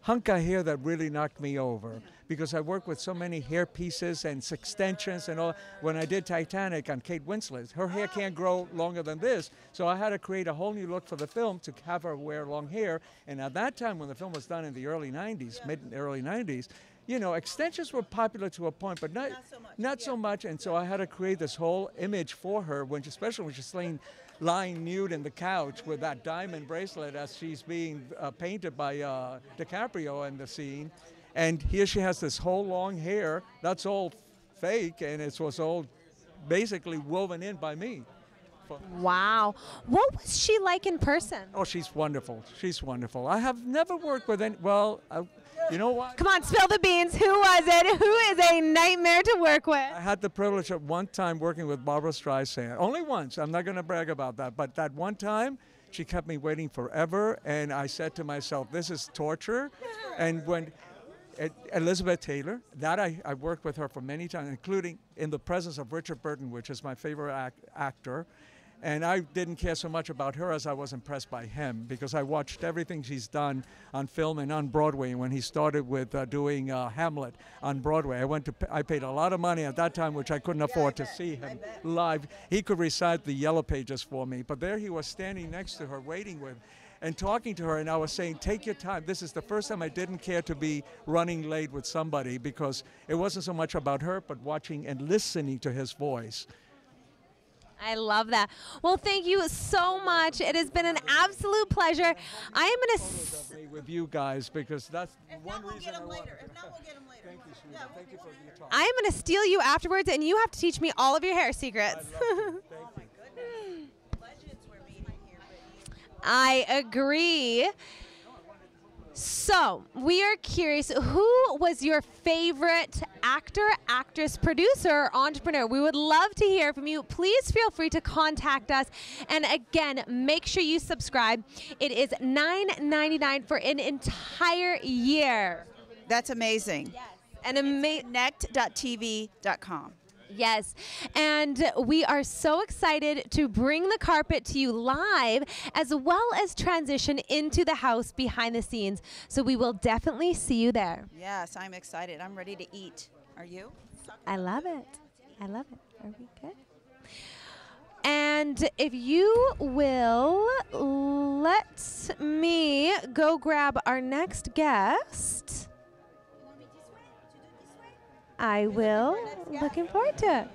hunk of hair that really knocked me over, because I work with so many hair pieces and extensions and all. When I did Titanic on Kate Winslet, her hair can't grow longer than this, so I had to create a whole new look for the film to have her wear long hair. And at that time, when the film was done in the early 90s, mid-early 90s, extensions were popular to a point, but not so much. And so I had to create this whole image for her, especially when she's lying nude in the couch with that diamond bracelet as she's being painted by DiCaprio in the scene. And here she has this whole long hair. That's all fake, and it was all basically woven in by me. Wow. What was she like in person? Oh, she's wonderful. She's wonderful. I have never worked with any, you know what? Come on, spill the beans. Who was it? Who is a nightmare to work with? I had the privilege of one time working with Barbra Streisand. Only once. I'm not going to brag about that. But that one time, she kept me waiting forever. And I said to myself, this is torture. And when Elizabeth Taylor, that I worked with her for many times, including in the presence of Richard Burton, which is my favorite actor. And I didn't care so much about her as I was impressed by him, because I watched everything she's done on film and on Broadway. When he started with doing Hamlet on Broadway, I paid a lot of money at that time, which I couldn't afford to see him live. He could recite the Yellow Pages for me, but there he was standing next to her, waiting with, and talking to her, and I was saying, take your time. This is the first time I didn't care to be running late with somebody, because it wasn't so much about her, but watching and listening to his voice. I love that. Well, thank you so much. It has been an absolute pleasure. I am going to with you guys, because that's one reason If not, we'll get them later. Thank you, sweetie. Thank you for your time. I am going to steal you afterwards, and you have to teach me all of your hair secrets. I agree. So, we are curious, who was your favorite actor, actress, producer, entrepreneur? We would love to hear from you. Please feel free to contact us. And again, make sure you subscribe. It is $9.99 for an entire year. That's amazing. Yes. And connect.tv.com. Yes, and we are so excited to bring the carpet to you live as well as transition into the house behind the scenes. So we will definitely see you there. Yes, I'm excited. I'm ready to eat. Are you? I love it. I love it. Are we good? And if you will let me go grab our next guest. I will. Looking forward to it.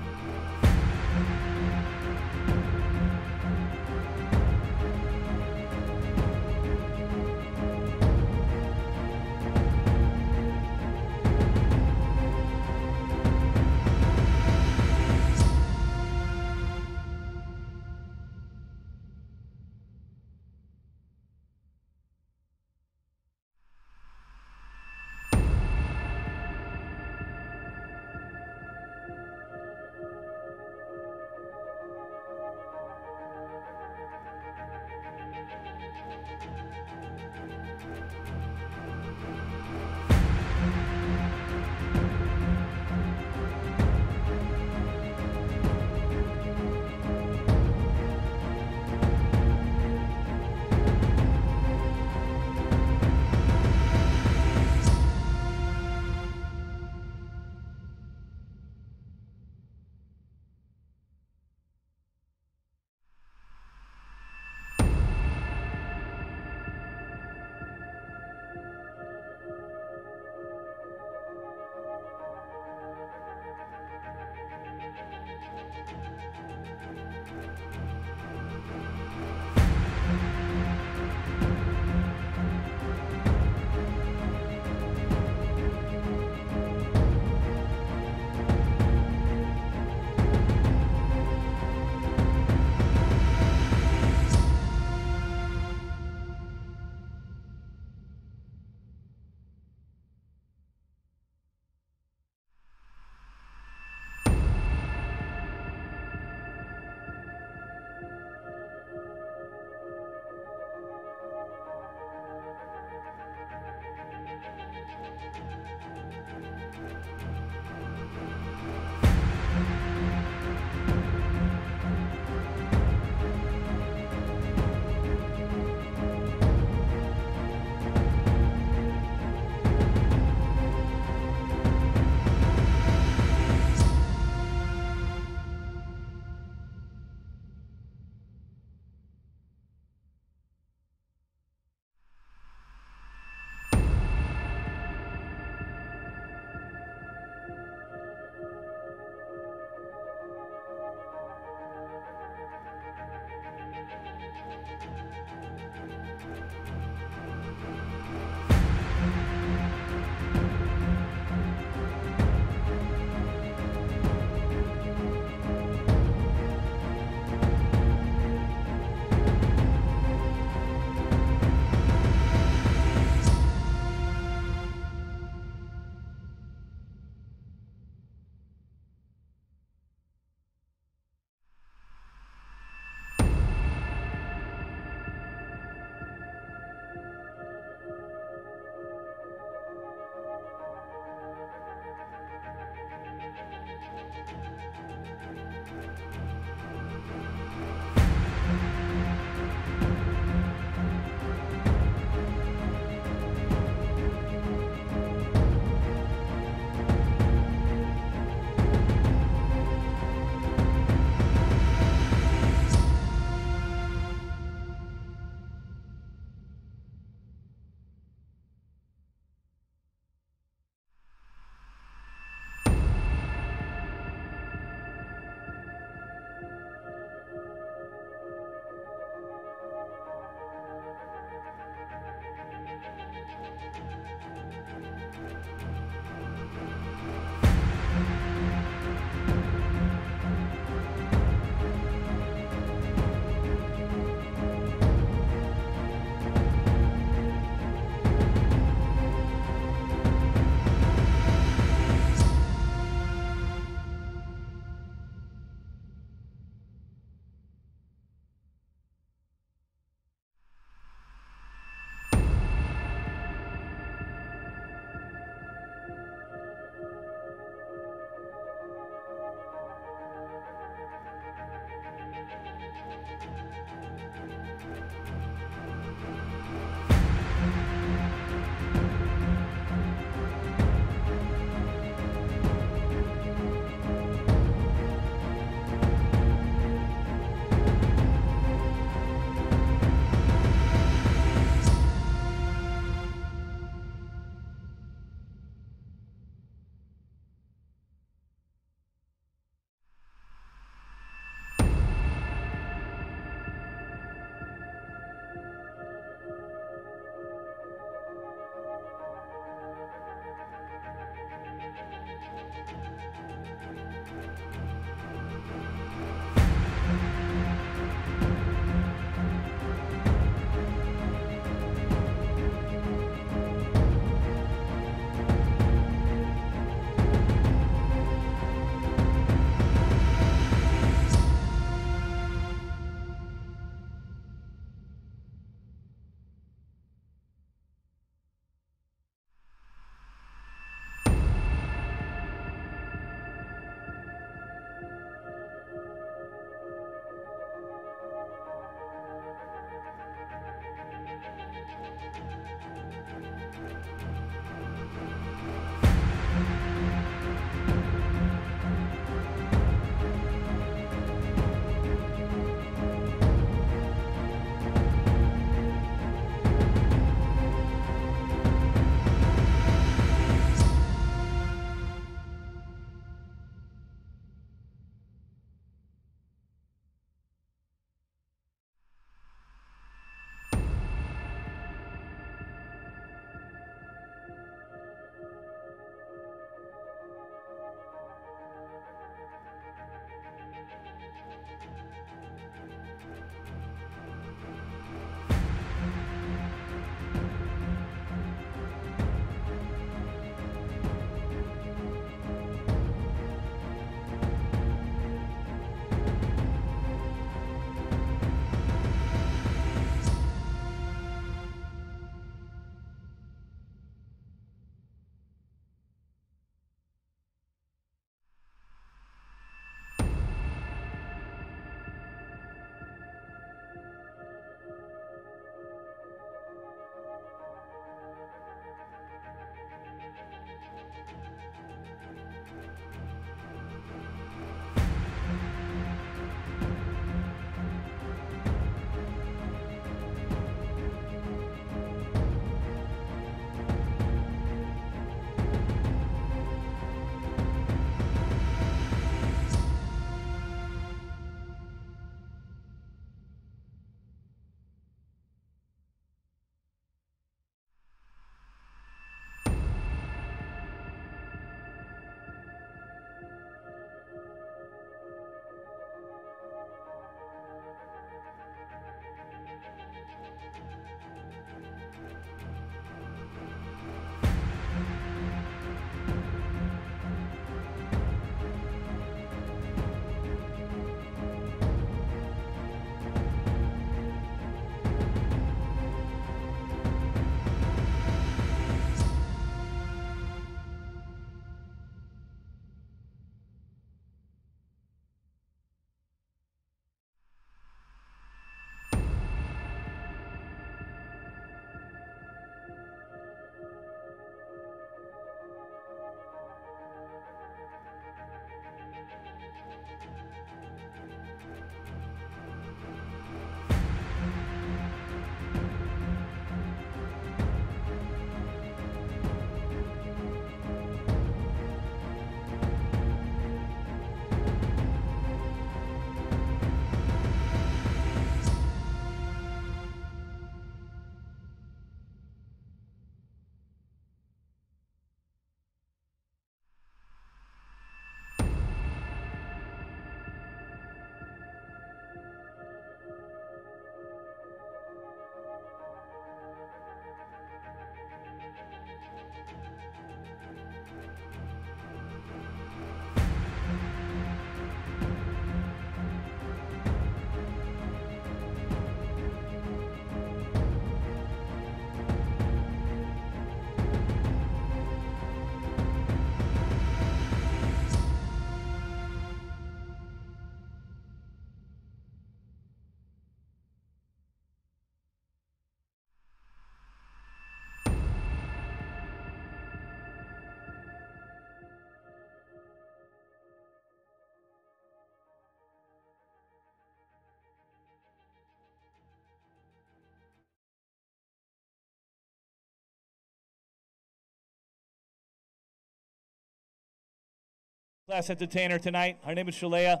Class entertainer tonight. Her name is Shalea.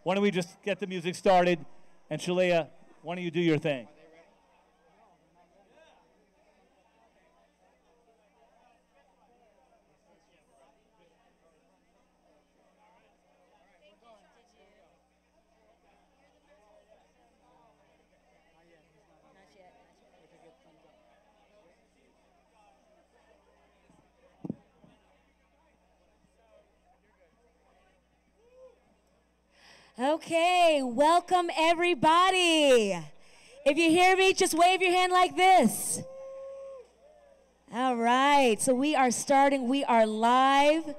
Why don't we just get the music started? And Shalea, why don't you do your thing? Okay, welcome everybody. If you hear me, just wave your hand like this. All right, so we are starting. We are live.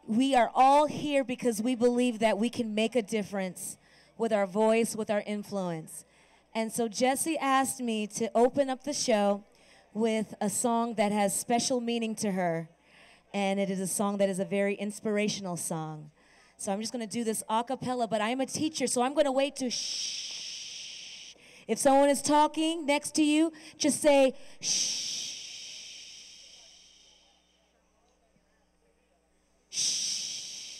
We are all here because we believe that we can make a difference with our voice, with our influence. And so Jessie asked me to open up the show with a song that has special meaning to her. And it is a song that is a very inspirational song. So I'm just going to do this a cappella, but I am a teacher, so I'm going to wait to shh. If someone is talking next to you, just say shh. Shh.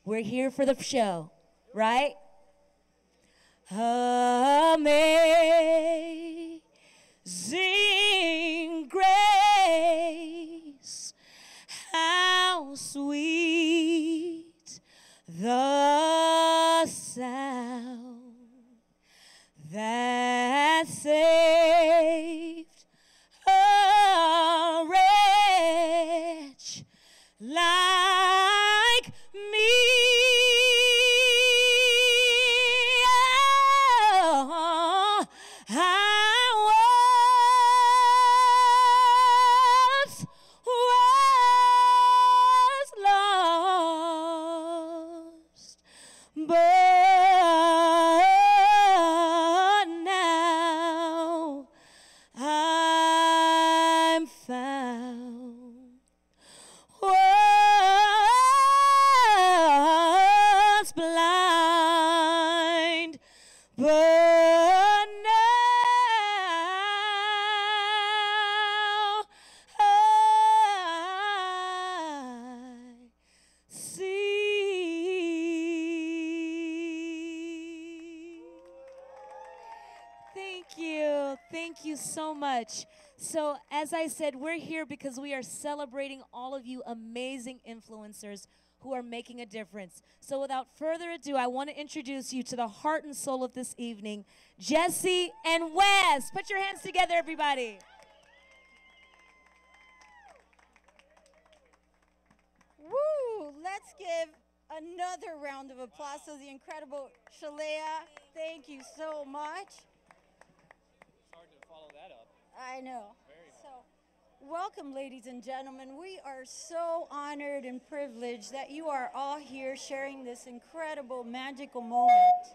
We're here for the show, right? Amazing grace, how sweet the sound that saved a wretch like me. Oh, I was lost, but now I'm found. Was blind, but now I see. Thank you so much. So as I said, we're here because we are celebrating all of you amazing influencers who are making a difference. So without further ado, I want to introduce you to the heart and soul of this evening, Jessie and Wes. Put your hands together, everybody. Woo! Let's give another round of applause to the incredible Shalea. Thank you so much. It's hard to follow that up. I know. So, welcome, ladies and gentlemen. We are so honored and privileged that you are all here sharing this incredible, magical moment.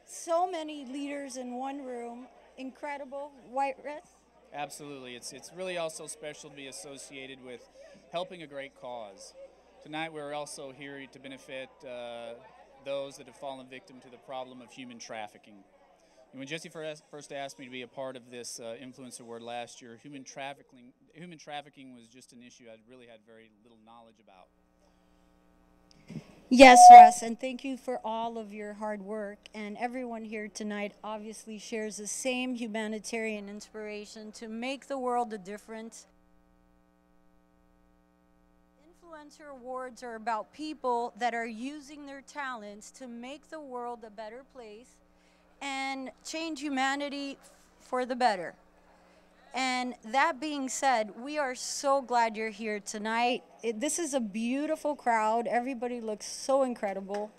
So many leaders in one room. Incredible. White Rest? Absolutely. It's really also special to be associated with helping a great cause. Tonight we're also here to benefit those that have fallen victim to the problem of human trafficking. And when Jessie first asked me to be a part of this Influence Award last year, human trafficking was just an issue I really had very little knowledge about. Yes, Russ, and thank you for all of your hard work. And everyone here tonight obviously shares the same humanitarian inspiration to make the world a difference. Influencer Awards are about people that are using their talents to make the world a better place and change humanity for the better. And that being said, we are so glad you're here tonight. This is a beautiful crowd. Everybody looks so incredible.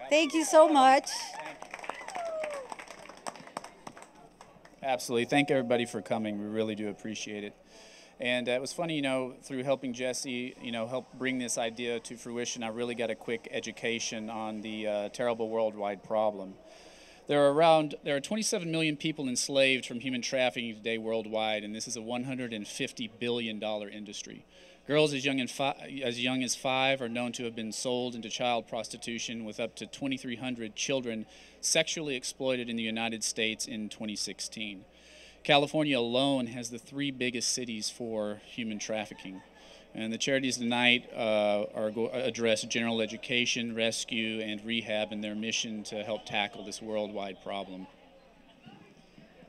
Thank you so much. Absolutely. Thank everybody for coming. We really do appreciate it. And it was funny, through helping Jessie, help bring this idea to fruition, I really got a quick education on the terrible worldwide problem. There are 27 million people enslaved from human trafficking today worldwide, and this is a $150 billion industry. Girls as young as 5 are known to have been sold into child prostitution, with up to 2,300 children sexually exploited in the United States in 2016. California alone has the 3 biggest cities for human trafficking. And the charities tonight address general education, rescue, and rehab in their mission to help tackle this worldwide problem.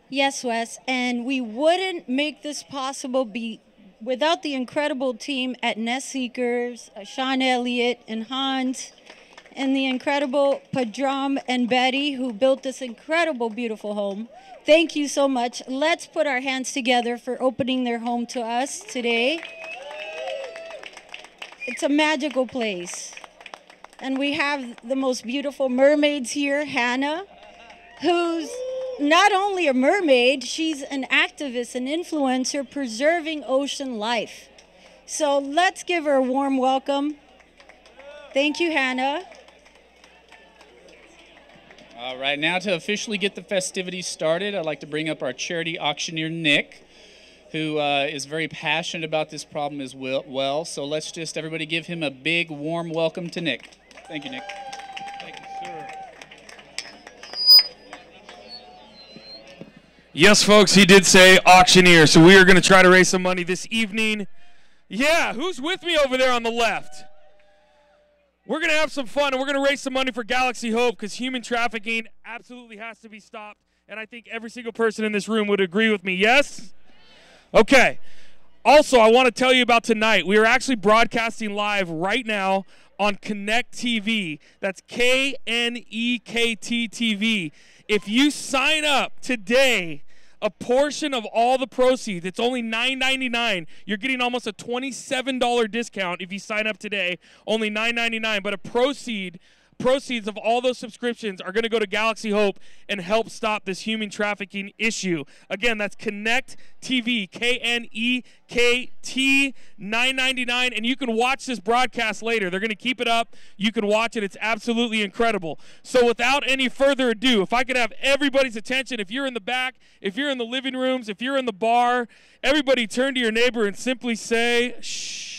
Yes, Wes, and we wouldn't make this possible without the incredible team at Nest Seekers, Sean Elliott and Hans, and the incredible Padram and Betty who built this incredible, beautiful home. Thank you so much. Let's put our hands together for opening their home to us today. It's a magical place. And we have the most beautiful mermaids here, Hannah, who's not only a mermaid, she's an activist, an influencer, preserving ocean life. So let's give her a warm welcome. Thank you, Hannah. All right, now to officially get the festivities started, I'd like to bring up our charity auctioneer, Nick, who is very passionate about this problem as well. So let's just everybody give him a big, warm welcome to Nick. Thank you, Nick. Thank you, sir. Yes, folks, he did say auctioneer, so we are going to try to raise some money this evening. Yeah, who's with me over there on the left? We're going to have some fun, and we're going to raise some money for Galaxy Hope because human trafficking absolutely has to be stopped, and I think every single person in this room would agree with me. Yes? Okay. Also, I want to tell you about tonight. We are actually broadcasting live right now on Connect TV. That's K-N-E-K-T TV. If you sign up today, a portion of all the proceeds, it's only $9.99. You're getting almost a $27 discount if you sign up today, only $9.99. But proceeds of all those subscriptions are going to go to Galaxy Hope and help stop this human trafficking issue. Again, that's Connect TV, K-N-E-K-T, $9.99, and you can watch this broadcast later. They're going to keep it up. You can watch it. It's absolutely incredible. So without any further ado, if I could have everybody's attention, if you're in the back, if you're in the living rooms, if you're in the bar, everybody turn to your neighbor and simply say, shh.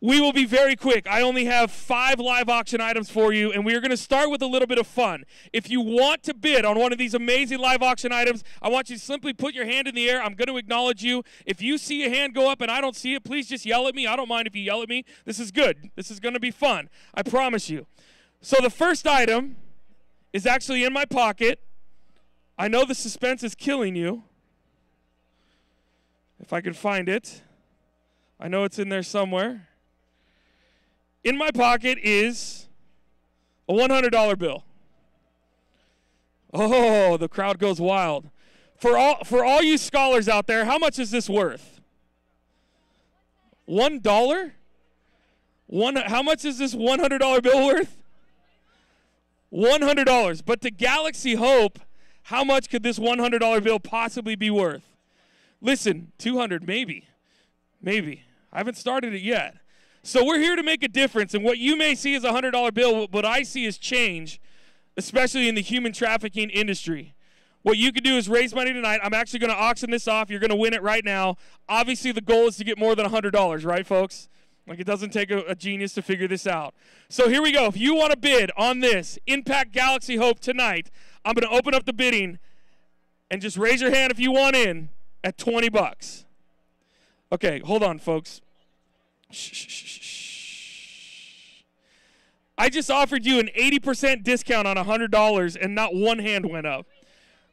We will be very quick. I only have 5 live auction items for you, and we are going to start with a little bit of fun. If you want to bid on one of these amazing live auction items, I want you to simply put your hand in the air. I'm going to acknowledge you. If you see a hand go up and I don't see it, please just yell at me. I don't mind if you yell at me. This is good. This is going to be fun. I promise you. So the first item is actually in my pocket. I know the suspense is killing you. If I can find it. I know it's in there somewhere. In my pocket is a $100 bill. Oh, the crowd goes wild. For all you scholars out there, how much is this worth? $1? How much is this $100 bill worth? $100. But to Galaxy Hope, how much could this $100 bill possibly be worth? Listen, $200 maybe. Maybe. I haven't started it yet. So we're here to make a difference, and what you may see as a $100 bill, what I see is change, especially in the human trafficking industry. What you could do is raise money tonight. I'm actually going to auction this off. You're going to win it right now. Obviously, the goal is to get more than $100, right, folks? Like, it doesn't take a genius to figure this out. So here we go. If you want to bid on this, Impact Galaxy Hope tonight, I'm going to open up the bidding, and just raise your hand if you want in at $20. Okay, hold on, folks. I just offered you an 80% discount on $100 and not one hand went up.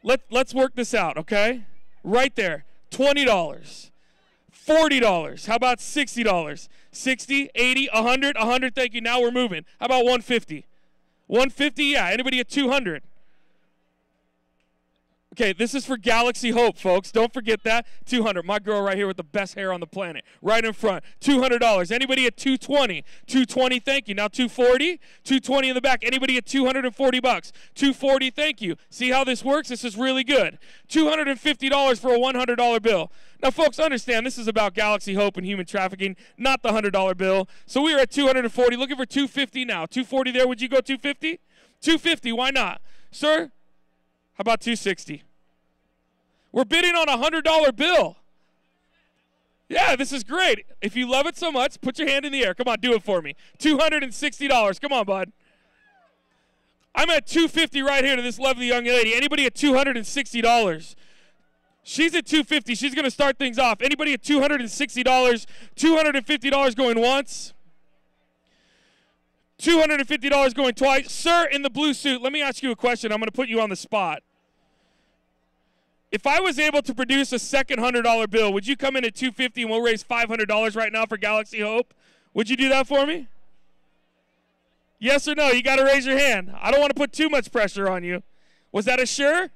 Let's work this out, okay? Right there, $20, $40. How about $60? 60, 80, 100, 100. Thank you. Now we're moving. How about 150? 150? Yeah. Anybody at 200? Okay, this is for Galaxy Hope, folks. Don't forget that. 200. My girl right here with the best hair on the planet. Right in front. $200. Anybody at 220? 220, thank you. Now 240. 220 in the back. Anybody at $240? 240, thank you. See how this works? This is really good. $250 for a $100 bill. Now, folks, understand this is about Galaxy Hope and human trafficking, not the $100 bill. So we are at 240. Looking for 250 now. 240 there. Would you go 250? 250. Why not? Sir? How about 260? We're bidding on a $100 bill. Yeah, this is great. If you love it so much, put your hand in the air. Come on, do it for me. $260. Come on, bud. I'm at $250 right here to this lovely young lady. Anybody at $260? She's at $250. She's going to start things off. Anybody at $260? $250 going once. $250 going twice. Sir in the blue suit, let me ask you a question. I'm going to put you on the spot. If I was able to produce a second $100 bill, would you come in at $250 and we'll raise $500 right now for Galaxy Hope? Would you do that for me? Yes or no? You got to raise your hand. I don't want to put too much pressure on you. Was that a sure?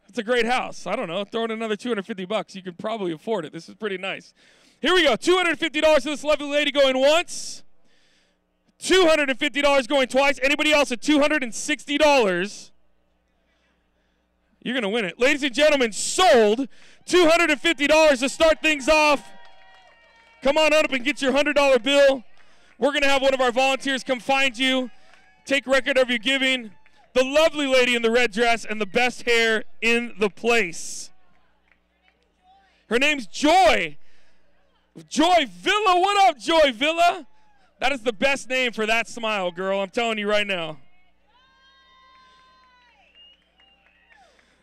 It's a great house. I don't know. Throw in another $250. You can probably afford it. This is pretty nice. Here we go. $250 to this lovely lady going once. $250 going twice. Anybody else at $260? You're going to win it. Ladies and gentlemen, sold. $250 to start things off. Come on up and get your $100 bill. We're going to have one of our volunteers come find you, take record of your giving. The lovely lady in the red dress and the best hair in the place. Her name's Joy. Joy Villa. What up, Joy Villa? That is the best name for that smile, girl. I'm telling you right now.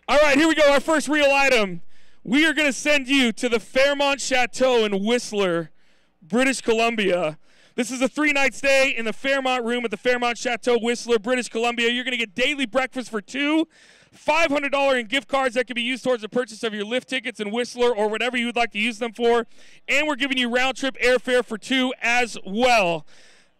All right, here we go. Our first real item. We are going to send you to the Fairmont Chateau in Whistler, British Columbia. This is a 3-night stay in the Fairmont room at the Fairmont Chateau, Whistler, British Columbia. You're going to get daily breakfast for two, $500 in gift cards that can be used towards the purchase of your lift tickets in Whistler or whatever you would like to use them for. And we're giving you round-trip airfare for two as well.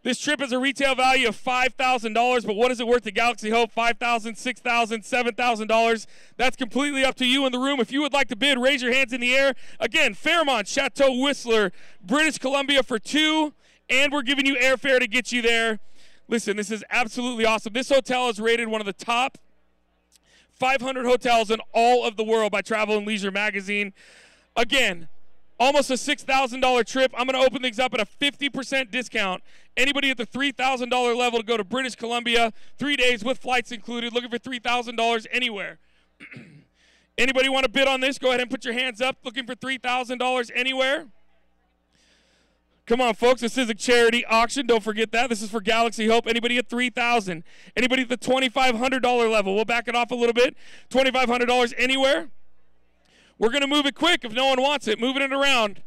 This trip has a retail value of $5,000, but what is it worth to Galaxy Hope? $5,000, $6,000, $7,000. That's completely up to you in the room. If you would like to bid, raise your hands in the air. Again, Fairmont Chateau, Whistler, British Columbia for two. And we're giving you airfare to get you there. Listen, this is absolutely awesome. This hotel is rated one of the top 500 hotels in all of the world by Travel and Leisure magazine. Again, almost a $6,000 trip. I'm going to open things up at a 50% discount. Anybody at the $3,000 level to go to British Columbia, 3 days with flights included, looking for $3,000 anywhere. Anybody want to bid on this? Go ahead and put your hands up. Looking for $3,000 anywhere? Come on, folks. This is a charity auction. Don't forget that. This is for Galaxy Hope. Anybody at $3,000? Anybody at the $2,500 level? We'll back it off a little bit. $2,500 anywhere? We're going to move it quick if no one wants it. Moving it around.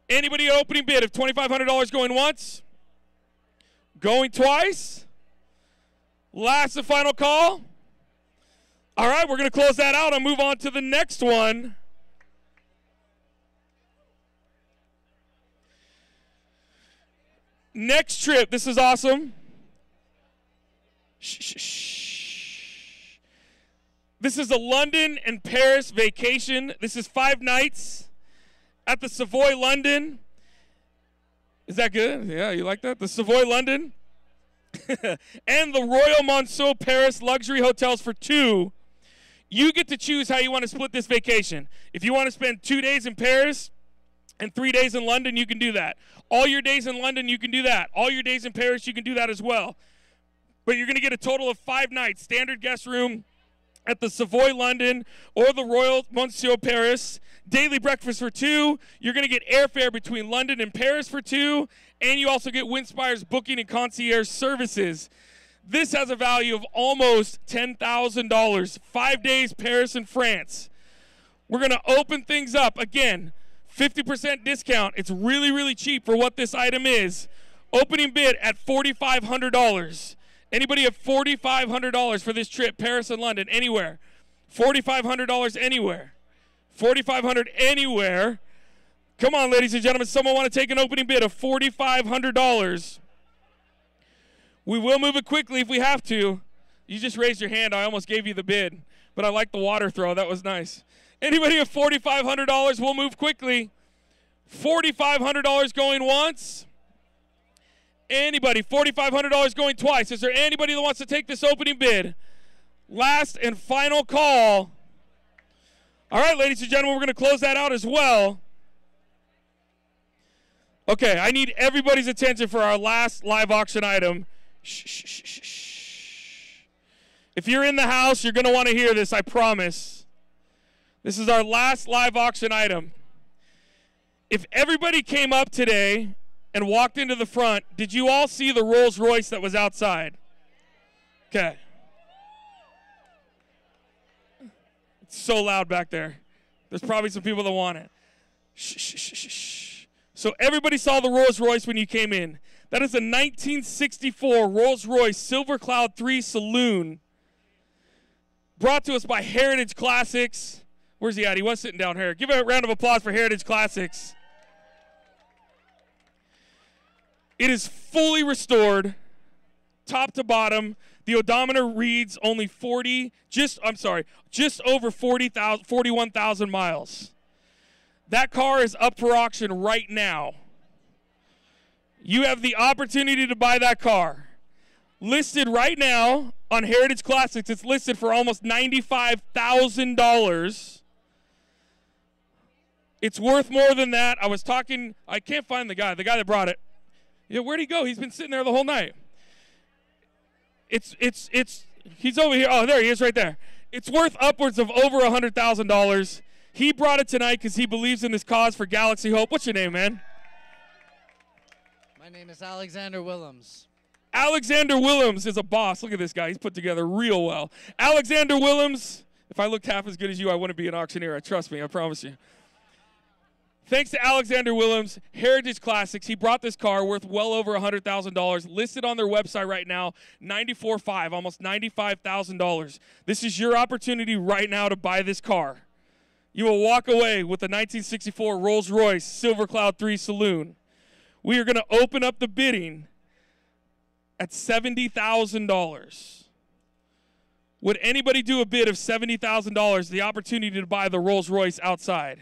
Anybody at opening bid of $2,500 going once? Going twice? Last and final call? All right, we're going to close that out and move on to the next one. Next trip. This is awesome. Shh, shh, shh. This is a London and Paris vacation. This is 5 nights at the Savoy London. Is that good? Yeah, you like that? The Savoy London. And the Royal Monceau Paris luxury hotels for two. You get to choose how you want to split this vacation. If you want to spend 2 days in Paris and 3 days in London, you can do that. All your days in London, you can do that. All your days in Paris, you can do that as well. But you're going to get a total of 5 nights, standard guest room at the Savoy London or the Royal Monceau Paris. Daily breakfast for two. You're going to get airfare between London and Paris for two. And you also get Winspire's booking and concierge services. This has a value of almost $10,000. 5 days, Paris and France. We're going to open things up again. 50% discount. It's really, really cheap for what this item is. Opening bid at $4,500. Anybody at $4,500 for this trip, Paris and London, anywhere? $4,500 anywhere. $4,500 anywhere. Come on, ladies and gentlemen. Someone want to take an opening bid of $4,500? We will move it quickly if we have to. You just raised your hand. I almost gave you the bid, but I like the water throw. That was nice. Anybody at $4,500, we'll move quickly. $4,500 going once. Anybody, $4,500 going twice. Is there anybody that wants to take this opening bid? Last and final call. All right, ladies and gentlemen, we're going to close that out as well. Okay, I need everybody's attention for our last live auction item. Shh, shh, shh, shh, shh. If you're in the house, you're going to want to hear this, I promise. This is our last live auction item. If everybody came up today and walked into the front, did you all see the Rolls Royce that was outside? Okay. It's so loud back there. There's probably some people that want it. Shh, shh, shh, shh, shh. So everybody saw the Rolls Royce when you came in. That is a 1964 Rolls Royce Silver Cloud 3 Saloon, brought to us by Heritage Classics. Where's he at? He was sitting down here. Give a round of applause for Heritage Classics. It is fully restored, top to bottom. The odometer reads only just over 41,000 miles. That car is up for auction right now. You have the opportunity to buy that car. Listed right now on Heritage Classics, it's listed for almost $95,000. It's worth more than that. I can't find the guy that brought it. Yeah, where'd he go? He's been sitting there the whole night. He's over here. Oh, there he is right there. It's worth upwards of over $100,000. He brought it tonight because he believes in this cause for Galaxy Hope. What's your name, man? My name is Alexander Willems. Alexander Willems is a boss. Look at this guy. He's put together real well. Alexander Willems, if I looked half as good as you, I wouldn't be an auctioneer. Trust me, I promise you. Thanks to Alexander Willems, Heritage Classics, he brought this car worth well over $100,000, listed on their website right now, $94,500, almost $95,000. This is your opportunity right now to buy this car. You will walk away with the 1964 Rolls-Royce Silver Cloud 3 Saloon. We are going to open up the bidding at $70,000. Would anybody do a bid of $70,000, the opportunity to buy the Rolls-Royce outside?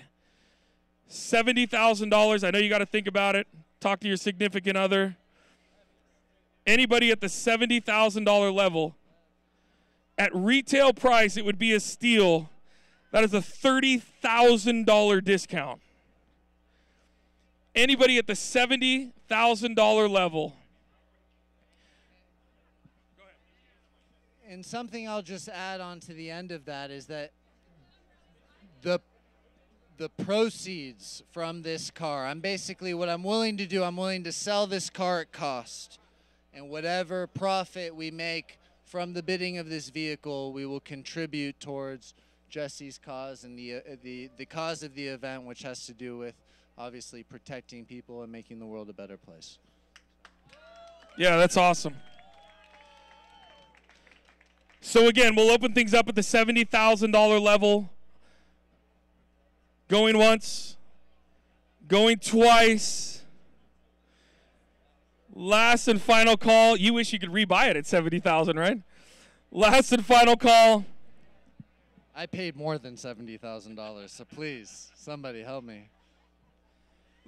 $70,000. I know you got to think about it. Talk to your significant other. Anybody at the $70,000 level, at retail price, it would be a steal. That is a $30,000 discount. Anybody at the $70,000 level. And something I'll just add on to the end of that is that the proceeds from this car, what I'm willing to do, I'm willing to sell this car at cost. And whatever profit we make from the bidding of this vehicle, we will contribute towards Jesse's cause and the cause of the event, which has to do with obviously protecting people and making the world a better place. Yeah, that's awesome. So again, we'll open things up at the $70,000 level. Going once, going twice. Last and final call. You wish you could rebuy it at $70,000, right? Last and final call. I paid more than $70,000, so please, somebody help me.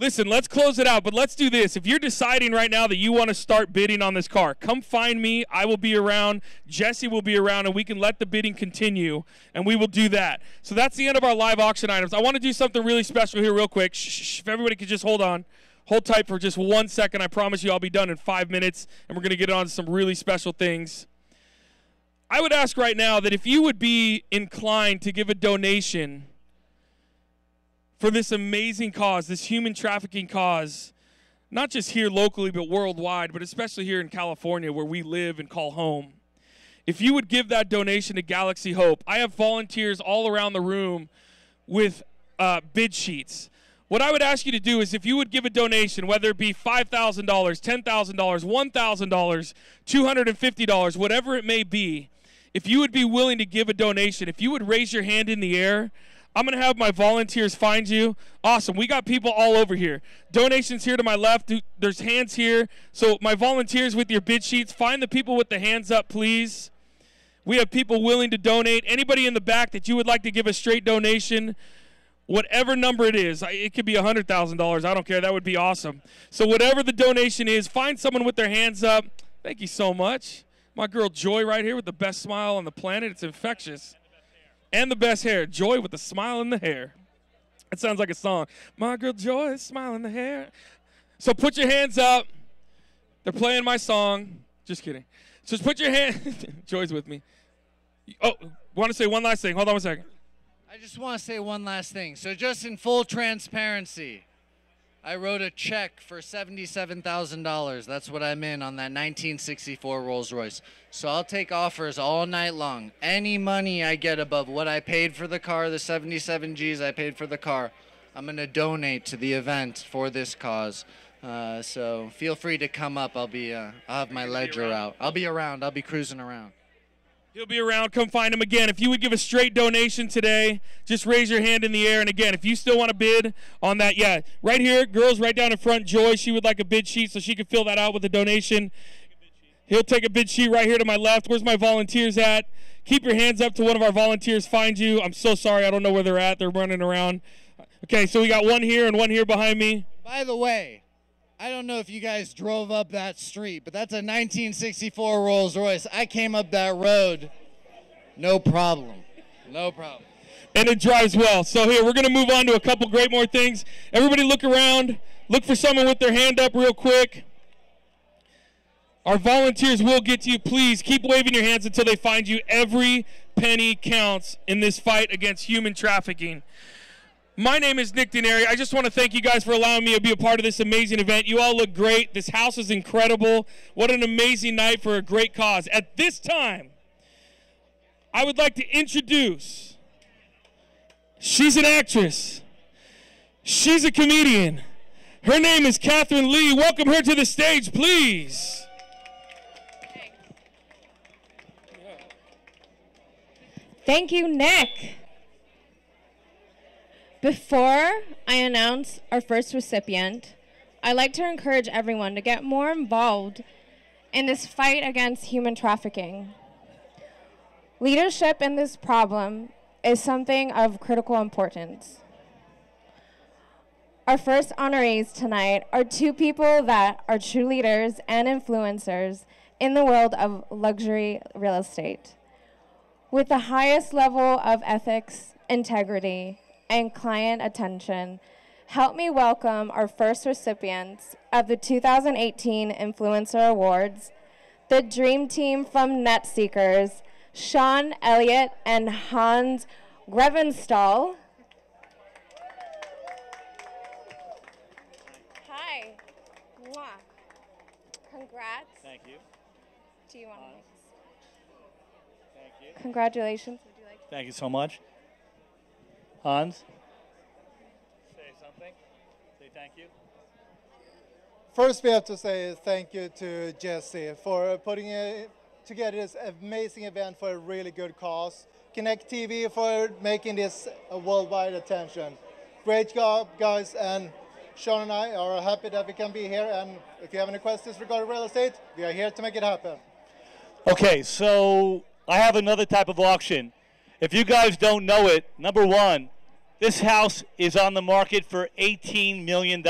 Listen, let's close it out, but let's do this. If you're deciding right now that you want to start bidding on this car, come find me. I will be around. Jesse will be around, and we can let the bidding continue, and we will do that. So that's the end of our live auction items. I want to do something really special here real quick. Shh, if everybody could just hold on. Hold tight for just 1 second. I promise you I'll be done in 5 minutes, and we're going to get on to some really special things. I would ask right now that if you would be inclined to give a donation for this amazing cause, this human trafficking cause, not just here locally but worldwide, but especially here in California where we live and call home. If you would give that donation to Galaxy Hope, I have volunteers all around the room with bid sheets. What I would ask you to do is if you would give a donation, whether it be $5,000, $10,000, $1,000, $250, whatever it may be, if you would be willing to give a donation, if you would raise your hand in the air, I'm going to have my volunteers find you. Awesome. We got people all over here. Donations here to my left. There's hands here. So my volunteers with your bid sheets, find the people with the hands up, please. We have people willing to donate. Anybody in the back that you would like to give a straight donation, whatever number it is, it could be $100,000. I don't care. That would be awesome. So whatever the donation is, find someone with their hands up. Thank you so much. My girl Joy right here with the best smile on the planet. It's infectious. And the best hair. Joy with the smile in the hair. It sounds like a song. My girl Joy, smile in the hair. So put your hands up. They're playing my song. Just kidding. Just put your hand. Joy's with me. Oh, want to say one last thing. Hold on 1 second. I just want to say one last thing. So just in full transparency, I wrote a check for $77,000. That's what I'm in on that 1964 Rolls Royce. So I'll take offers all night long. Any money I get above what I paid for the car, the 77 G's I paid for the car, I'm going to donate to the event for this cause. So feel free to come up. I'll have my ledger out. I'll be around. I'll be cruising around. He'll be around. Come find him again. If you would give a straight donation today, just raise your hand in the air. And again, if you still want to bid on that, yeah, right here, girls right down in front, Joy, she would like a bid sheet so she could fill that out with a donation. He'll take a bid sheet right here to my left. Where's my volunteers at? Keep your hands up till one of our volunteers finds you. I'm so sorry. I don't know where they're at. They're running around. Okay, so we got one here and one here behind me. By the way, I don't know if you guys drove up that street, but that's a 1964 Rolls Royce. I came up that road, no problem. No problem. And it drives well. So here, we're going to move on to a couple great more things. Everybody look around. Look for someone with their hand up real quick. Our volunteers will get to you. Please keep waving your hands until they find you. Every penny counts in this fight against human trafficking. My name is Nick Denary. I just want to thank you guys for allowing me to be a part of this amazing event. You all look great. This house is incredible. What an amazing night for a great cause. At this time, I would like to introduce, she's an actress. She's a comedian. Her name is Catherine Lee. Welcome her to the stage, please. Thank you, Nick. Before I announce our first recipient, I'd like to encourage everyone to get more involved in this fight against human trafficking. Leadership in this problem is something of critical importance. Our first honorees tonight are two people that are true leaders and influencers in the world of luxury real estate. With the highest level of ethics, integrity, and client attention, help me welcome our first recipients of the 2018 Influencer Awards, the Dream Team from NetSeekers, Sean Elliott and Hans Grevenstall. Hi. Mwah. Congrats. Thank you. Do you want to? Thank you. Congratulations. Would you like to? Thank you so much. Hans? Say something. Say thank you. First, we have to say thank you to Jesse for putting together this amazing event for a really good cause. Connect TV for making this a worldwide attention. Great job, guys, and Sean and I are happy that we can be here. And if you have any questions regarding real estate, we are here to make it happen. Okay, so I have another type of auction. If you guys don't know it, number one, this house is on the market for $18 million.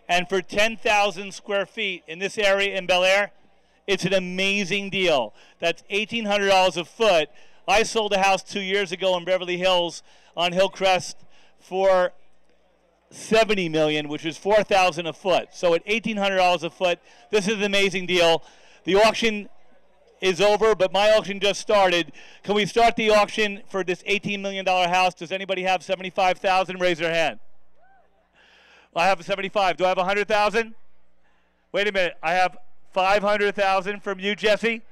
And for 10,000 square feet in this area in Bel Air, it's an amazing deal. That's $1,800 a foot. I sold a house 2 years ago in Beverly Hills on Hillcrest for $70 million, which is $4,000 a foot. So at $1,800 a foot, this is an amazing deal. The auction is over, but my auction just started. Can we start the auction for this $18 million house? Does anybody have $75,000? Raise their hand. I have 75. Do I have 100,000? Wait a minute. I have 500,000 from you, Jesse.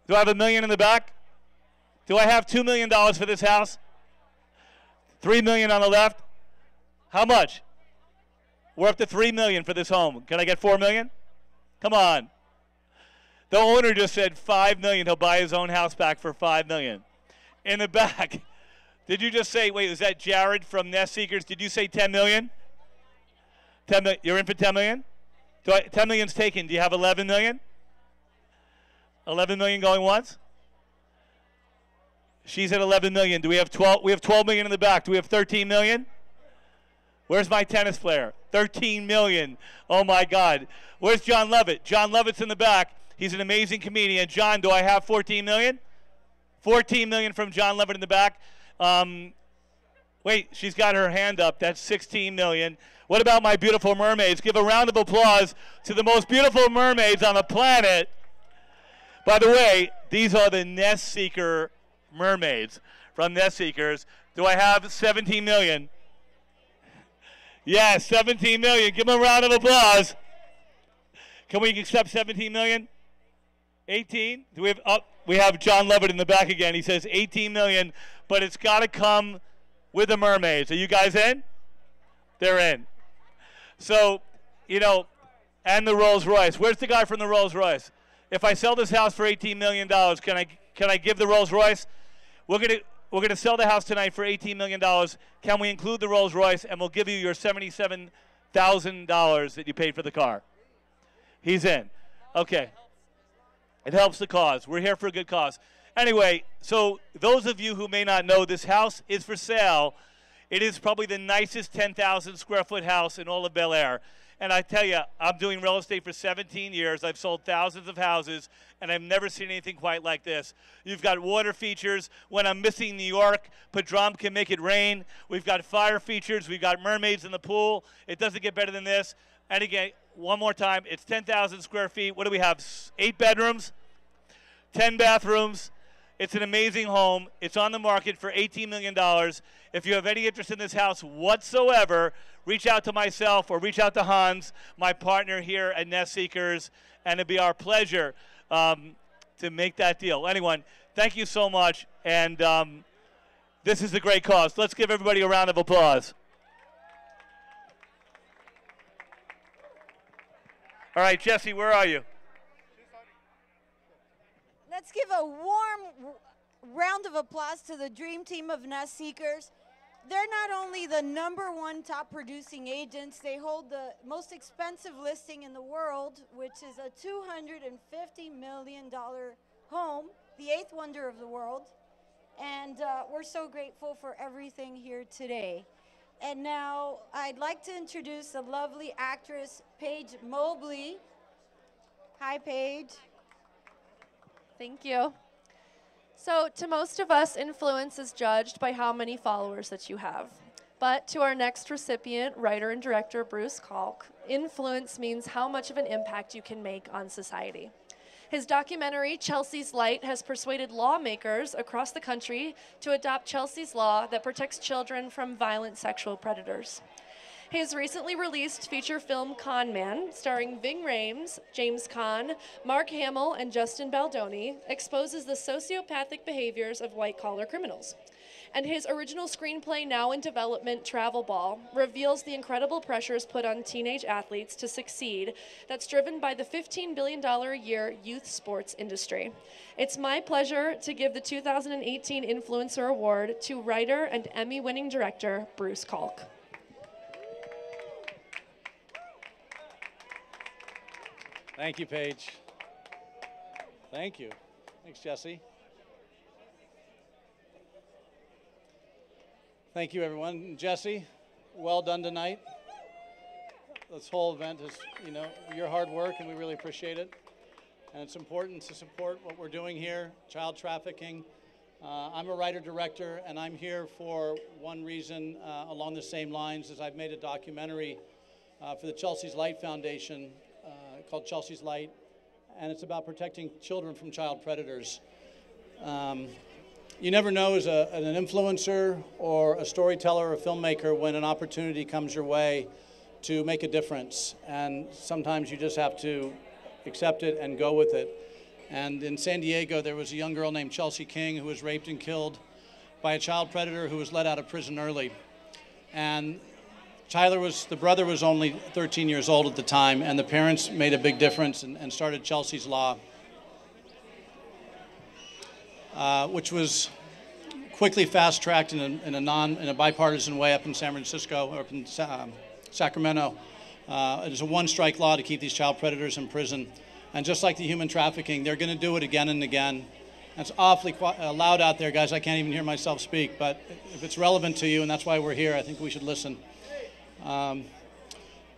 Do I have $1 million in the back? Do I have $2 million for this house? $3 million on the left? How much? We're up to $3 million for this home. Can I get $4 million? Come on. The owner just said $5 million. He'll buy his own house back for $5 million. In the back, did you just say, wait, was that Jared from NetSeekers? Did you say $10 million? 10 million. You're in for $10 million? 10 million's taken. Do you have 11 million? 11 million going once? She's at 11 million. Do we have 12? We have 12 million in the back. Do we have 13 million? Where's my tennis player? 13 million. Oh my God. Where's John Lovett? John Lovett's in the back. He's an amazing comedian. John, do I have 14 million? 14 million from John Lovett in the back. Wait, she's got her hand up. That's 16 million. What about my beautiful mermaids? Give a round of applause to the most beautiful mermaids on the planet. By the way, these are the NetSeeker mermaids from NetSeekers. Do I have 17 million? Yes, 17 million. Give him a round of applause. Can we accept 17 million? 18? Do we have we have John Levitt in the back again. He says 18 million, but it's got to come with the mermaids. Are you guys in? They're in. So, you know, and the Rolls Royce. Where's the guy from the Rolls Royce? If I sell this house for $18 million, can I give the Rolls Royce? We're gonna sell the house tonight for $18 million. Can we include the Rolls Royce, and we'll give you your $77,000 that you paid for the car? He's in. Okay. It helps the cause. We're here for a good cause. Anyway, so those of you who may not know, this house is for sale. It is probably the nicest 10,000 square foot house in all of Bel Air. And I tell you, I'm doing real estate for 17 years. I've sold thousands of houses, and I've never seen anything quite like this. You've got water features. When I'm missing New York, Padram can make it rain. We've got fire features. We've got mermaids in the pool. It doesn't get better than this. And again, one more time, it's 10,000 square feet. What do we have? 8 bedrooms, 10 bathrooms. It's an amazing home. It's on the market for $18 million. If you have any interest in this house whatsoever, reach out to myself or reach out to Hans, my partner here at Nest Seekers, and it'd be our pleasure to make that deal. Anyone, thank you so much, and this is a great cause. Let's give everybody a round of applause. All right, Jesse, where are you? Let's give a warm round of applause to the dream team of Nest Seekers. They're not only the #1 top producing agents, they hold the most expensive listing in the world, which is a $250 million home, the 8th wonder of the world. And we're so grateful for everything here today. And now I'd like to introduce the lovely actress, Paige Mobley. Hi, Paige. Thank you. So to most of us, influence is judged by how many followers that you have. But to our next recipient, writer and director Bruce Kalk, influence means how much of an impact you can make on society. His documentary, Chelsea's Light, has persuaded lawmakers across the country to adopt Chelsea's Law that protects children from violent sexual predators. His recently released feature film, Con Man, starring Ving Rhames, James Caan, Mark Hamill, and Justin Baldoni, exposes the sociopathic behaviors of white-collar criminals. And his original screenplay, now in development, Travel Ball, reveals the incredible pressures put on teenage athletes to succeed that's driven by the $15 billion a year youth sports industry. It's my pleasure to give the 2018 Influencer Award to writer and Emmy-winning director Bruce Kalk. Thank you, Paige. Thank you. Thanks, Jesse. Thank you, everyone. Jesse, well done tonight. This whole event is, your hard work, and we really appreciate it. And it's important to support what we're doing here, child trafficking. I'm a writer-director, and I'm here for one reason along the same lines as I've made a documentary for the Chelsea's Light Foundation called Chelsea's Light, and it's about protecting children from child predators. You never know as an influencer or a storyteller or a filmmaker when an opportunity comes your way to make a difference, and sometimes you just have to accept it and go with it. And in San Diego, there was a young girl named Chelsea King who was raped and killed by a child predator who was let out of prison early. And the brother was only 13 years old at the time, and the parents made a big difference and started Chelsea's Law, which was quickly fast-tracked in a bipartisan way up in San Francisco, or up in Sacramento. It is a one-strike law to keep these child predators in prison. And just like the human trafficking, they're going to do it again and again. And it's awfully loud out there, guys. I can't even hear myself speak. But if it's relevant to you, and that's why we're here, I think we should listen.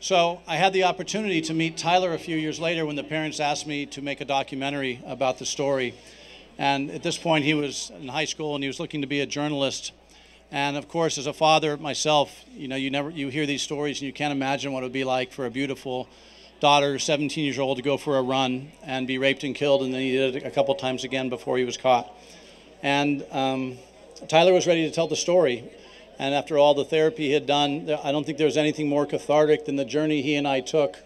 So I had the opportunity to meet Tyler a few years later when the parents asked me to make a documentary about the story. And at this point, he was in high school, and he was looking to be a journalist. And of course, as a father myself, you hear these stories, and you can't imagine what it would be like for a beautiful daughter, 17 years old, to go for a run and be raped and killed, and then he did it a couple times again before he was caught. And Tyler was ready to tell the story. And after all the therapy he had done, I don't think there was anything more cathartic than the journey he and I took.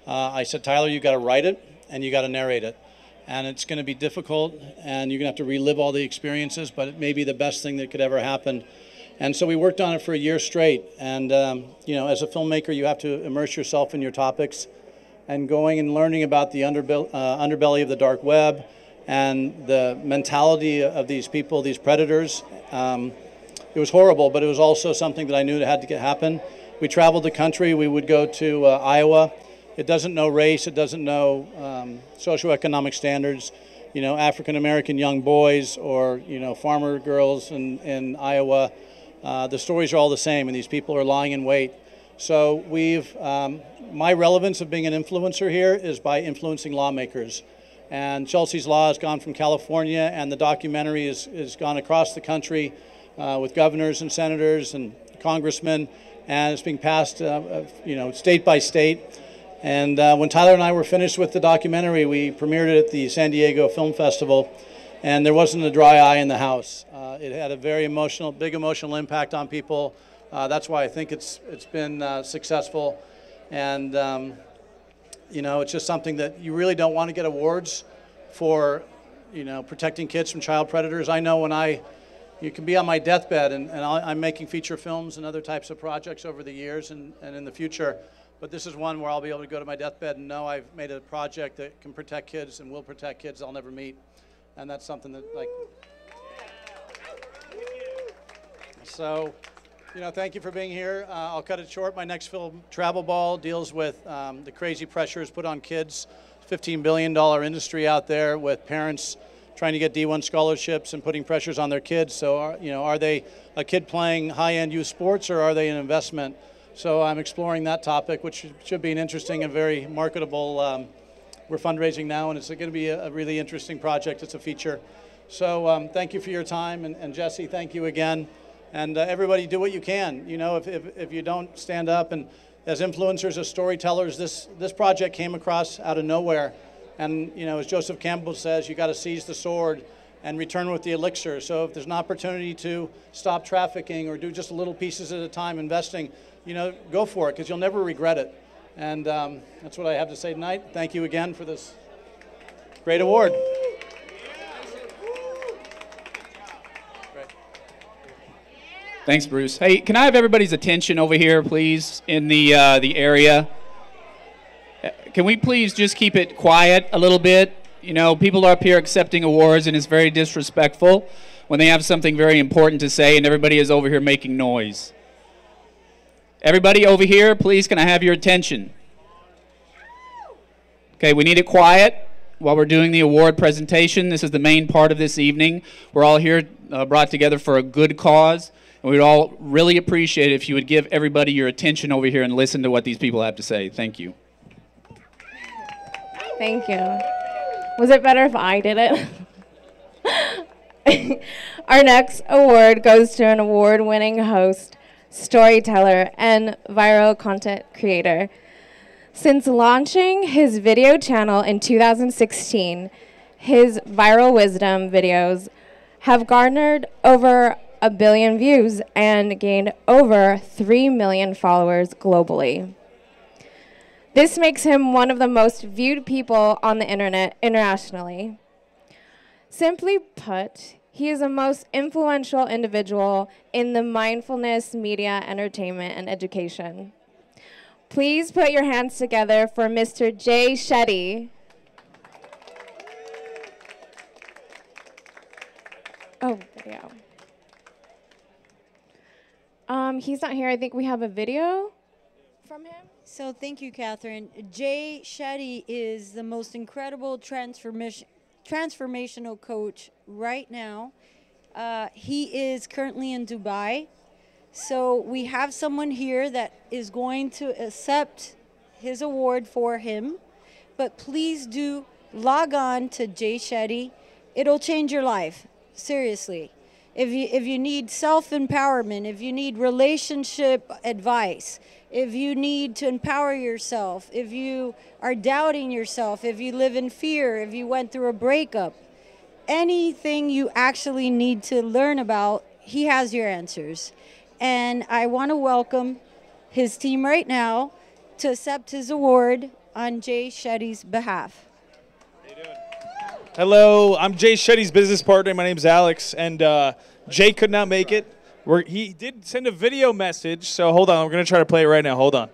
I said, Tyler, you got to write it and you got to narrate it. And it's going to be difficult and you're going to have to relive all the experiences, but it may be the best thing that could ever happen. And so we worked on it for a year straight. And, you know, as a filmmaker, you have to immerse yourself in your topics. And going and learning about the underbelly of the dark web and the mentality of these people, these predators. It was horrible, but it was also something that I knew that had to happen. We traveled the country. We would go to Iowa. It doesn't know race. It doesn't know socioeconomic standards. You know, African-American young boys or, you know, farmer girls in Iowa. The stories are all the same, and these people are lying in wait. So my relevance of being an influencer here is by influencing lawmakers. And Chelsea's Law has gone from California, and the documentary has gone across the country with governors and senators and congressmen, and it's being passed, you know, state by state. And when Tyler and I were finished with the documentary, we premiered it at the San Diego Film Festival, and there wasn't a dry eye in the house. It had a very big emotional impact on people. That's why I think it's been successful. And, you know, it's just something that you really don't want to get awards for, you know, protecting kids from child predators. I know when you can be on my deathbed, and I'm making feature films and other types of projects over the years and in the future, but this is one where I'll be able to go to my deathbed and know I've made a project that can protect kids and will protect kids I'll never meet. And that's something that, like, so, you know, thank you for being here. I'll cut it short. My next film, Travel Ball, deals with the crazy pressures put on kids. $15 billion industry out there with parents trying to get D1 scholarships and putting pressures on their kids. So, you know, are they a kid playing high-end youth sports, or are they an investment? So I'm exploring that topic, which should be an interesting and very marketable. We're fundraising now, and it's going to be a really interesting project. It's a feature. So thank you for your time, and Jesse, thank you again. And everybody, do what you can. You know, if you don't stand up, and as influencers, as storytellers, this project came across out of nowhere. And, you know, as Joseph Campbell says, you got to seize the sword and return with the elixir. So if there's an opportunity to stop trafficking or do just little pieces at a time, investing, you know, go for it, because you'll never regret it. And that's what I have to say tonight. Thank you again for this great award. Thanks, Bruce. Hey, can I have everybody's attention over here, please, in the area? Can we please just keep it quiet a little bit? You know, people are up here accepting awards, and it's very disrespectful when they have something very important to say, and everybody is over here making noise. Everybody over here, please, can I have your attention? Okay, we need it quiet while we're doing the award presentation. This is the main part of this evening. We're all here brought together for a good cause. And we'd all really appreciate it if you would give everybody your attention over here and listen to what these people have to say. Thank you. Thank you. Was it better if I did it? Our next award goes to an award-winning host, storyteller, and viral content creator. Since launching his video channel in 2016, his viral wisdom videos have garnered over 1 billion views and gained over 3 million followers globally. This makes him one of the most viewed people on the internet internationally. Simply put, he is the most influential individual in the mindfulness, media, entertainment, and education. Please put your hands together for Mr. Jay Shetty. Oh, video. He's not here. I think we have a video from him. So thank you, Catherine. Jay Shetty is the most incredible transformational coach right now. He is currently in Dubai. So we have someone here that is going to accept his award for him. But please do log on to Jay Shetty. It'll change your life, seriously. If you need self-empowerment, if you need relationship advice, if you need to empower yourself, if you are doubting yourself, if you live in fear, if you went through a breakup, anything you actually need to learn about, he has your answers. And I want to welcome his team right now to accept his award on Jay Shetty's behalf. Hello, I'm Jay Shetty's business partner. My name's Alex, and Jay could not make it. He did send a video message, so hold on. I'm going to try to play it right now. Hold on.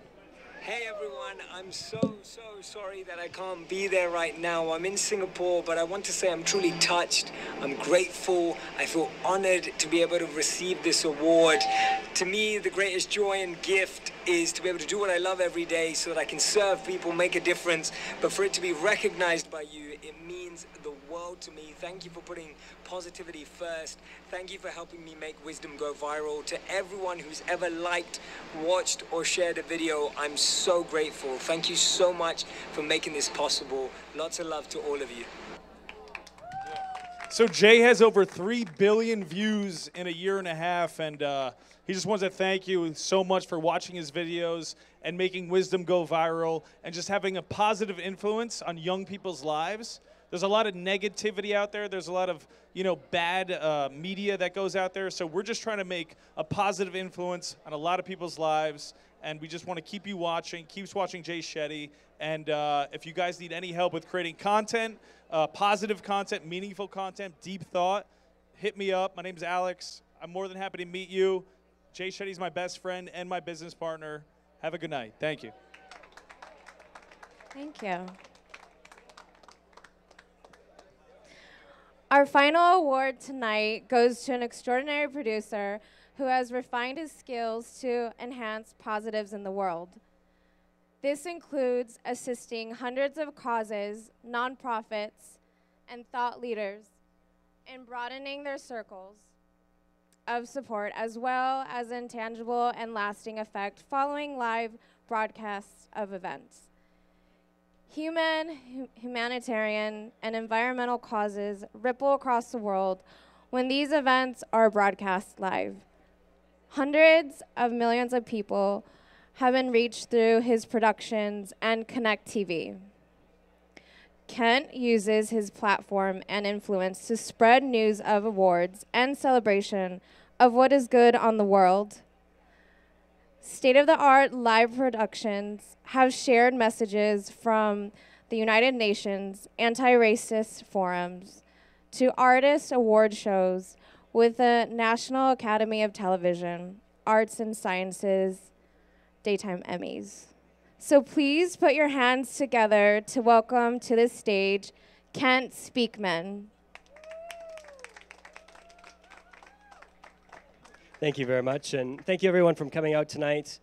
Hey everyone, I'm so sorry that I can't be there right now. I'm in Singapore, but I want to say I'm truly touched. I'm grateful. I feel honored to be able to receive this award. To me, the greatest joy and gift is to be able to do what I love every day so that I can serve people, make a difference. But for it to be recognized by you, it means the world to me. Thank you for putting positivity first. Thank you for helping me make wisdom go viral. To everyone who's ever liked, watched, or shared a video, I'm so grateful. Thank you so much for making this possible. Lots of love to all of you. So Jay has over 3 billion views in a year and a half, and he just wants to thank you so much for watching his videos and making wisdom go viral and just having a positive influence on young people's lives. There's a lot of negativity out there. There's a lot of, bad media that goes out there. So we're just trying to make a positive influence on a lot of people's lives. And we just want to keep you watching, keep watching Jay Shetty. And if you guys need any help with creating content, positive content, meaningful content, deep thought, hit me up. My name's Alex. I'm more than happy to meet you. Jay Shetty's my best friend and my business partner. Have a good night. Thank you. Thank you. Our final award tonight goes to an extraordinary producer who has refined his skills to enhance positives in the world. This includes assisting hundreds of causes, nonprofits, and thought leaders in broadening their circles of support, as well as intangible and lasting effect following live broadcasts of events. Humanitarian, and environmental causes ripple across the world when these events are broadcast live. Hundreds of millions of people have been reached through his productions and Connect TV. Kent uses his platform and influence to spread news of awards and celebration of what is good on the world. State-of-the-art live productions have shared messages from the United Nations anti-racist forums to artist award shows with the National Academy of Television, Arts and Sciences, Daytime Emmys. So please put your hands together to welcome to the stage Kent Speakman. Thank you very much, and thank you everyone for coming out tonight.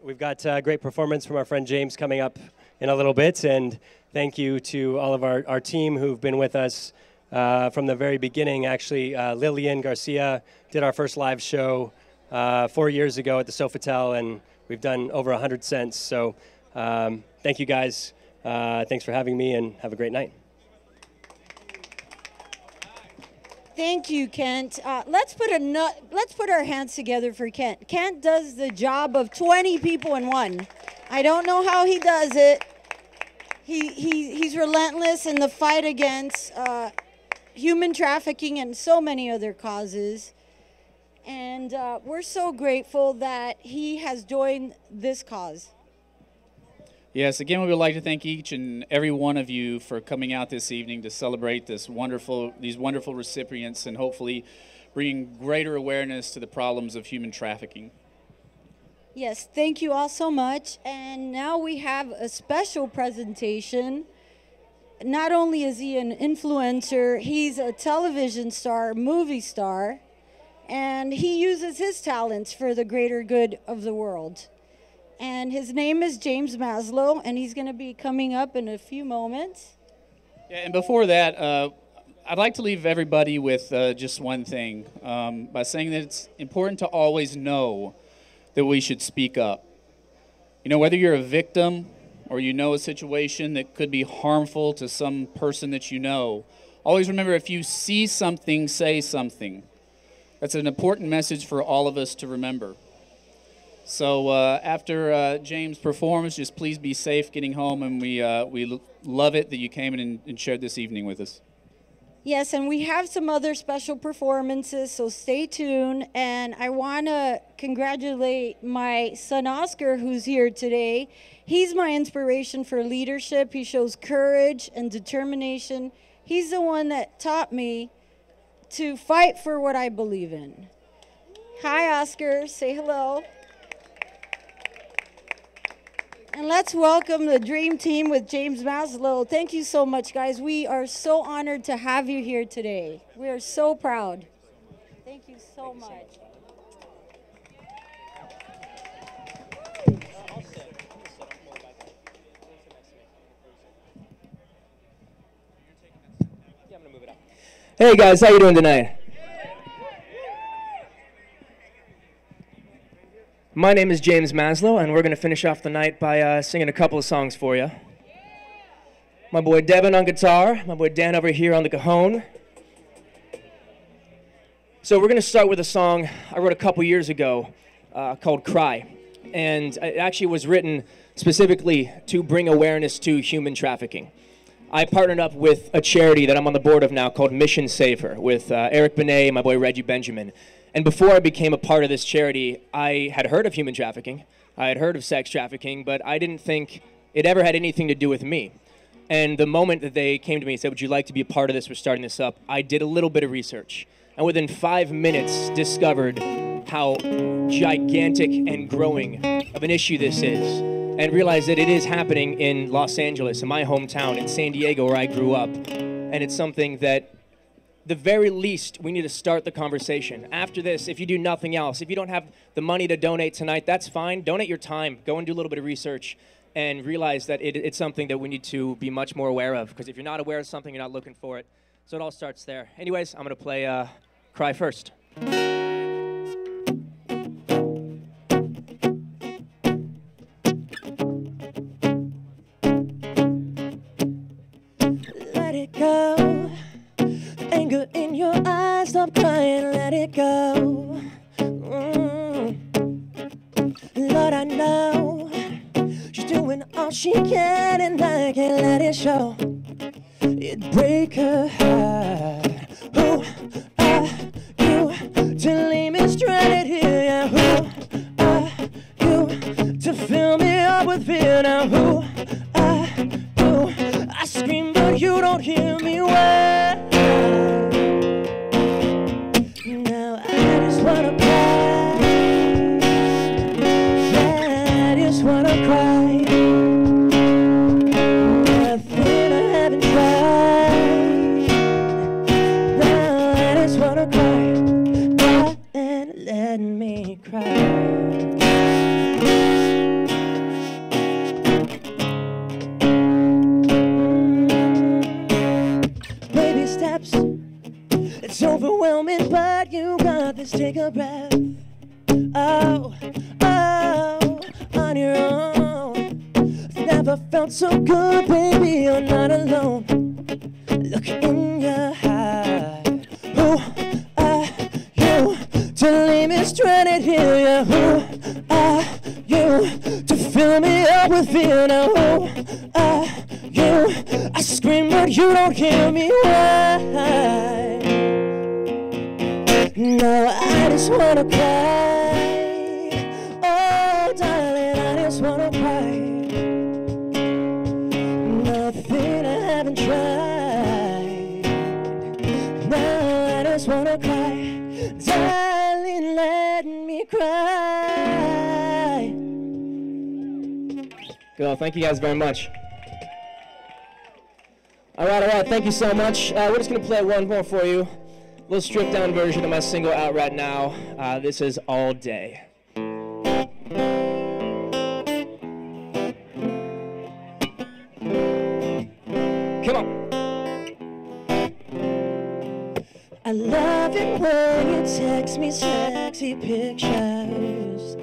We've got a great performance from our friend James coming up in a little bit, and thank you to all of our team who've been with us from the very beginning. Actually, Lillian Garcia did our first live show 4 years ago at the Sofitel, and we've done over 100 since. So thank you guys. Thanks for having me, and have a great night. Thank you, Kent. Let's put our hands together for Kent. Kent does the job of 20 people in one. I don't know how he does it. He's relentless in the fight against human trafficking and so many other causes. And we're so grateful that he has joined this cause. Yes, again, we would like to thank each and every one of you for coming out this evening to celebrate these wonderful recipients and hopefully bringing greater awareness to the problems of human trafficking. Yes, thank you all so much. And now we have a special presentation. Not only is he an influencer, he's a television star, movie star, and he uses his talents for the greater good of the world. And his name is James Maslow, and he's going to be coming up in a few moments. Yeah, and before that, I'd like to leave everybody with just one thing, by saying that it's important to always know that we should speak up. You know, whether you're a victim or you know a situation that could be harmful to some person that you know, always remember, if you see something, say something. That's an important message for all of us to remember. So after James performs, just please be safe getting home, and we love it that you came in and shared this evening with us. Yes, and we have some other special performances, so stay tuned. And I want to congratulate my son Oscar, who's here today. He's my inspiration for leadership. He shows courage and determination. He's the one that taught me to fight for what I believe in. Hi, Oscar. Say hello. And let's welcome the dream team with James Maslow. Thank you so much, guys. We are so honored to have you here today. We are so proud. Thank you so much. Hey guys, how you doing tonight? My name is James Maslow, and we're going to finish off the night by singing a couple of songs for you. My boy Devin on guitar, my boy Dan over here on the cajon. So we're going to start with a song I wrote a couple years ago called Cry. And it actually was written specifically to bring awareness to human trafficking. I partnered up with a charity that I'm on the board of now called Mission Save Her with Eric Benet and my boy Reggie Benjamin. And before I became a part of this charity, I had heard of human trafficking. I had heard of sex trafficking, but I didn't think it ever had anything to do with me. And the moment that they came to me and said, would you like to be a part of this? We're starting this up. I did a little bit of research. And within 5 minutes, discovered how gigantic and growing of an issue this is. And realized that it is happening in Los Angeles, in my hometown, in San Diego, where I grew up. And it's something that the very least, we need to start the conversation. After this, if you do nothing else, if you don't have the money to donate tonight, that's fine. Donate your time. Go and do a little bit of research and realize that it's something that we need to be much more aware of. Because if you're not aware of something, you're not looking for it. So it all starts there. Anyways, I'm going to play Cry first. Let it go. Anger in your eyes, stop crying, let it go. Lord, I know she's doing all she can, and I can't let it show. It break her heart. Who are you to leave me stranded here? Yeah, who are you to fill me up with fear? Now, who are you? I scream, but you don't hear me well. Now I just wanna cry. Yeah, I just wanna cry. Nothing I haven't tried. Now I just wanna cry. Cry and let me cry. Baby steps. It's overwhelming, but you got this. Take a breath. Oh, oh, on your own. Never felt so good, baby. You're not alone. Look in your heart. Who are you to leave me stranded here? Yeah, who are you to fill me up with fear? Now, who are you? I scream, but you don't hear me. Why? No, I just wanna cry. Oh, darling, I just wanna cry. Nothing I haven't tried. Now I just wanna cry. Darling, let me cry. Good. Thank you guys very much. All right, thank you so much. We're just gonna play one more for you. A little stripped down version of my single out right now. This is All Day. Come on. I love it when you text me sexy pictures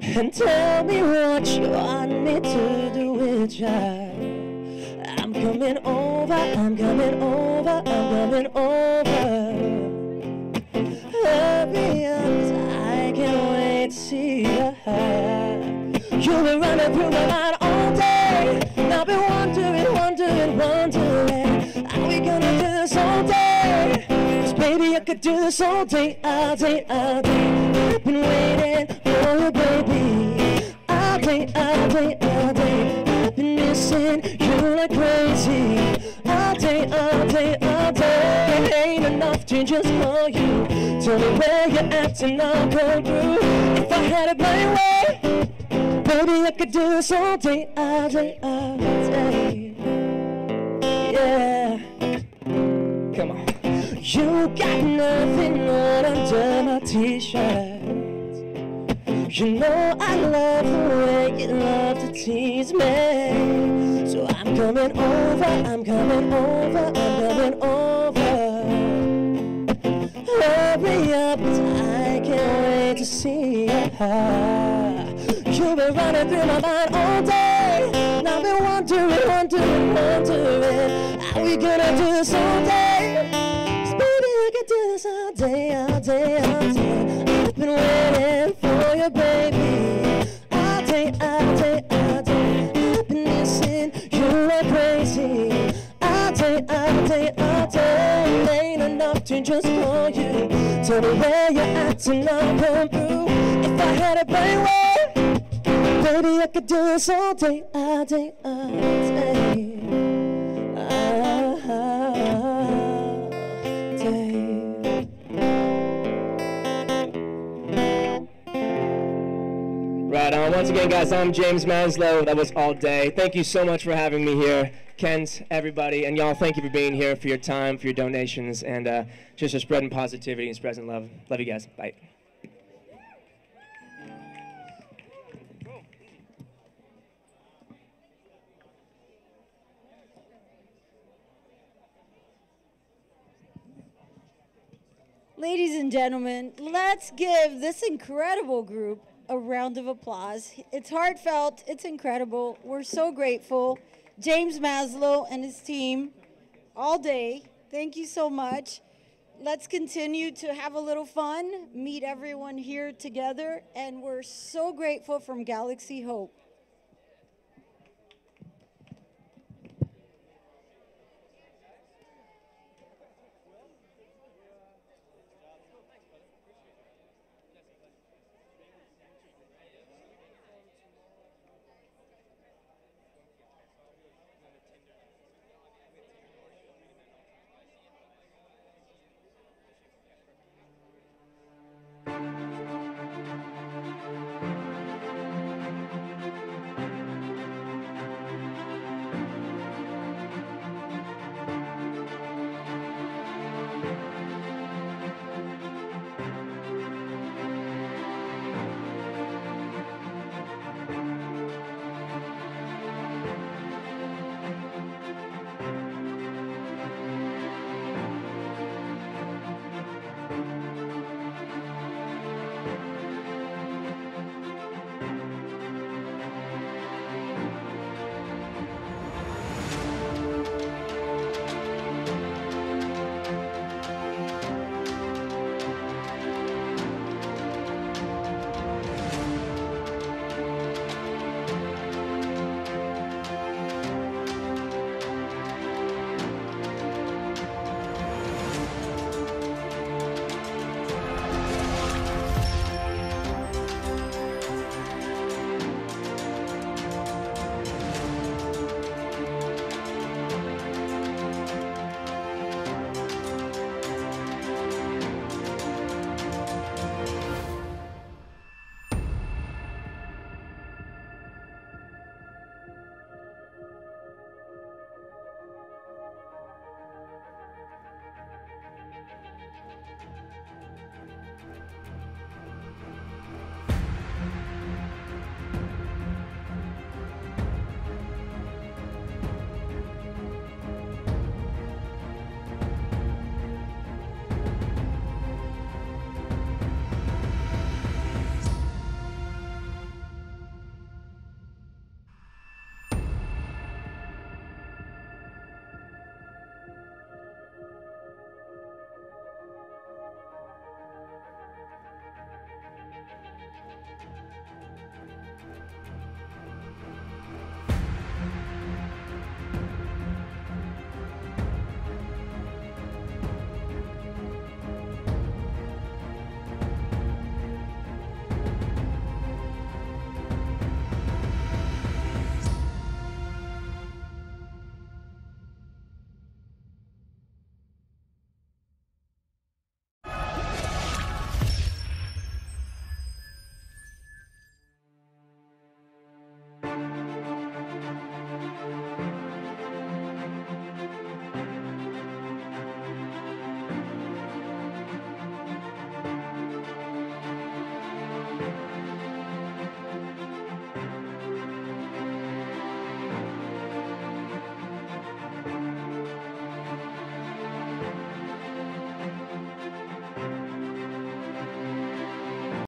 and tell me what you want me to do with you. I'm coming over, I'm coming over, I'm coming over. Hurry up, 'cause I can't wait to see you. You've been running through my mind all day, and I've been wondering, are we gonna do this all day? Baby, I could do this all day, all day, all day. I've been waiting for you, baby. All day, all day, all day. I've been missing you like crazy. All day, all day, all day. It ain't enough to just call you. Tell me where you're at and I'll come through. If I had it my way, baby, I could do this all day, all day, all day. Yeah. Come on. You got nothing on under my t-shirt. You know I love the way you love to tease me. So I'm coming over, I'm coming over, I'm coming over. Hurry up, 'cause I can't wait to see you. You've been running through my mind all day. And I've been wondering, how we gonna do this all day? 'Cause baby, I could do this all day, all day, all day. I've been waiting for you, baby. All day, all day, all day. I've been missing you like crazy. All day, all day, all day. Ain't enough to just call you. Tell me where you're at and I'll come through. If I had it my way, baby, I could do this all day, all day, all day. Right on. Once again, guys, I'm James Maslow. That was All Day. Thank you so much for having me here. Kent, everybody, and y'all, thank you for being here, for your time, for your donations, and just for spreading positivity and spreading love. Love you guys. Bye. Ladies and gentlemen, let's give this incredible group a round of applause. It's heartfelt, it's incredible. We're so grateful. James Maslow and his team, All Day, thank you so much. Let's continue to have a little fun, meet everyone here together, and we're so grateful from Galaxy Hope.